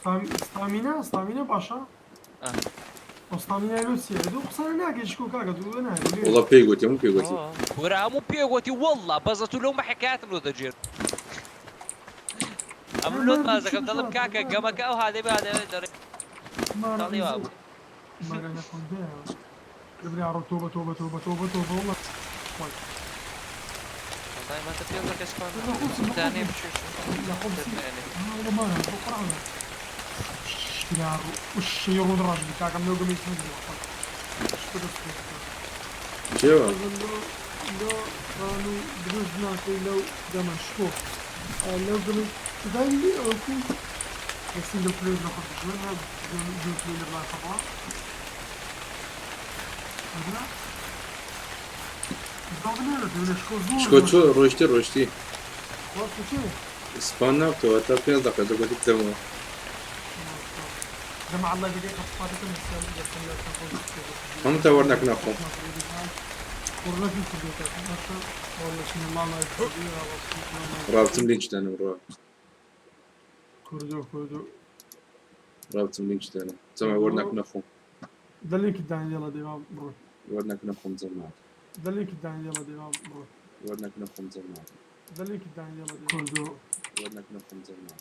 استامينا باشا استامينا لوسي دو قصنا ناقش كو كاكا دو انا والله بيقوتي مو بيقوتي ورا مو بيغوتي والله بزتو لو ما حكايات لو دجير عملوا ما زكم ضل كاكا قمك او هذا دري طالي وابو ما انا كنت قبل عرب توبه توبه توبه توبه توبه والله والله ما تبي لك اسبان ثاني بشوش هذا ما بكره شكلها وش يرون الراجل كاكا من يوم يسمع شو لو قالوا بروزنا لو جمع شكوك لو قالوا تدعي اوكي بس لو فلوس ناخذ شوية جو فلوس الله خبر هذا شكو روشتي وقت شو اسبانيا تو تا في دقيقة تقول تسمو جمع الله بديك خطاتكم هم تورنا كنافهم والله في كل والله شنو الله ما يخليه رابطم لينش تاني كردو رابطم لينش تاني سمع ورنا كنافهم دليك الدان يلا دي بروح ورنا كنافهم زمان دليك الدان يلا دي بروح ورنا كنافهم زمان دليك الدان يلا دي كردو ورنا كنافهم زمان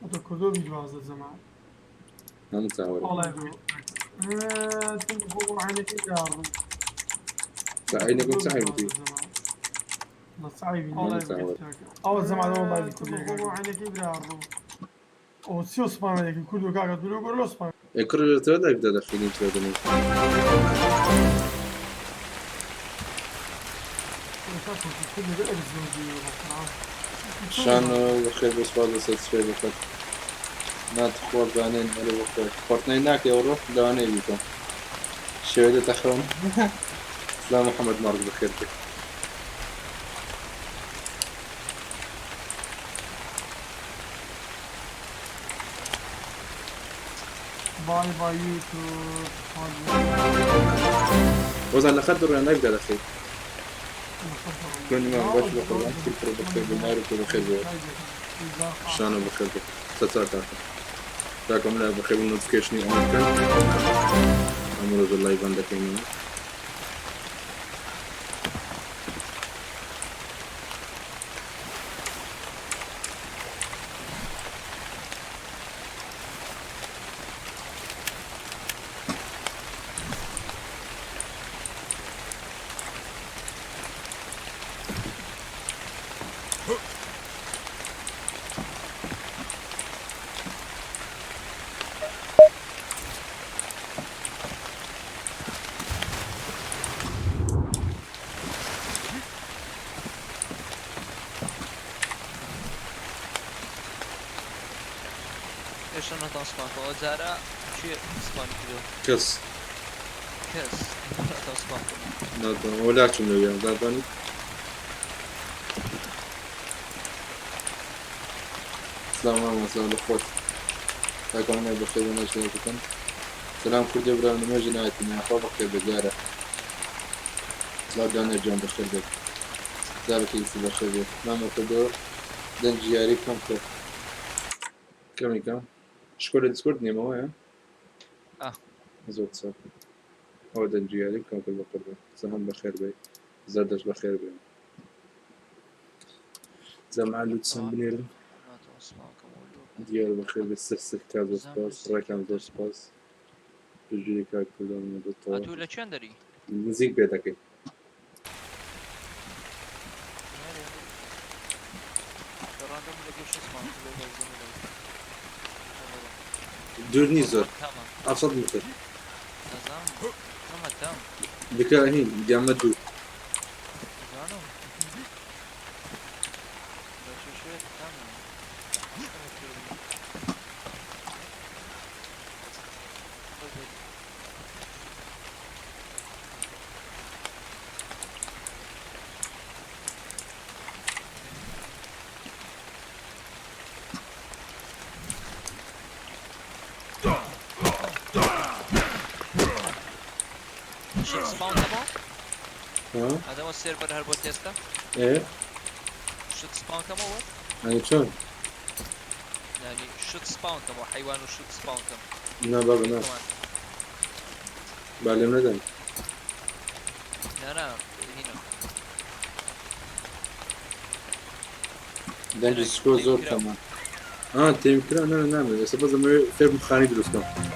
هذا كردو بيجواز الزمان هم تاور الله يدو تنفو عينك إدارو عينكم سعيدي لا صعيبين هم تاور أول زمان والله تنفو عينك إدارو أو سيو سبانا لكن كردو كاكا دلو قرلو سبانا كل تبدا يبدا داخلين تبدا شان بخير بس بعد ساتسفاي بخير ما تخور بانين ولا بخير فورتنايت يورو دواني بيكم شوية تخرون سلام محمد مارك بخير بك باي باي يوتيوب وزن نخدر انا يبدا داخل كل ما باش بخير كل بخير بنعرف بخير شانو بخير بك تتاتا تاكم لا بخير النوتيفيكيشن اون كان امر الله يبان لك يمين ايش انا تصفان وزارة شيء اسبان كده كس كاس تصفان لا ولا شنو يا داباني السلام عليكم مساء الخير تاكم انا بخير ونجد بكم سلام كل جبران ما جنايتي من أخوة بخير بجارة لا جانا جون بخير بك ذلك يسي بخير بك ما مقدور دن جياري كم كم شكرا ديسكورد نيما هو يا مزود صار هو دن جياري كم كل بخير بك سهم بخير بك زادش بخير بك زمع اللي تسمبنير ديال بخير بالسلسل كازو سباس راكان دو سباس بجري كاك كلهم من هاتو الطاوة ولا چندري نزيك بيتك راندم لقيش اسمه دورني زور تمام أبسط مثل نظام تمام بكاهين جامدو زانو بس شوية تمام شيء سباون تمام ها هذا هو السيرفر هربوتيستا ايه شو سباون كم هو يعني شلون يعني شوت سباون كم حيوان وشوت سباون كم نه بابا نه كمان بعلم ندن لا هنا دنج سکو زور تمام تیم کرا نه نه بس بازم فهم خانی درست کنم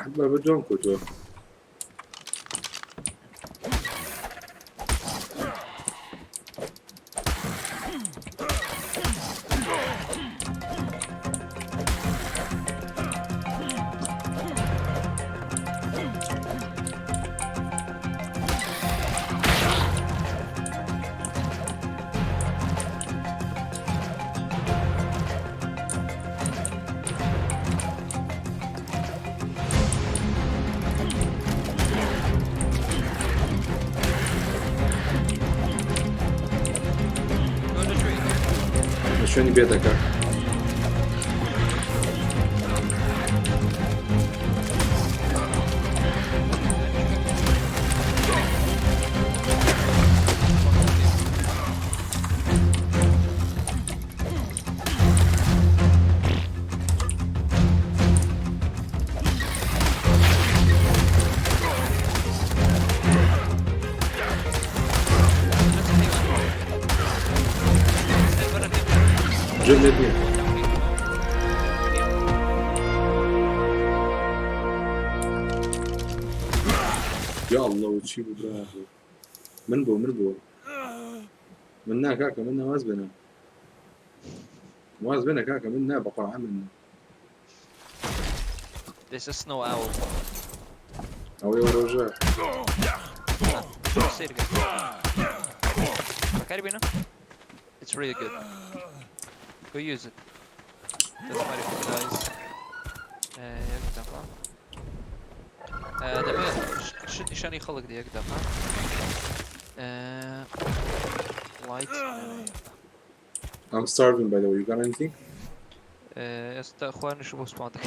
حد بابا جون كوتو Еще не беда как. جلدين يا الله وتشيبه برافو من بو منا كاكا منا واز بنا كاكا منا بقى عملنا This is snow owl. او يا رجال شو يصير فكري It's really good. Go use it. Doesn't matter if it dies. Jak dafa. دابا شد نشاني يخلق ديك دافع. Light. I'm starving by the way. You got anything? يا اخوان نشوفوا سبونتك.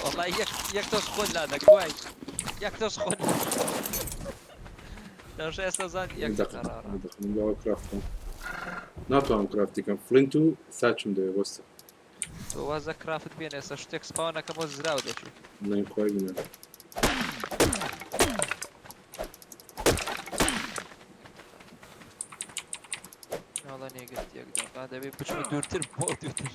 والله jak to schudla tak głaj. Jak to schudla. No że jest to za jak to دقيقة نبغى كرافتون ناتو كرافتي كان فلينتو ثاتشم ده وسط to was craft bine, să știu spawna că mă zrau de ce. Nu e coagină. Valla niye gitti ya gidiyor. Hadi bir bıçımı dürtür bol dürtür.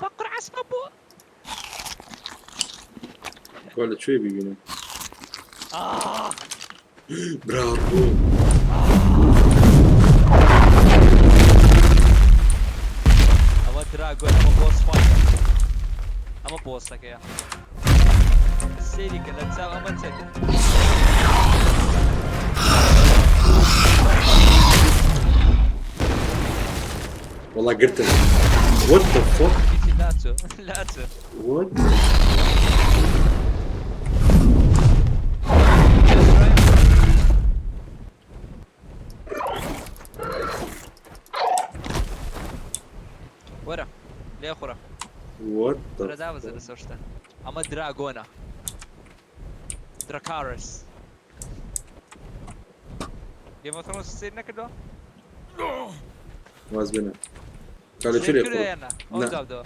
Bakır asma bu. Olha, شوي بيبينا. Ah! Bravo! I'm a dragon, I'm a boss fighter. I'm a boss like yeah. Sério, que let's have a mindset. والله قلت لك. What the fuck? Lato. What? ورا ليه خورا What the ورا دعوة زي سوشتا أما دراغونا دراكارس Game of Thrones ser nekdo? Vazbena. Kale çile Şükür yapalım. yana. On zavdo.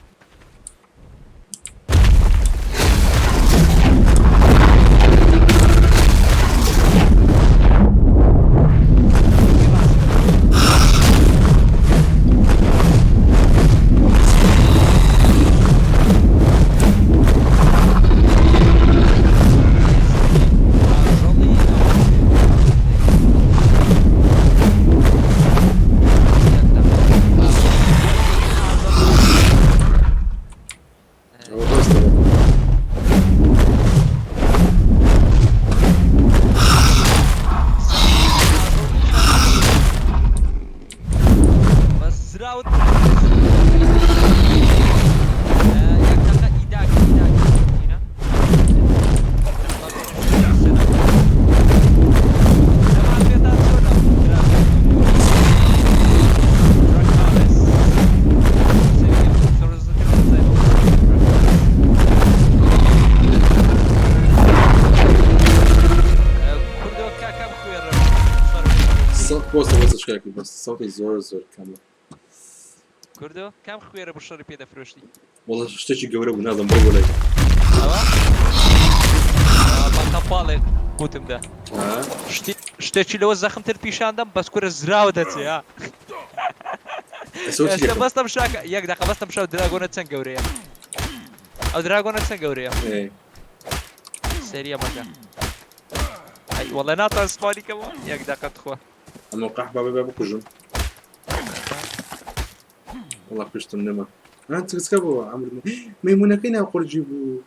بۆ شکاکی بەس سەوتی زۆر کەمە كردو كم خويره بالشر بيدا فروشتي وەڵا شتێکی گەورە بوو نازم بۆ لای اوا ما قبالي قوتم ده شتێکی لەوە زەخمتر پیشاندەم بەس کورە زراوە دەچێ ها ئێستا بەستەم شاکە یەک دەقە بەستەم شەو دراگۆنە چەند گەورەیە ئەو دراگۆنە چەند گەورەیە سەریە مەکە ئەی وەڵێ ناتوان سپانیکەمەوە یەک دەقە تخوا ئەمە قەحبا بێ بکوژم وەڵا پشتم نەما چکە بووە ئەمر مەیمونەکەی ناو قورجی بوو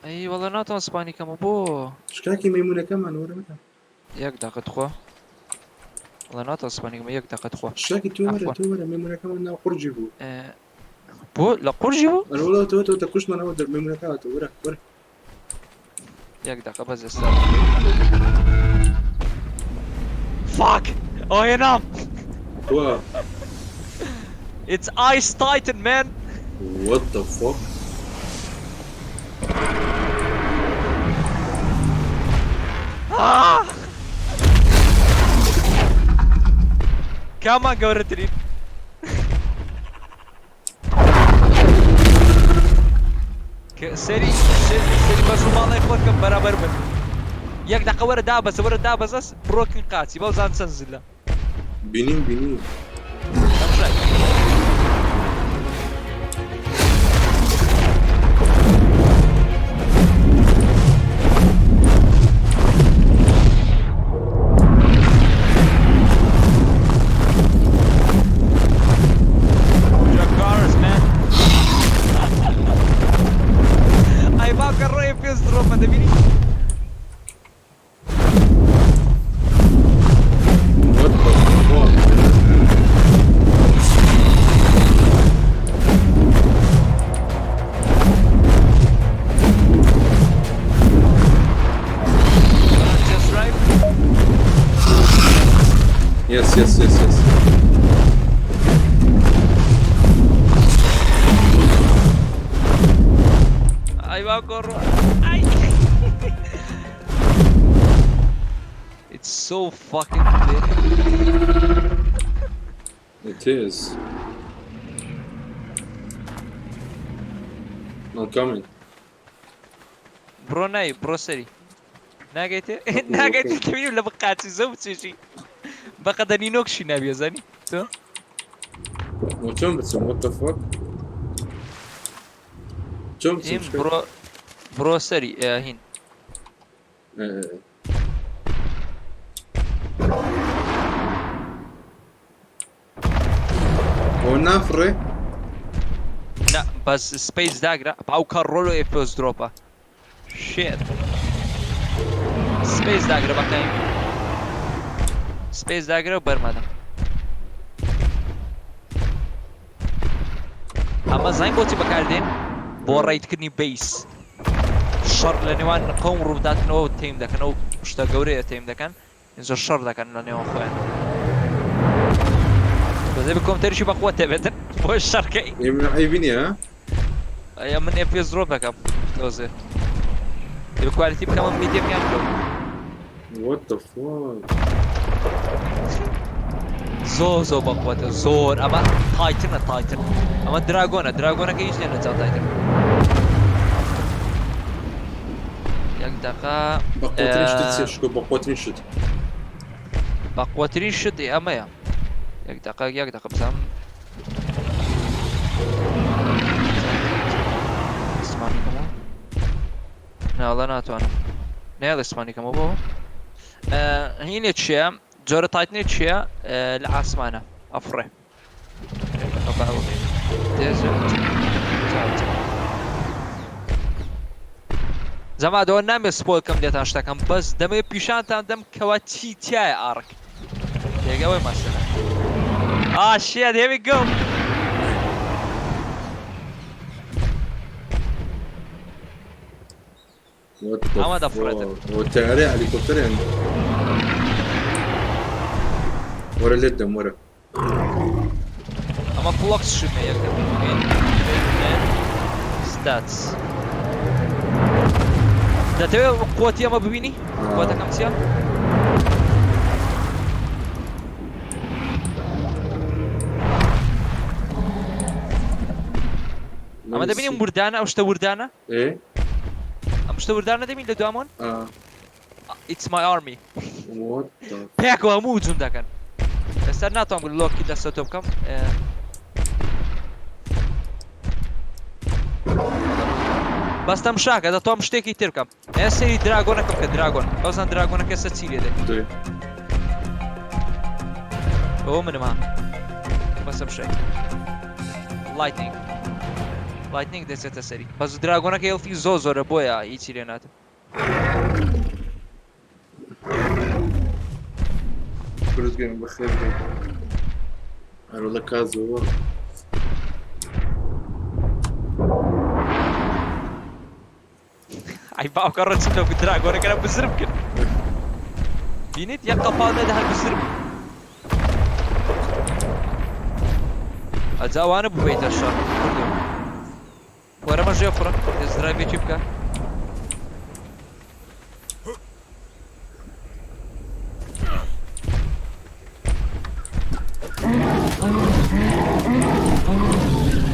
ئەی وەڵێ ناتوان سپانیکەمە بۆ شکاکی مەیمونەکەمان وەرەمەکە یەک دەقە تخوا وەڵێ ناتوان سپانیکەمە یەک دەقە تخوا شاکی تووەرە مەیمونەکەمان ناو قورجی بوو بۆ لە قورجی بوو وەڵا تۆ تەکوشمانەوە مەیمونەکەواتە وەرە یەک دەقە بەس ئێستا فاک ئەو هێنام Wow. It's Ice Titan, man. What the fuck? Ah! كمان قورتني. سري بس ما الله يخوتكم برابر من. يك دقة ورا دابس أس بروكن قاتي بوزان سنزله. بینیم Ai va că roie pe zdroma de mine. What the fuck? Just right. Yes. Ahí va corro. Ay. It's so fucking big. It is. I'm coming. برو ناي برو سري. ناقيتي كمية ولا بقاتي زوج شيء. بقى داني نوكشي نبي زاني. تو. وشون بتسوي what the fuck? شون بتسوي؟ برو سري هين. هو نافرة؟ لا بس سبيس داقرا باو كارولو ايفوز دروبا. شيت. سبيس داقرا بقى سبيس داقرا وبرمادا. اما زين بوتي بكاردين بو رايت كني بيس الشر لنيوان قوم روبدات نو تيم دا كانوا مشتا قوري تيم دا كان انزو الشر دا كان لنيوان خوان بس بكم ترشي بقوة تبتن بو الشر كي عيبيني ها؟ يا من اف اس دروب باك اب توزي الكواليتي بكمان ميديم يعني what the fuck? زو بقوة زور اما تايتن اما دراغونا كيش لنا جا تايتن يك دقا بقوترين شتت شكو بقوترين شت بقوترين شت اما يا يك دقا بزام اسمعني كمان لا والله ناتوانا نيال اسمعني كمان بو هيني تشيا جورة تايتني تشيا العاصمانة افره زعما دو نامي سبويل كم ديتان شتاكم بس دمي بيشانتان دم كواتي تياي ارك دقيقة وين مثلا shit here we go what the أما fuck? دفرتن. والتعرية هليكوبترين ورا اليدم ورا اما بلوكس شو ما يقدر ستاتس ده تبي قوتي اما ببيني قوتك كم سيا اما دەبینیم وردانە ئەو شتە وردانە ايه ئەم شتە وردانە دەبین لە دوامۆن It's my army what the پێک و هەموو هجوم دەکەن ئێستا ناتوانم لۆکی دەستە تۆ بکەم بەستەم شاکە دەتوانم شتێکی تر بکەم ئێستا سەیری دراگۆنەکەم کە دراگۆن بەزان دراگۆنەکە ئێستا چی لێ دێت ده ئەوە منم ها بەسەم شەی لایتنینگ دەچێتە سەری بەس دراگۆنەکە هێڵفی زۆرە بۆیە هیچی لێ ناتم روزگارم بخیر بید هرولا کازو ئای باوکە ڕەچینەوە کە دراگۆنەکەە بزرم کرد بینیت یەک قەپاڵ نەدا هەر بزرم ئەجاوانە ببیتە شار وەرەمە ژێ فڕە دەزدرایڤێکی بکە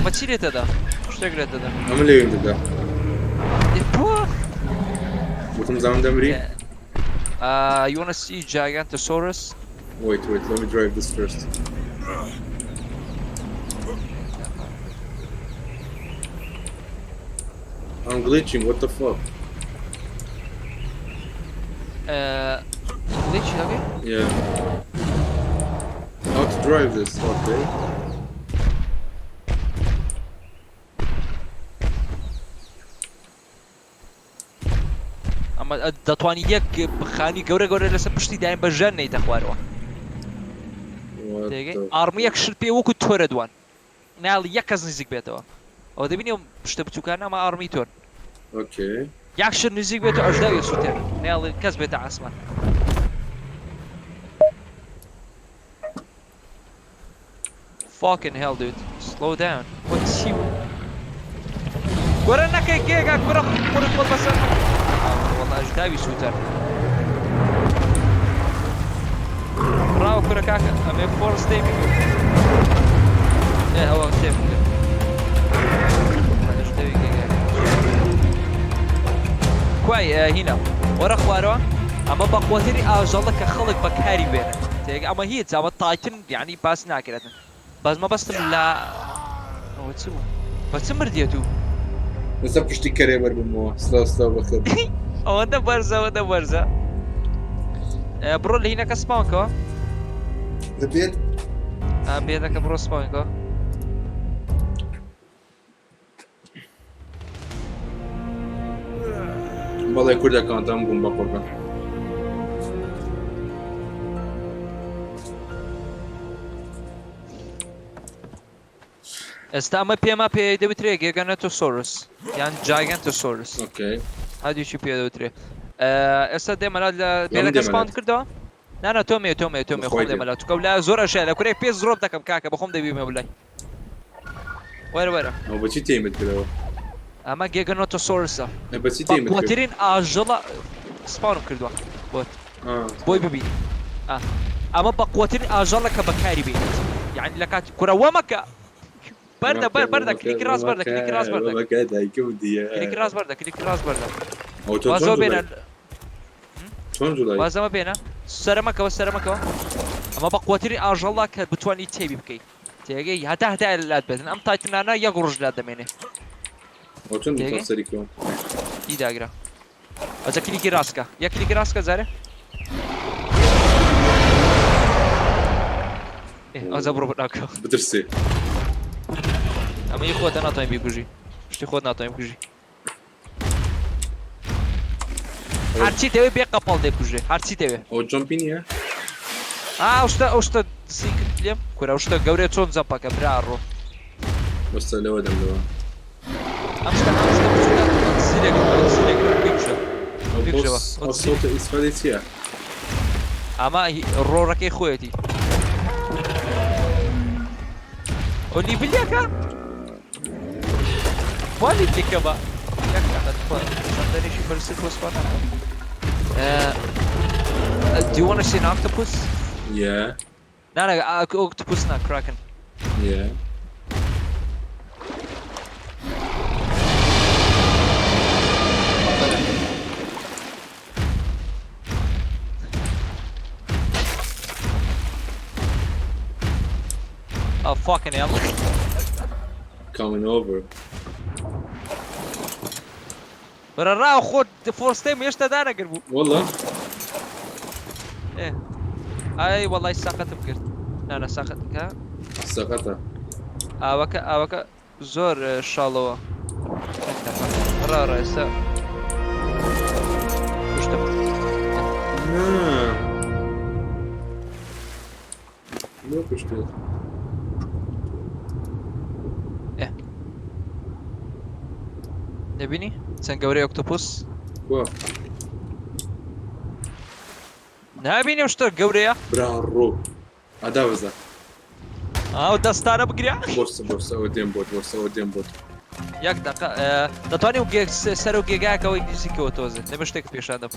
مە چی لێتەدا شتێک لێتەدا ئەمە لێوێن دەدا وتم زمان دەمری You wanna see Gigantosaurus? wait let me drive this first I'm glitching what the fuck Glitch okay? yeah how to drive this okay ئەمە دەتوانی یەک بخانی گەورە لەسەر پشتی دایم بە ژەن نەیتە خوارەوە what تێگەی the ئارمی یەک شر پێ وەکو تۆرە دوان ناڵی یەک کەس نزیک بێتەوە ئەوە دەبینی ئەم شتە بچووکانە ئەمە ئارمی تۆن okay یەک شر نزیک بێتەوە ئەژداوی سووتێن ناڵی کەس بێتە عاسمان Fucking hell dude slow down what's you وەرە نەکەی گێگا کوڕە خۆت بەسەر والله ئەژداوی سووتەر ڕاوە کوڕە کاکە ئەمێ فۆرس دەیمی ئەوە تێم ئەژداوی گێگا کوای هینە وەرە خوارەوە ئەمە بە قوتری ئاژەڵە کە خەڵک بەکاری بێنن تێگە ئەمە هیچ ئەمە تایتن یعنی باس ناکرێتن بەس مەبەستم لە ئەوە چ بوو بە چ مردیە تو لسه پشتی کەرێبەر بمەوە سلااو بەخێر ئەوەندە بەرزە بڕۆ لە هینەکە سپاونکەوە دەبێت بێدەکە بڕۆ سپاونکەوە بەڵێ کوردەکانتان بووم بە قۆربە ئێستا ئەمە پێمە پێ دەوترێ گێگەنەتۆسۆرس یان جایگەنتۆسۆرس اوكي هادیوچی پێ دەوترێ ئێستا دێمەلا لە بێدەکە سپاون کردەوە نانە تۆمێ خۆم دێمەلا توکە لە زۆر ئەشە لە کورێ پێ زۆر دەکەم کاکە بەخۆم دەبیمە بلای وەرە ئەو بەچی تێمت کردەوە ئەمە گێگەنۆتۆسۆرسە بەچی تێمت کرد بەقوترین ئاژەڵە سپاونم کردووە بۆت بۆی ببینی ئەمە بەقوترین ئاژەڵە کە بەکاری بێنیت یعنی لە کاتی کوڕەوەمەکە بەردە کلیکی ڕاست بەردە کلیکی ڕاست بەردە کلیکی ڕاست بەردە وازەوە بێنە وازەمە بێنە سەرمەکەوە ئەمە بەقوترین ئاژەڵە کە بتوانی تێبی بکەیت تێگەی هەتا لات بێتن ئەم تایتنانە یەک ڕۆژ لات دەمێنێ ئی داگرا ئەجا کلیکی ڕاستکە یەک کلیکی ڕاستکە زارێ ئەجا بڕۆ بەناکەوە بترسێ ئەمە یە خۆتە ناتوانین بیکوژی شتی خۆت ناتوانین بکوژی هەرچی دەوێت بێ قەپەڵ دەکوژێ هەرچی دەوێت ئەو جۆمپی نییە ئەو شتە دسی کرد لێم کورە ئەو شتە گەورەیە چۆن جەمپەکە برا ڕۆ بەستە لەوە دەمەوە ئەم شتە بچووکە سۆتە ئیسفادەی چییە ئەمە ڕۆڕەکەی خۆیەتی ئۆلیڤلیەکە والی تێکەوە یەکدانیشی بەرسی کۆسپانە Do you want to see an octopus? Yeah. No, octopus not kraken. Yeah. fucking hell. coming over. برا راو خود فورس تايم يشتا دانا قربو. والله ايه اي والله ساقط بقرت. انا ساقط كا. سقطها. اوكا زور شالوا. را يسا. وشتم. مو مشكلة. ايه نبيني سنقوري اوكتوبوس كوا نبيني وشتر قوريا برارو اداوزا ودستانا بقريا بورصة ودين بوت ياك دقا دتواني وجيك سرو جيجاك او يديسيكي وتوزن نمشتك بيش هذا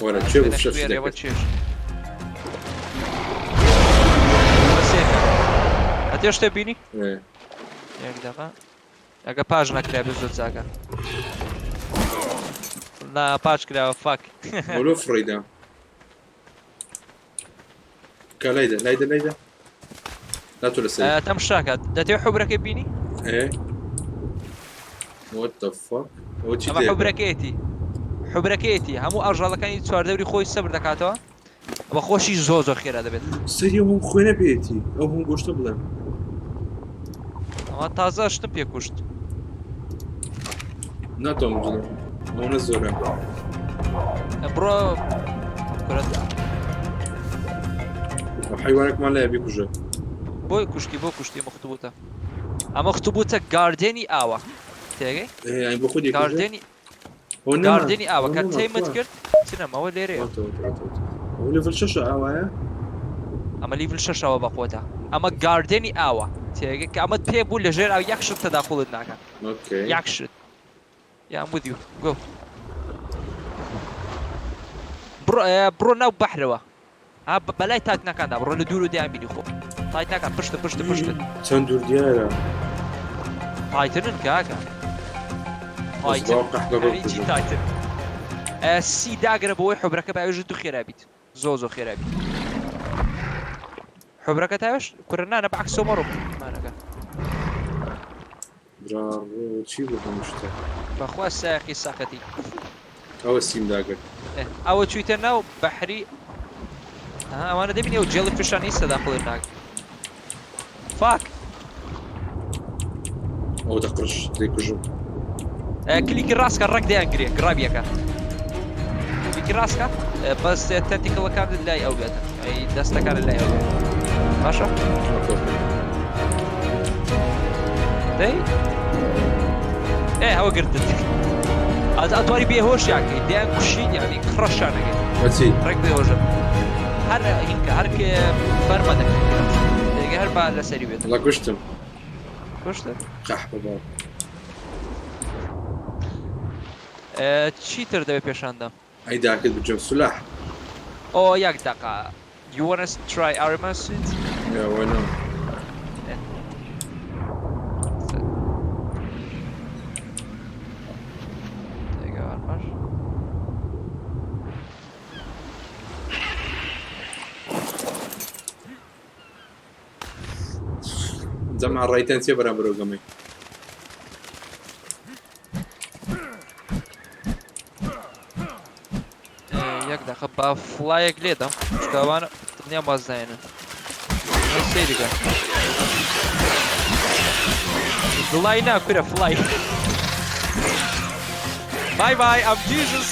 ولا تشوف شوف يا شو بتشيش بس هيك هتيش تبيني ايه ياك دقا اگه پاج نکره بزود زاگه نه پاج کرده فاک ولو فريدة ليدا لا تلسي تم شاكا دتي حبرك بيني ايه وات ذا فاك وات اما حبركيتي همو ارجع كان يتسوار دوري خوي الصبر دكاتوا اما خوشي زوزو خير هذا بيت سيدي هم خوينا بيتي او هم قوشت بلا اما تازه اشتم بيكوشت ناتو مجد او نزورا برو كرت حيوانك ما لا يبيك وجه بو كشتي مخطوبته اما مخطوبته جارديني اوا تيجي ايه يعني باخذ جارديني اوا كان تيمت كرت سينما هو ليري هو ليفل شاشة اوا اما ليفل شاشة وبقوتها اما جارديني اوا تيجي اما تيبو لجير او يكشت تداخل الناكا اوكي يكشت يا I'm with you go برو ناو بحروا بلاي تايت ناكا برو ندورو دي ام بيني خو تايت ناكا بشت تندور ديالا تايتن كاكا يجي تايتن سي داقر بوي حبرك بقى يجدو خيرابيت زوزو خيرابيت حبرك تاوش كرنا انا بعكس سومرو ما نقا برافو تشي بده مشتاق بخوا ساقي ساقتي او السيم داقر او تويترنا بحري وانا دبني وجيلي فيش انيستا داخل الناق فاك او تقرش ديكوجو كليك راسك الرق دي انجري قرابيكا كليك راسك بس تنتيكل كان لله او بيتا اي دستا كان لله او بيتا ماشي دي ايه هو قردت اتواري بيهوش يعني دي انكشي يعني خرش انا بسي رق بيهوش هر هنك هرك فرمدك دي هر با لا سري بيتا الله كشتم قح بابا تشيتر دبي بيشاندا اي داكد بجو سلاح او ياك دقا you wanna try armor suit يا وينو جمع الرايتين سيبرا بروغمي ياك دقا فلاي جليدا شكوانا تبنيا بازاينا سيديكا فلاي now كده فلاي باي باي I'm Jesus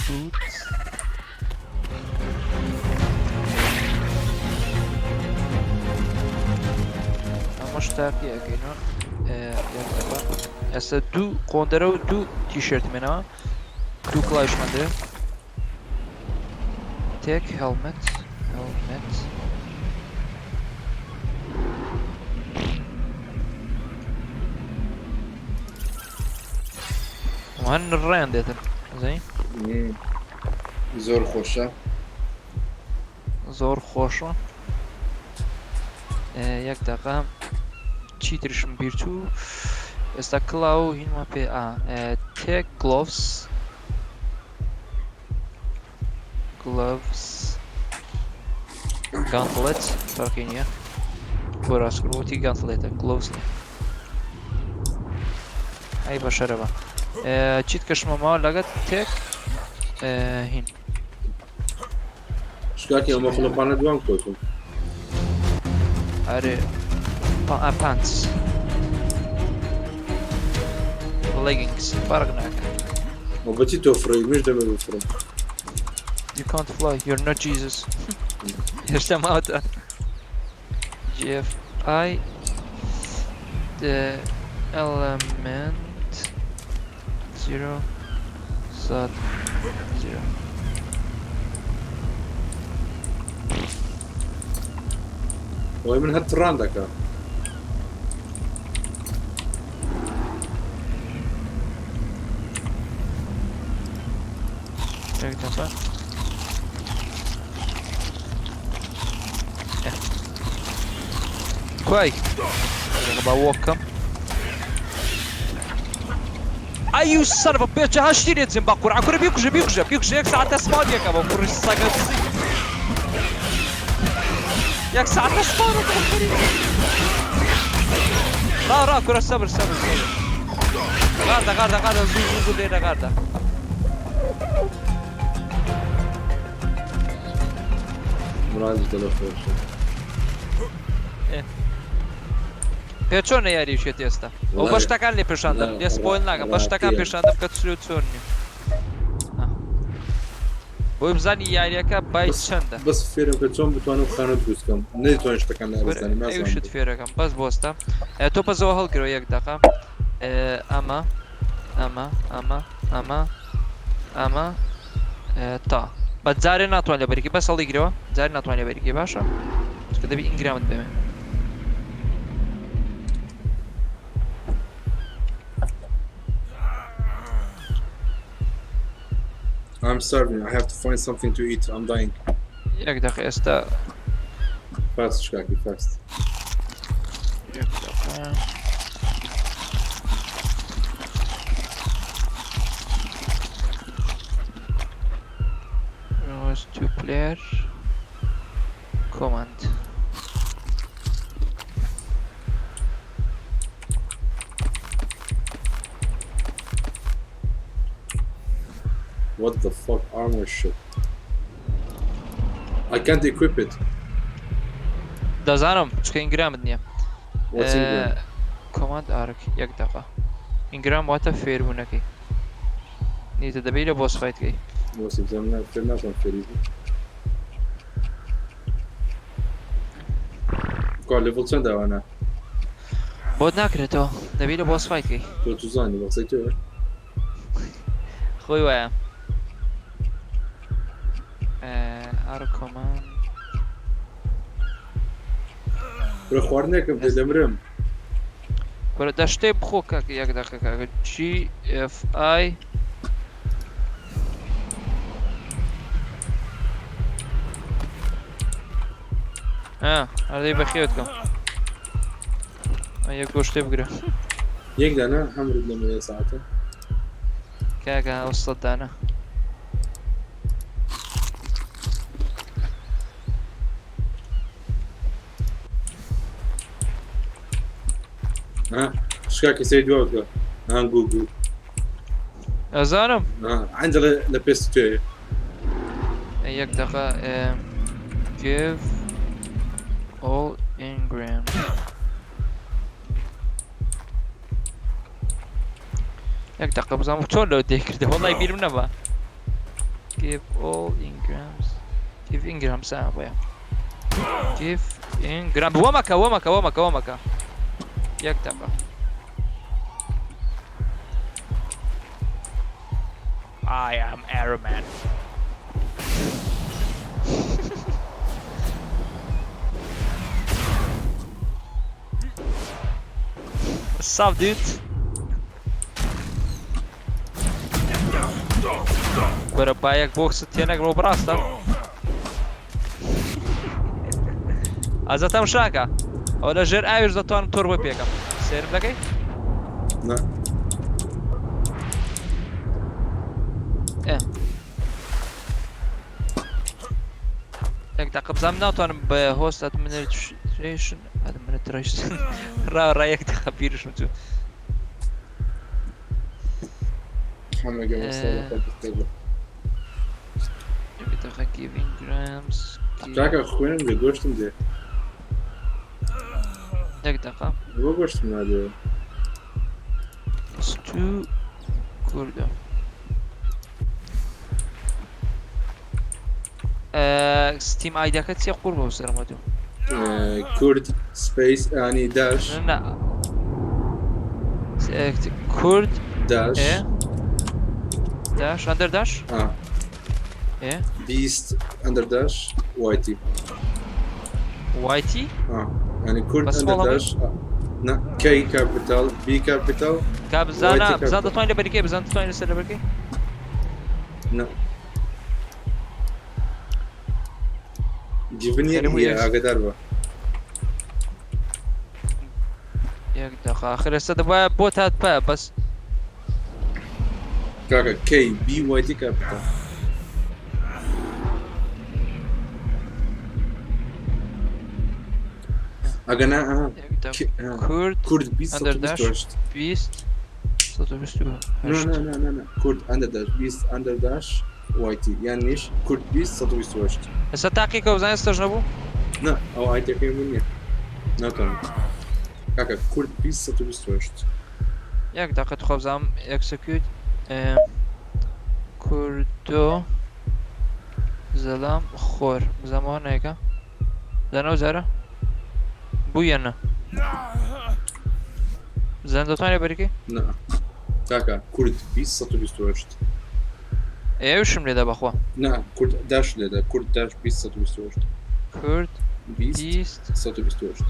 boots مشتاق ياكينا ياكنا هسه دو قوندرا و دو تيشيرت منا دو كلاش ماندرا تيك هيلمت وهن الرين ديتن زين زۆر خۆشە. زۆر خۆشە. یەک دەقە چی ترشم بیرچوو ئێستا کڵاو هینما پێ تێک گلۆڤس گانتڵێت فەرقی نییە بۆ ڕاستکردوەتی گانتڵێتە گلۆڤس نیە ئەی بەشەرەوە چیت کەشمەماوە لەگەت تێک هین شکاکی ئەمە خڵپانە دوام کۆتم. ئەرێ پانس leggings فرق ناکە. بەچی تۆ فڕی مش دەبێت بفڕم. You can't fly, you're not Jesus. هێشتا ماوەتە. GFI the element 0 sat 0. وای من هەت ڕان دەکە. یک دفعه كوي بوكم ايو son of a bitch هاشتيني تزين باكور عكور بيكجا يك ساعة اسماد يك ابو كور الساقط يك ساعة اسماد را كور صبر غاردا زو لينا غاردا مرادش دەڵە خۆشە. پێ چۆن یاریشێت ئێستا ئەو بەشتەکان لێ پێشاندەم لێ سپۆیل ناکەم بەشتەکان پێشاندەم کە چ نیە بۆی بزانی یاریەکە بای چەندە بەس فێرم کە چۆن بتوانم خانە دروستکەم نەیتوان شتەکان ئەوشت فێرەکەم بەس بۆستە تۆ بەزەوە هەڵگرەوە یەک دەقە ئەمە تا بە جارێ ناتوان لە بەریکی بەس هەڵیگرەوە جارێ ناتوان لە بەریکی باشە چکە دەبی ئینگرامت بێمێ I'm starving. I have to find something to eat. I'm dying. یەک دەقە ئێستا Fast شکاکی fast. یەک دەقە two player command What the fuck armor shit? I can't equip it. دەزانم چکە ئینگرامت نییە What's Ingram? کۆماند ئارک یەک دەقە ئینگرام واتە فێربوونەکەی نیتە دەبێت لە بۆس فایتکەی What's examiner? فێر ناتوان فێری بوو. کار level چەند ئەوانە؟ بۆت ناکرێتەوە دەبێت لە بۆس فایتکەی تۆ توزانی بەقسەی تۆیە؟ خۆی وایە ئارک کۆماند برە خواردنێکم پێ دەمرم. کورە دەشتێ بخۆ کاکە یەک دەقە کاکە GFI هەردەی بەخێوت کەم یەک گۆشتێ بگرە یەک دانە هەمرت لەمەیە ساعتە. کاکە ئەو 100 دانە شکاکی سەری دوا بکە. گوگل. ئەزانم عەنجە لە پێست توێ. یەک دەقە give all engrams یەک دەقە بزانم چۆن لەوە دێکردە وەڵای بیرم نەبا give all engrams give engrams بۆیە give engram وەمەکە یەک دەقە I am Iron Man What's up, dude? بەرە بایەک بۆکست تێنەگرەوە بڕاستە ئازەتەم شاکە ئەو لە ژێر ئاویش دەتوانم تۆر بۆ پێکەم سێرم دەکەی نه یەک دەقە بزانم ناتوانم بە هۆست ئەدمنستریشن ئەدمنستریشن ڕا یەک دەقە بیرشم چوو همه گم استفاده خود بستگی یەک دەقە گیڤین گرامز کاکا خوێنم لێ گۆشتم دێ یەک دەقە بۆ گۆشتم نادێ ستو کوردە ستیم ئایدەکە چیە قوڕ بۆ سەرمە دوو کورد سپیس ینی داش کورد داش داش ئەندەر داش بیست ئەندەر داش وایتی وایتی ینی کورد بس ئەندەر والله داش نه کەی کاپیتال بی کاپیتال کا بزانە Whitey بزان capital. دەتوانین لە بەریکەی بزان دەتوانین لەسەر لە بەریکەی نه جیبنیە خیلی نیە ویرس. ئاگدار بە یەک دەقە ئاخر ئێستا دەبایە بۆ تات پە بەس کاکا کەی بی وایتی کاپیتال ئەگەنا یەک دەقە کورد کورد بیست ئەندەر سەد و بیست داش و هەشت. 20 نه کورد ئەندەر داش بیست ئەندەر داش وایتی یانیش کورد بیست سەد و بیست و هەشت. ئێستا تاقیکە بزانین ستەش نەبوو نه ئەو ئایتەکەی من نییە ناتوانم کاکا کورد بیست سەد و بیست و هەشت. یەک دەقە تو بزانم ئەکسەکیوت کوردۆ زەلام خۆر بزانمەوە نایکە زانەوە زارە بوویە نە زان دەتوانێت بەریکەی نه کاکا کورد بیست سەد و بیست و هەشت. ئێوشم لێدا بەخوا نه کورد داش لێدا کورد داش بیست سەد و بیست و هەشت. کورد بیست 20 سەد و بیست و هەشت.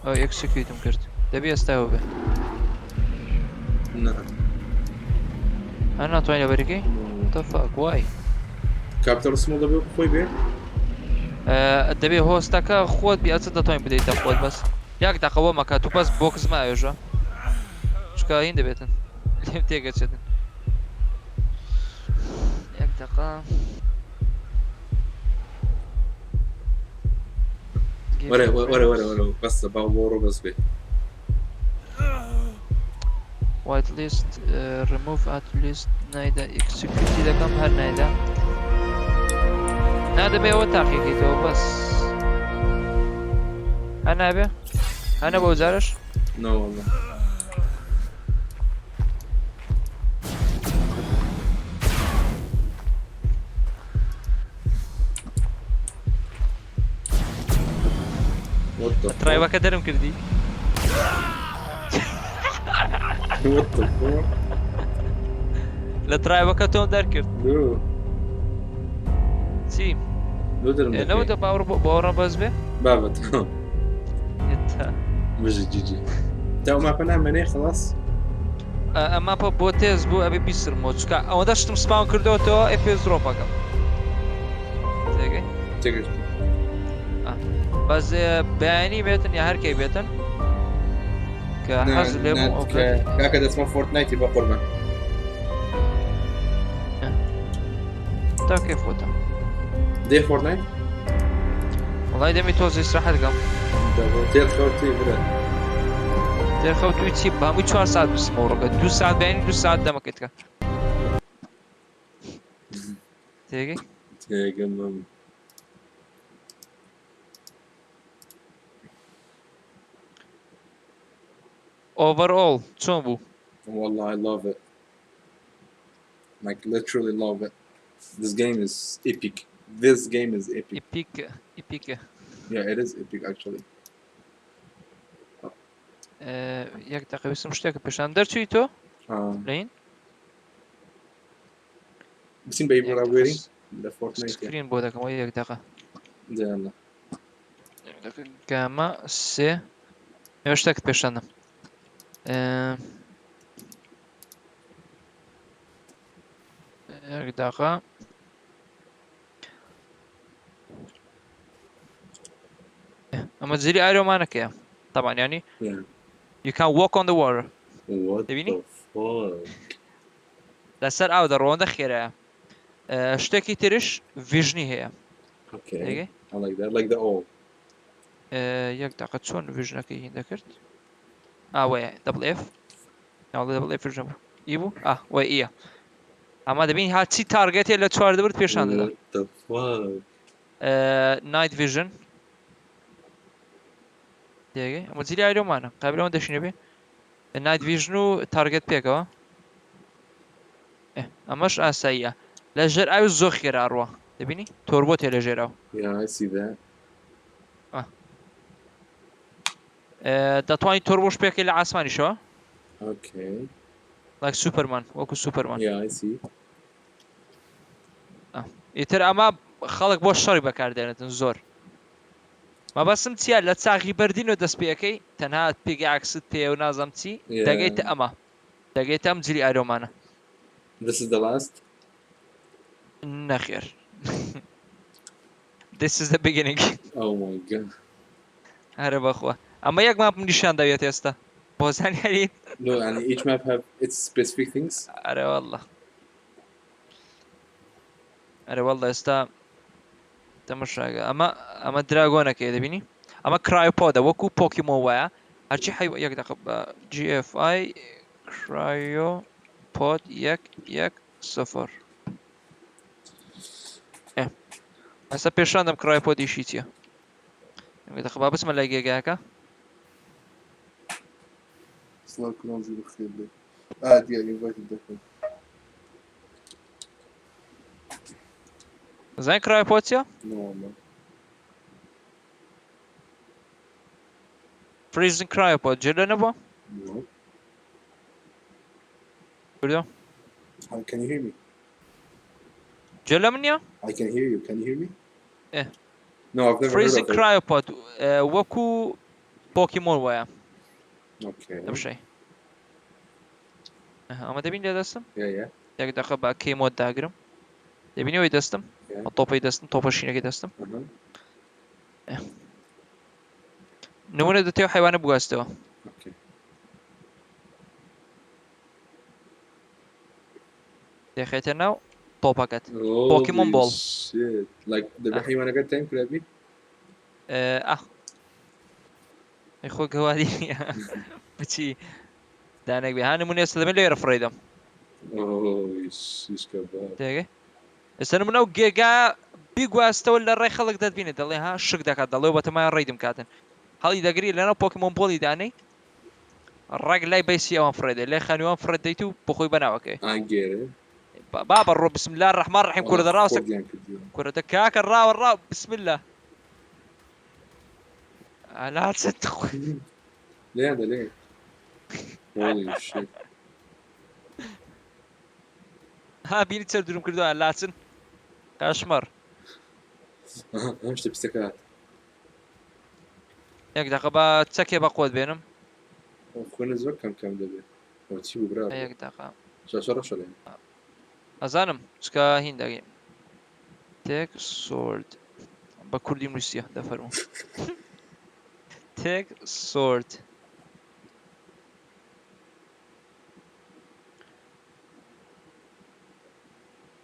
ئەو ئەکسەکیوتم کرد دەبی ئێستاەوە بێ نه هەر ناتوانین لە بەریکەی تەفاک وای کاپیتال سمۆڵ دەبێ خۆی بێ دەبێ هۆستەکە خۆت بیاچ دەتوانین بدەیتە خۆت بەس یاک دەقەوە مەکە تو بەس بۆکس ماوێژە چکە هین دەبێتن لێم تێگەچێتن یەک دەقە وەرە وەرە وەرە وەرە بەستە باو بۆ ڕۆ بەس بێ white list remove at list نایدا execute دەکەم هەر نایدا نادەبێ ئەوە تاقیکەیتەوە بەس هەر نابێ هەنە بۆ جارش نه والله What the fuck? ترایبەکە دەرم کردی What the fuck? لە ترایبەکە تۆم دەرکرد No. چی لو درم لەوە دە باوەڕە بەس بێ بابا تمام بجي جي تا ما قناع مني خلاص ئەمە بۆ تێز بوو ئەبێ بیسرمەوە چکە ئەوە دەشتم سپاون کردەوەتەوە ئەپێز درۆپەکەم تێگەی تقدر بەس بەیانی بێتن یا هەرکەی بێتن کە حەز لێ بوو ئەو كاكا ده اسمه فورتنايت يبقى قربان تا کەی خۆتە دي فورتنايت وڵای دەمی تۆزی ئیستراحەت دەکەم تير خوتي بلا دەرخەوتوی چی بە هەمووی 4 ساعت بسمەوە ڕۆکە 2 ساعت بەیانی 2 ساعت دەمەکەیتکە تێگەی تيجمم overall چۆن بوو والله I love it like literally love it this game is epic ئیپیکە yeah it is epic actually یەک دەقەویستم شتێکە پێشان دەرچووی تۆ لەین بسين baby we're waiting the Fortnite yeah سکرین بۆ دەکەمەوە یەک دەقە يلا گامە سێ شتێک پێشانم یەک داقە. ئەمە جلی ئایرۆمانەکەیە طبعا ینی Yeah. you can walk on the water. What دەبینی the fuck? لەسەر ئاو دەڕۆندە خێرایە. شتێکی ترش ڤیژنی هەیە. Okay. دەیگەی I like that. Like the O. یەک داقە چۆن ڤیژنەکەی هین دەکرد ئاوەیە دبل F ناوڵێ دبل F ڤیژن ئی بوو وای ئیە ئەمە دەبین هاچی تارگێتێ لە چواردەبرد پێشان دەدا. What the fuck? نایت ڤیژن دەیگەی ئەمە جلی ئایرۆمانە قابلەوە دەشینە بێ نایت ڤیژن و تارگێت پێکەوە. ئەمەش ئاساییە لە ژێر ئاوی زۆر خێرا ڕوە دەبینی تۆربۆ تێ لە ژێراوە. Yeah, I see that. دەتوانانی تۆربۆش پێکەی لە ئاسمانیشەوە Okay. لاک سوپەرمان وەکو سوپەرمان. Yeah, I see. ئیتر ئەمە خەڵک بۆ شەڕی بەکاردێنێتن زۆر. مەبەستم چییە لە چاقی بەردینەوە دەست پێەکەی تەنها پێگی عکست پێ و نازەم چی دەگەیتە ئەمە دەگەیتە ئەم جلی ئایرۆمانە. This is the last? نەخێر. This is the beginning. Oh my god. هەرە بەخوا ئەمە یەک ماپ نیشان دەوێت ئێستا بۆ زانیاری. No, and each map have its specific things. ئەرە وەڵڵا ئێستا تەمەشاگە ئەمە دراگۆنەکەی دەبینی ئەمە کرایۆپۆدە وەکو پۆکیمۆ وایە هەرچی حیوان یەک دقیقە بە GFI کرایۆپۆد 110. ئێستا پێشان دەم کرایۆپۆدیشی چییە دقیقە با بچمە لای گێگایەکە. Slav Kronzi بخير لك. دي invited دكتور. زين کرایۆپۆد چییە؟ No والله. فریزن کرایۆپۆد جێرە نەبووە؟ No. کردو Can you hear me? جێ لە منیە؟ I can hear you. Can you hear me? Yeah. No, I've never فریزن heard of it. کرایۆپۆد وەکو پۆکیمۆن وایە Okay. دەبشەی ئەمە دەبین لێ دەستم Yeah. یەک دقیقە بە کەی مۆد داگرم دەبینەوەی دەستم تۆپەی دەستم تۆپەشینەکەی دەستم نمونە دەتێ حیوانە بگواستەوە. Okay. دەخێتە ناو تۆپەکەت Holy Pokemon Ball. shit. Like the حيوانات time could that be? خۆ گەواری بچی دانێک بێ ها نمونە ئێستا دەبێت لێرە فڕێدەم Holy shish kebab. دەگەی ئێستا نمونە و گێگا بیگواستەوە لە ڕێی خەڵک دەتبینێت دەڵێ ها شک دەکات دەڵێ بەتەمای ڕێیدم کاتن هەڵی دەگری لەناو پۆکیمۆن بۆڵی دانەی ڕێک لای بەیسی ئەوان فڕێدێ لای خانوان فڕێت دەیت و بۆ خۆی بەناوەکەی I get it. بابە ڕۆ بسم الله الرحمن الرحیم کوورە دەڕاوسە خۆگیان کردووە. کوورەتە کاکە ڕاوە بسم الله ئالات چەت خوێ لێدە لێ. Holy shit. ها بینی چەر دوورم کردووە لاچن کاشمەڕ ئەم شتە پیسەکات. یەک دقیقە بە چەکێ بە قۆت بێنم خوێنە زۆر کەم دەبێت. چی بوو برا؟ یەک دقیقە شاشە ڕەشە لێ. ئەزانم چکە هین دەگەین تێک سۆرد بە کوردی نووسیە دەفەرموو تێک سۆرد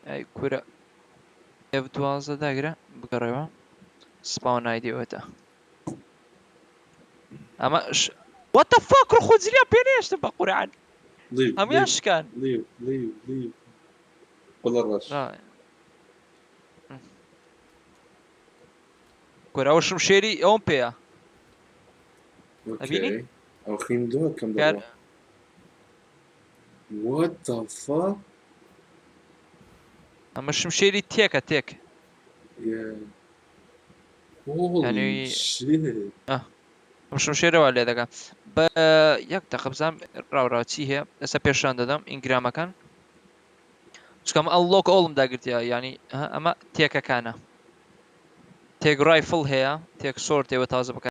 ئەی کورە F12 داگرە بگەڕێەوە سپاون نایدیوێتە ئەمە what the fuck ڕۆ خۆجلیان پێ نێشتم بە قورعان هەمویان شکان لیو قوڵە ڕەش. کورە ئەو شمشێری ئەوم پێیە ئەبینی؟ ئەو خوێندووە کەم دەڕۆ. What the fuck? ئەمە شمشێری تێکە تێک Yeah. Holy shit. ئەم شمشێرەوە لێ دەکەم بە یەک دقیقە بزانم ڕاوڕاو چی هەیە ئێستا پێشان دەدەم ئینگرامەکان چکەم ئەڵۆک ئۆڵم داگرتیە ینی ئەمە تێکەکانە تێک ڕایفڵ هەیە تێک سۆر تێوە تازە بکە